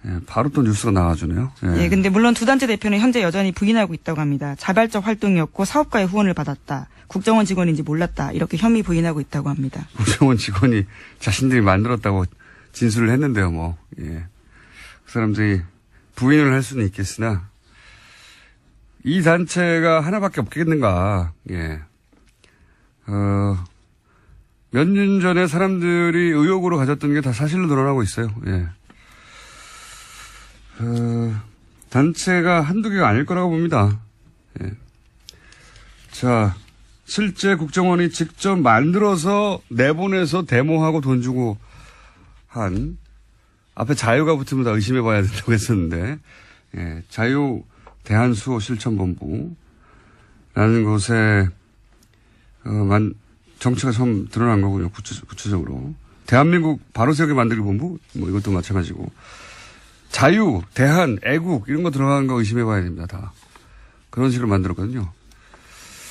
예, 바로 또 뉴스가 나와주네요. 예, 근데 물론 두 단체 대표는 현재 여전히 부인하고 있다고 합니다. 자발적 활동이었고 사업가의 후원을 받았다. 국정원 직원인지 몰랐다. 이렇게 혐의 부인하고 있다고 합니다. 국정원 직원이 자신들이 만들었다고 진술을 했는데요, 뭐. 예. 그 사람들이 부인을 할 수는 있겠으나 이 단체가 하나밖에 없겠는가. 예. 몇 년 전에 사람들이 의혹으로 가졌던 게 다 사실로 드러나고 있어요. 예. 단체가 한두 개가 아닐 거라고 봅니다. 예. 자, 실제 국정원이 직접 만들어서 내보내서 데모하고 돈 주고 한, 앞에 자유가 붙으면 다 의심해 봐야 된다고 했었는데, 예, 자유 대한수호실천본부라는 곳에, 정체가 처음 드러난 거군요. 구체적으로. 대한민국 바로세우기 만들기 본부? 뭐 이것도 마찬가지고. 자유, 대한, 애국, 이런 거 들어가는 거 의심해 봐야 됩니다, 다. 그런 식으로 만들었거든요.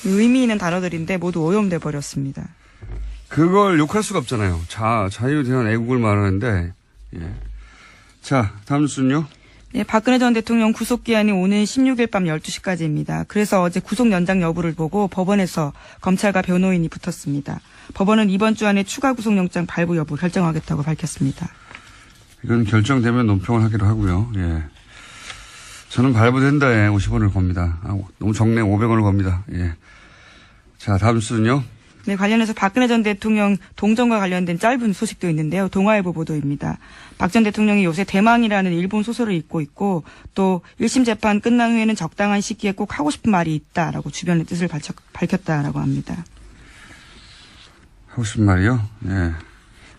의미 있는 단어들인데 모두 오염돼 버렸습니다. 그걸 욕할 수가 없잖아요. 자유, 대한, 애국을 말하는데, 예. 자, 다음 뉴스는요? 네, 박근혜 전 대통령 구속기한이 오는 16일 밤 12시까지입니다. 그래서 어제 구속 연장 여부를 보고 법원에서 검찰과 변호인이 붙었습니다. 법원은 이번 주 안에 추가 구속영장 발부 여부 결정하겠다고 밝혔습니다. 이건 결정되면 논평을 하기로 하고요. 예. 저는 발부된다에 50원을 겁니다. 너무 적네. 500원을 겁니다. 예. 자, 다음 뉴스는요? 네, 관련해서 박근혜 전 대통령 동정과 관련된 짧은 소식도 있는데요. 동아일보 보도입니다. 박 전 대통령이 요새 대망이라는 일본 소설을 읽고 있고 또 1심 재판 끝난 후에는 적당한 시기에 꼭 하고 싶은 말이 있다라고 주변의 뜻을 밝혔다라고 합니다. 하고 싶은 말이요? 예.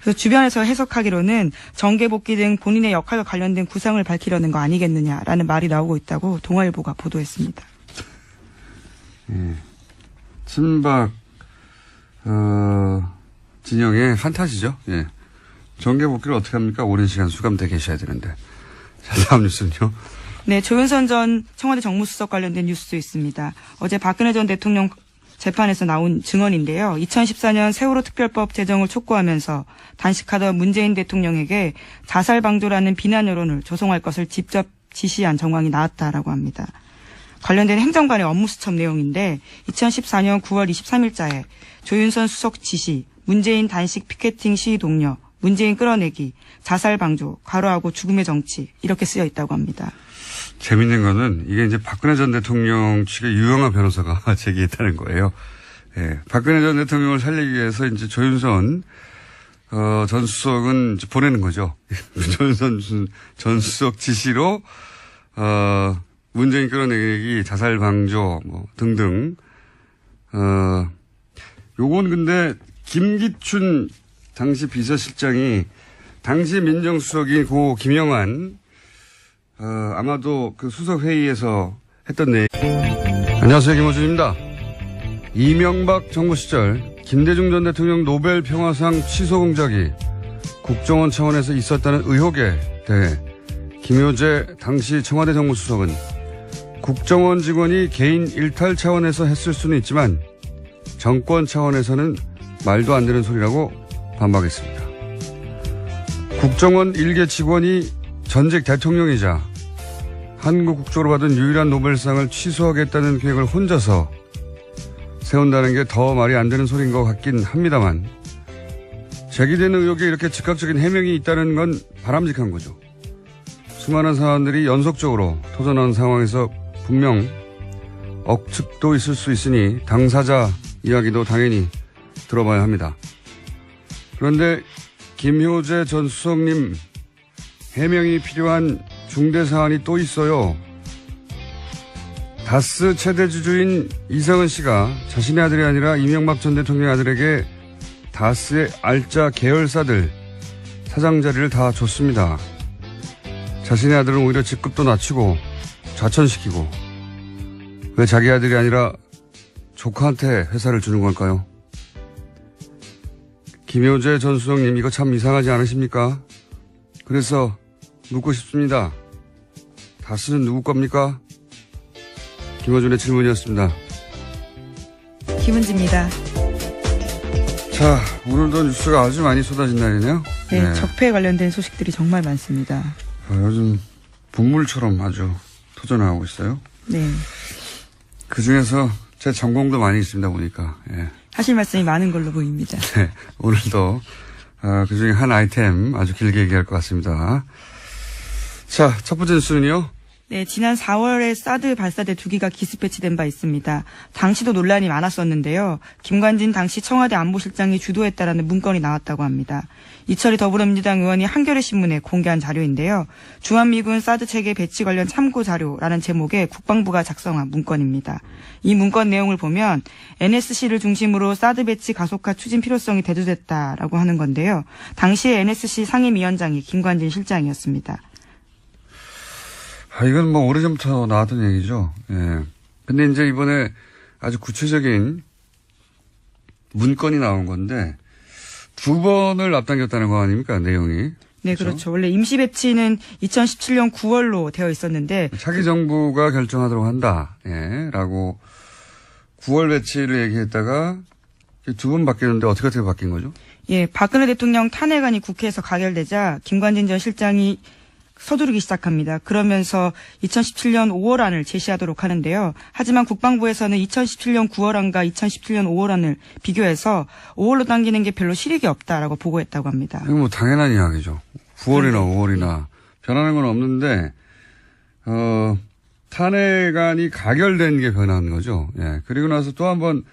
그래서 주변에서 해석하기로는 정계 복귀 등 본인의 역할과 관련된 구상을 밝히려는 거 아니겠느냐라는 말이 나오고 있다고 동아일보가 보도했습니다. 예. 친박 진영의 판타지죠. 예. 정계 복귀를 어떻게 합니까? 오랜 시간 수감돼 계셔야 되는데. 자, 다음 뉴스는요. 네, 조윤선 전 청와대 정무수석 관련된 뉴스도 있습니다. 어제 박근혜 전 대통령 재판에서 나온 증언인데요. 2014년 세월호 특별법 제정을 촉구하면서 단식하던 문재인 대통령에게 자살 방조라는 비난 여론을 조성할 것을 직접 지시한 정황이 나왔다라고 합니다. 관련된 행정관의 업무 수첩 내용인데 2014년 9월 23일자에 조윤선 수석 지시, 문재인 단식 피켓팅 시위 독려, 문재인 끌어내기, 자살 방조, 괄호하고 죽음의 정치 이렇게 쓰여 있다고 합니다. 재밌는 거는 이게 이제 박근혜 전 대통령 측의 유영아 변호사가 제기했다는 거예요. 예. 박근혜 전 대통령을 살리기 위해서 이제 조윤선 전 수석은 이제 보내는 거죠. 조윤선 전 수석 지시로 문재인 끌어내기, 자살 방조 뭐 등등. 요건 근데 김기춘 당시 비서실장이 당시 민정수석인 고 김영환 아마도 그 수석회의에서 했던 내용. 안녕하세요. 김호준입니다. 이명박 정부 시절 김대중 전 대통령 노벨 평화상 취소 공작이 국정원 차원에서 있었다는 의혹에 대해 김효재 당시 청와대 정무수석은 국정원 직원이 개인 일탈 차원에서 했을 수는 있지만 정권 차원에서는 말도 안 되는 소리라고 반박했습니다. 국정원 일개 직원이 전직 대통령이자 한국 국적으로 받은 유일한 노벨상을 취소하겠다는 계획을 혼자서 세운다는 게 더 말이 안 되는 소리인 것 같긴 합니다만 제기되는 의혹에 이렇게 즉각적인 해명이 있다는 건 바람직한 거죠. 수많은 사람들이 연속적으로 터져나온 상황에서 분명 억측도 있을 수 있으니 당사자 이야기도 당연히 들어봐야 합니다. 그런데 김효재 전 수석님 해명이 필요한 중대 사안이 또 있어요. 다스 최대 주주인 이상은 씨가 자신의 아들이 아니라 이명박 전 대통령 아들에게 다스의 알짜 계열사들 사장 자리를 다 줬습니다. 자신의 아들은 오히려 직급도 낮추고 좌천시키고 왜 자기 아들이 아니라 조카한테 회사를 주는 걸까요? 김효재 전 수석님 이거 참 이상하지 않으십니까? 그래서 묻고 싶습니다. 다스는 누구 겁니까? 김어준의 질문이었습니다. 김은지입니다. 자, 오늘도 뉴스가 아주 많이 쏟아진 날이네요. 네, 적폐에 관련된 소식들이 정말 많습니다. 요즘 분물처럼 아주 터져나가고 있어요. 네. 그중에서 제 전공도 많이 있습니다, 보니까. 예. 하실 말씀이 많은 걸로 보입니다. 네, 오늘도 그중에 한 아이템 아주 길게 얘기할 것 같습니다. 자, 첫 번째 뉴스는요. 네, 지난 4월에 사드 발사대 2기가 기습 배치된 바 있습니다. 당시도 논란이 많았었는데요. 김관진 당시 청와대 안보실장이 주도했다라는 문건이 나왔다고 합니다. 이철희 더불어민주당 의원이 한겨레 신문에 공개한 자료인데요. 주한미군 사드 체계 배치 관련 참고 자료라는 제목의 국방부가 작성한 문건입니다. 이 문건 내용을 보면 NSC를 중심으로 사드 배치 가속화 추진 필요성이 대두됐다라고 하는 건데요. 당시에 NSC 상임위원장이 김관진 실장이었습니다. 이건 뭐 오래전부터 나왔던 얘기죠. 예. 근데 이제 이번에 아주 구체적인 문건이 나온 건데 2번을 앞당겼다는 거 아닙니까, 내용이? 네, 그렇죠. 원래 임시 배치는 2017년 9월로 되어 있었는데 차기 정부가 결정하도록 한다. 예. 라고 9월 배치를 얘기했다가 2번 바뀌었는데 어떻게 바뀐 거죠? 예, 박근혜 대통령 탄핵안이 국회에서 가결되자 김관진 전 실장이 서두르기 시작합니다. 그러면서 2017년 5월안을 제시하도록 하는데요. 하지만 국방부에서는 2017년 9월안과 2017년 5월안을 비교해서 5월로 당기는 게 별로 실익이 없다라고 보고했다고 합니다. 이거 뭐 당연한 이야기죠. 9월이나 5월이나 변하는 건 없는데 탄핵안이 가결된 게 변한 거죠. 예. 그리고 나서 또 한 번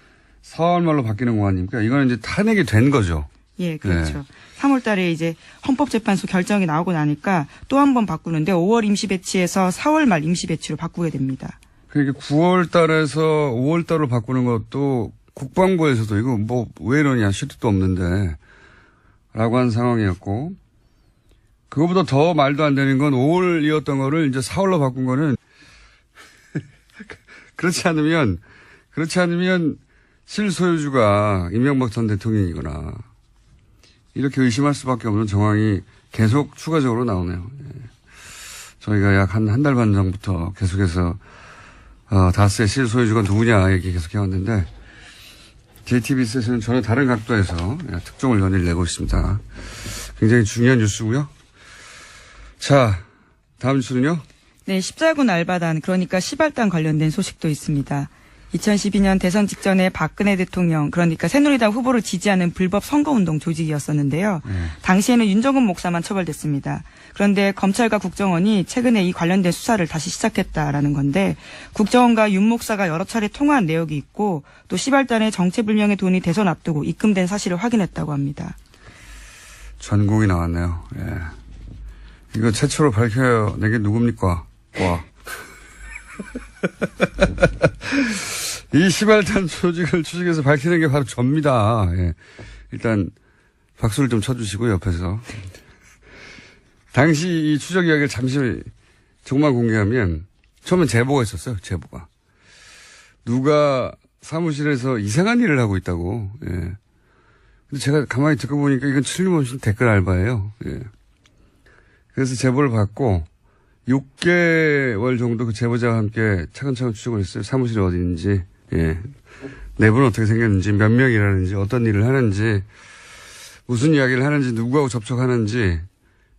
4월 말로 바뀌는 거 아닙니까? 이거는 이제 탄핵이 된 거죠. 예, 그렇죠. 3월 달에 이제 헌법재판소 결정이 나오고 나니까 또 한 번 바꾸는데 5월 임시 배치에서 4월 말 임시 배치로 바꾸게 됩니다. 그러니까 9월 달에서 5월 달로 바꾸는 것도 국방부에서도 이거 뭐 왜 이러냐, 실득도 없는데 라고 한 상황이었고, 그거보다 더 말도 안 되는 건 5월이었던 거를 이제 4월로 바꾼 거는 그렇지 않으면 실소유주가 이명박 전 대통령이거나 이렇게 의심할 수밖에 없는 정황이 계속 추가적으로 나오네요. 예. 저희가 약 한 달 반 전부터 계속해서 다스의 실소유주가 누구냐 얘기 계속 해왔는데 JTBC에서는 전혀 다른 각도에서 특종을 연일 내고 있습니다. 굉장히 중요한 뉴스고요. 자, 다음 뉴스는요. 네, 십자군 알바단, 그러니까 시발단 관련된 소식도 있습니다. 2012년 대선 직전에 박근혜 대통령, 그러니까 새누리당 후보를 지지하는 불법 선거운동 조직이었었는데요. 당시에는 윤정근 목사만 처벌됐습니다. 그런데 검찰과 국정원이 최근에 이 관련된 수사를 다시 시작했다라는 건데, 국정원과 윤 목사가 여러 차례 통화한 내역이 있고 또 시발단의 정체불명의 돈이 대선 앞두고 입금된 사실을 확인했다고 합니다. 전국이 나왔네요. 예. 이거 최초로 밝혀낸 게 누굽니까? 와. 이 시발단 조직을 추적해서 밝히는 게 바로 접니다. 예. 일단 박수를 좀 쳐주시고 옆에서. 당시 이 추적 이야기를 잠시 정말 공개하면 처음엔 제보가 있었어요. 제보가. 누가 사무실에서 이상한 일을 하고 있다고. 예. 근데 제가 가만히 듣고 보니까 이건 틀림없이 댓글 알바예요. 예. 그래서 제보를 받고 6개월 정도 그 제보자와 함께 차근차근 추적을 했어요. 사무실이 어디 있는지, 예. 내부는 어떻게 생겼는지, 몇 명 일하는지, 어떤 일을 하는지, 무슨 이야기를 하는지, 누구하고 접촉하는지,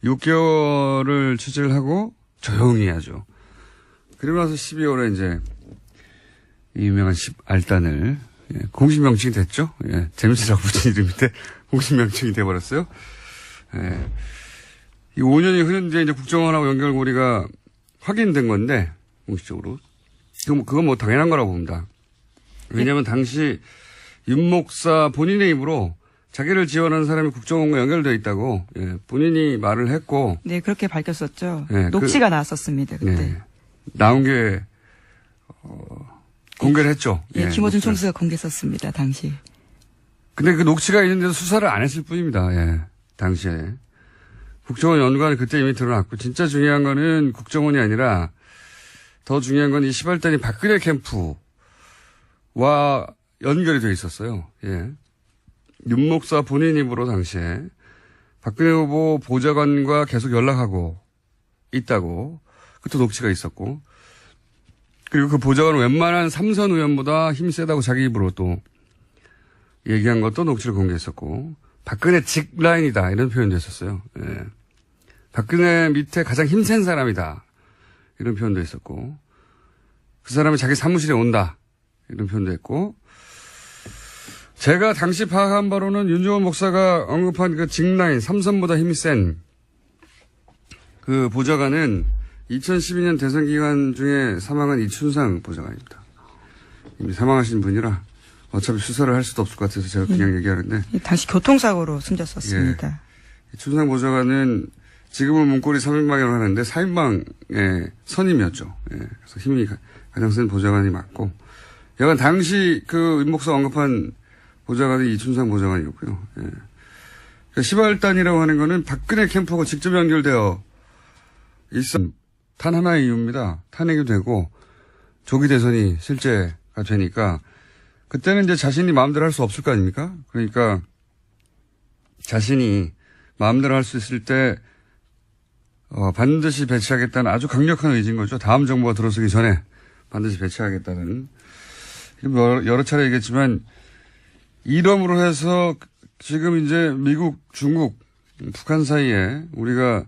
6개월을 취재를 하고 조용히 하죠. 그리고 나서 12월에 이제 이 유명한 알단을, 예, 공식 명칭이 됐죠. 예, 재밌으라고 붙인 이름인데 공식 명칭이 돼버렸어요. 예. 이 5년이 흐른 뒤에 이제 국정원하고 연결고리가 확인된 건데, 공식적으로. 그건 뭐 당연한 거라고 봅니다. 왜냐하면 당시 윤 목사 본인의 입으로 자기를 지원하는 사람이 국정원과 연결되어 있다고, 예, 본인이 말을 했고. 네, 그렇게 밝혔었죠. 예, 녹취가 나왔었습니다, 그때. 네. 나온 게, 공개를 했죠. 예, 예, 김어준 녹취를. 총수가 공개했었습니다, 당시. 근데 그 녹취가 있는데도 수사를 안 했을 뿐입니다. 예, 당시에. 국정원 연구관은 그때 이미 드러났고, 진짜 중요한 거는 국정원이 아니라 더 중요한 건 이 시발단이 박근혜 캠프와 연결이 돼 있었어요. 예. 윤 목사 본인 입으로 당시에 박근혜 후보 보좌관과 계속 연락하고 있다고, 그때 녹취가 있었고, 그리고 그 보좌관은 웬만한 삼선 의원보다 힘이 세다고 자기 입으로 또 얘기한 것도 녹취를 공개했었고, 박근혜 직 라인이다 이런 표현도 했었어요. 예. 박근혜 밑에 가장 힘센 사람이다 이런 표현도 했었고, 그 사람이 자기 사무실에 온다 이런 표현도 했고, 제가 당시 파악한 바로는 윤정원 목사가 언급한 그 직 라인, 삼선보다 힘이 센 그 보좌관은 2012년 대선 기간 중에 사망한 이춘상 보좌관입니다. 이미 사망하신 분이라 어차피 수사를 할 수도 없을 것 같아서 제가 그냥 얘기하는데. 당시 교통사고로 숨졌었습니다. 이춘상 보좌관은 지금은 문고리 3인방이라고 하는데 4인방의 선임이었죠. 예. 그래서 힘이 가장 센 보좌관이 맞고. 여간 당시 그 임목사 언급한 보좌관이 이춘상 보좌관이었고요. 예. 그러니까 시발단이라고 하는 거는 박근혜 캠프하고 직접 연결되어 있은 단 하나의 이유입니다. 탄핵이 되고 조기 대선이 실제가 되니까 그때는 이제 자신이 마음대로 할 수 없을 거 아닙니까? 그러니까 자신이 마음대로 할 수 있을 때 반드시 배치하겠다는 아주 강력한 의지인 거죠. 다음 정부가 들어서기 전에 반드시 배치하겠다는. 여러 차례 얘기했지만 이름으로 해서 지금 이제 미국, 중국, 북한 사이에 우리가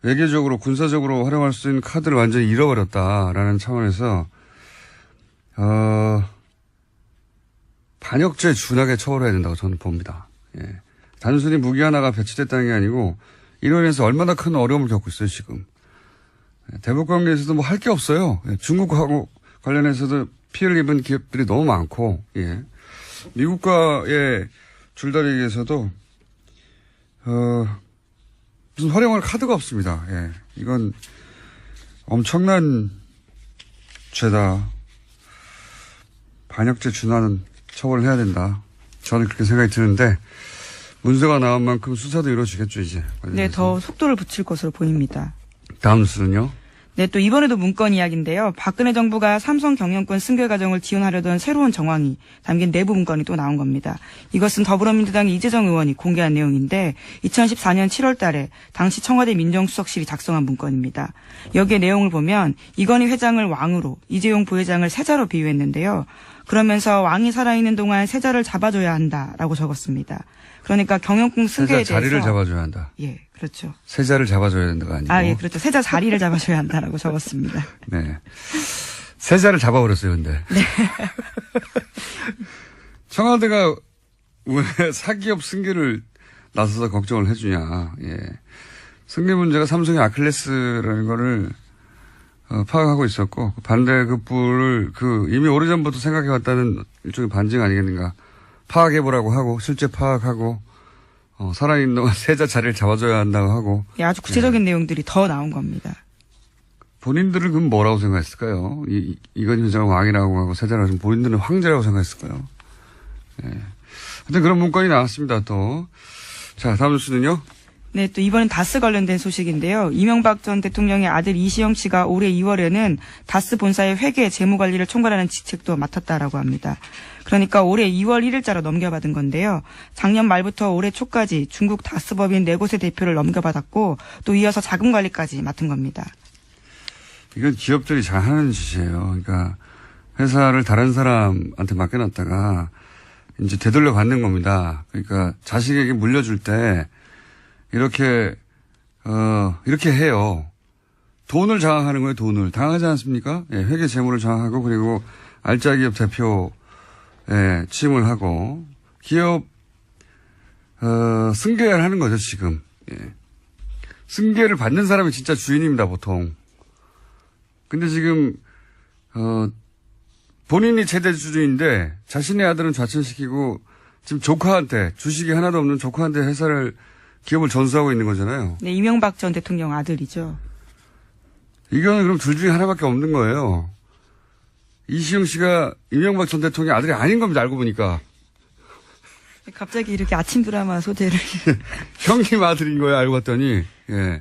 외교적으로 군사적으로 활용할 수 있는 카드를 완전히 잃어버렸다라는 차원에서 반역죄 준하게 처벌해야 된다고 저는 봅니다. 예. 단순히 무기 하나가 배치됐다는 게 아니고 이로 인해서 얼마나 큰 어려움을 겪고 있어요 지금. 대북 관계에서도 뭐 할 게 없어요. 예. 중국하고 관련해서도 피해를 입은 기업들이 너무 많고, 예. 미국과의 줄다리기에서도 무슨 활용할 카드가 없습니다. 예. 이건 엄청난 죄다. 반역죄 준하는 처벌을 해야 된다. 저는 그렇게 생각이 드는데 문서가 나온 만큼 수사도 이루어지겠죠 이제. 네, 더 속도를 붙일 것으로 보입니다. 다음 수는요? 네, 또 이번에도 문건 이야기인데요. 박근혜 정부가 삼성 경영권 승계 과정을 지원하려던 새로운 정황이 담긴 내부 문건이 또 나온 겁니다. 이것은 더불어민주당의 이재정 의원이 공개한 내용인데 2014년 7월 달에 당시 청와대 민정수석실이 작성한 문건입니다. 여기에 내용을 보면 이건희 회장을 왕으로 이재용 부회장을 세자로 비유했는데요. 그러면서 왕이 살아있는 동안 세자를 잡아줘야 한다라고 적었습니다. 그러니까 경영권 승계에 세자 자리를 대해서 잡아줘야 한다. 예, 그렇죠. 세자를 잡아줘야 된다가 아니고. 아, 예, 그렇죠. 세자 자리를 잡아줘야 한다라고 적었습니다. 네. 세자를 잡아버렸어요, 근데. 네. 청와대가 왜 사기업 승계를 나서서 걱정을 해주냐. 예. 승계 문제가 삼성의 아킬레스라는 거를 파악하고 있었고 반대급부를 이미 오래전부터 생각해왔다는 일종의 반증 아니겠는가. 파악해보라고 하고 실제 파악하고 살아있는 동안 세자 자리를 잡아줘야 한다고 하고. 예, 아주 구체적인 내용들이 더 나온 겁니다. 본인들은 그럼 뭐라고 생각했을까요? 이건희 회장은 왕이라고 하고 세자라고 하면 본인들은 황제라고 생각했을까요? 예. 하여튼 그런 문건이 나왔습니다, 또. 자, 다음 뉴스는요? 네, 또 이번엔 다스 관련된 소식인데요. 이명박 전 대통령의 아들 이시영 씨가 올해 2월에는 다스 본사의 회계 재무관리를 총괄하는 직책도 맡았다라고 합니다. 그러니까 올해 2월 1일자로 넘겨받은 건데요. 작년 말부터 올해 초까지 중국 다스 법인 4곳의 대표를 넘겨받았고 또 이어서 자금관리까지 맡은 겁니다. 이건 기업들이 잘 하는 짓이에요. 그러니까 회사를 다른 사람한테 맡겨놨다가 이제 되돌려 받는 겁니다. 그러니까 자식에게 물려줄 때 이렇게 해요. 돈을 장악하는 거예요, 돈을. 당하지 않습니까? 예, 회계 재무를 장악하고 그리고 알짜 기업 대표에 취임을 하고 기업, 승계를 하는 거죠, 지금. 예. 승계를 받는 사람이 진짜 주인입니다, 보통. 근데 지금, 본인이 최대 주주인데 자신의 아들은 좌천시키고 지금 조카한테, 주식이 하나도 없는 조카한테 기업을 전수하고 있는 거잖아요. 네, 이명박 전 대통령 아들이죠. 이거는 그럼 둘 중에 하나밖에 없는 거예요. 이시영 씨가 이명박 전 대통령의 아들이 아닌 겁니다, 알고 보니까. 갑자기 이렇게 아침 드라마 소재를. 형님 아들인 거예요, 알고 봤더니. 예.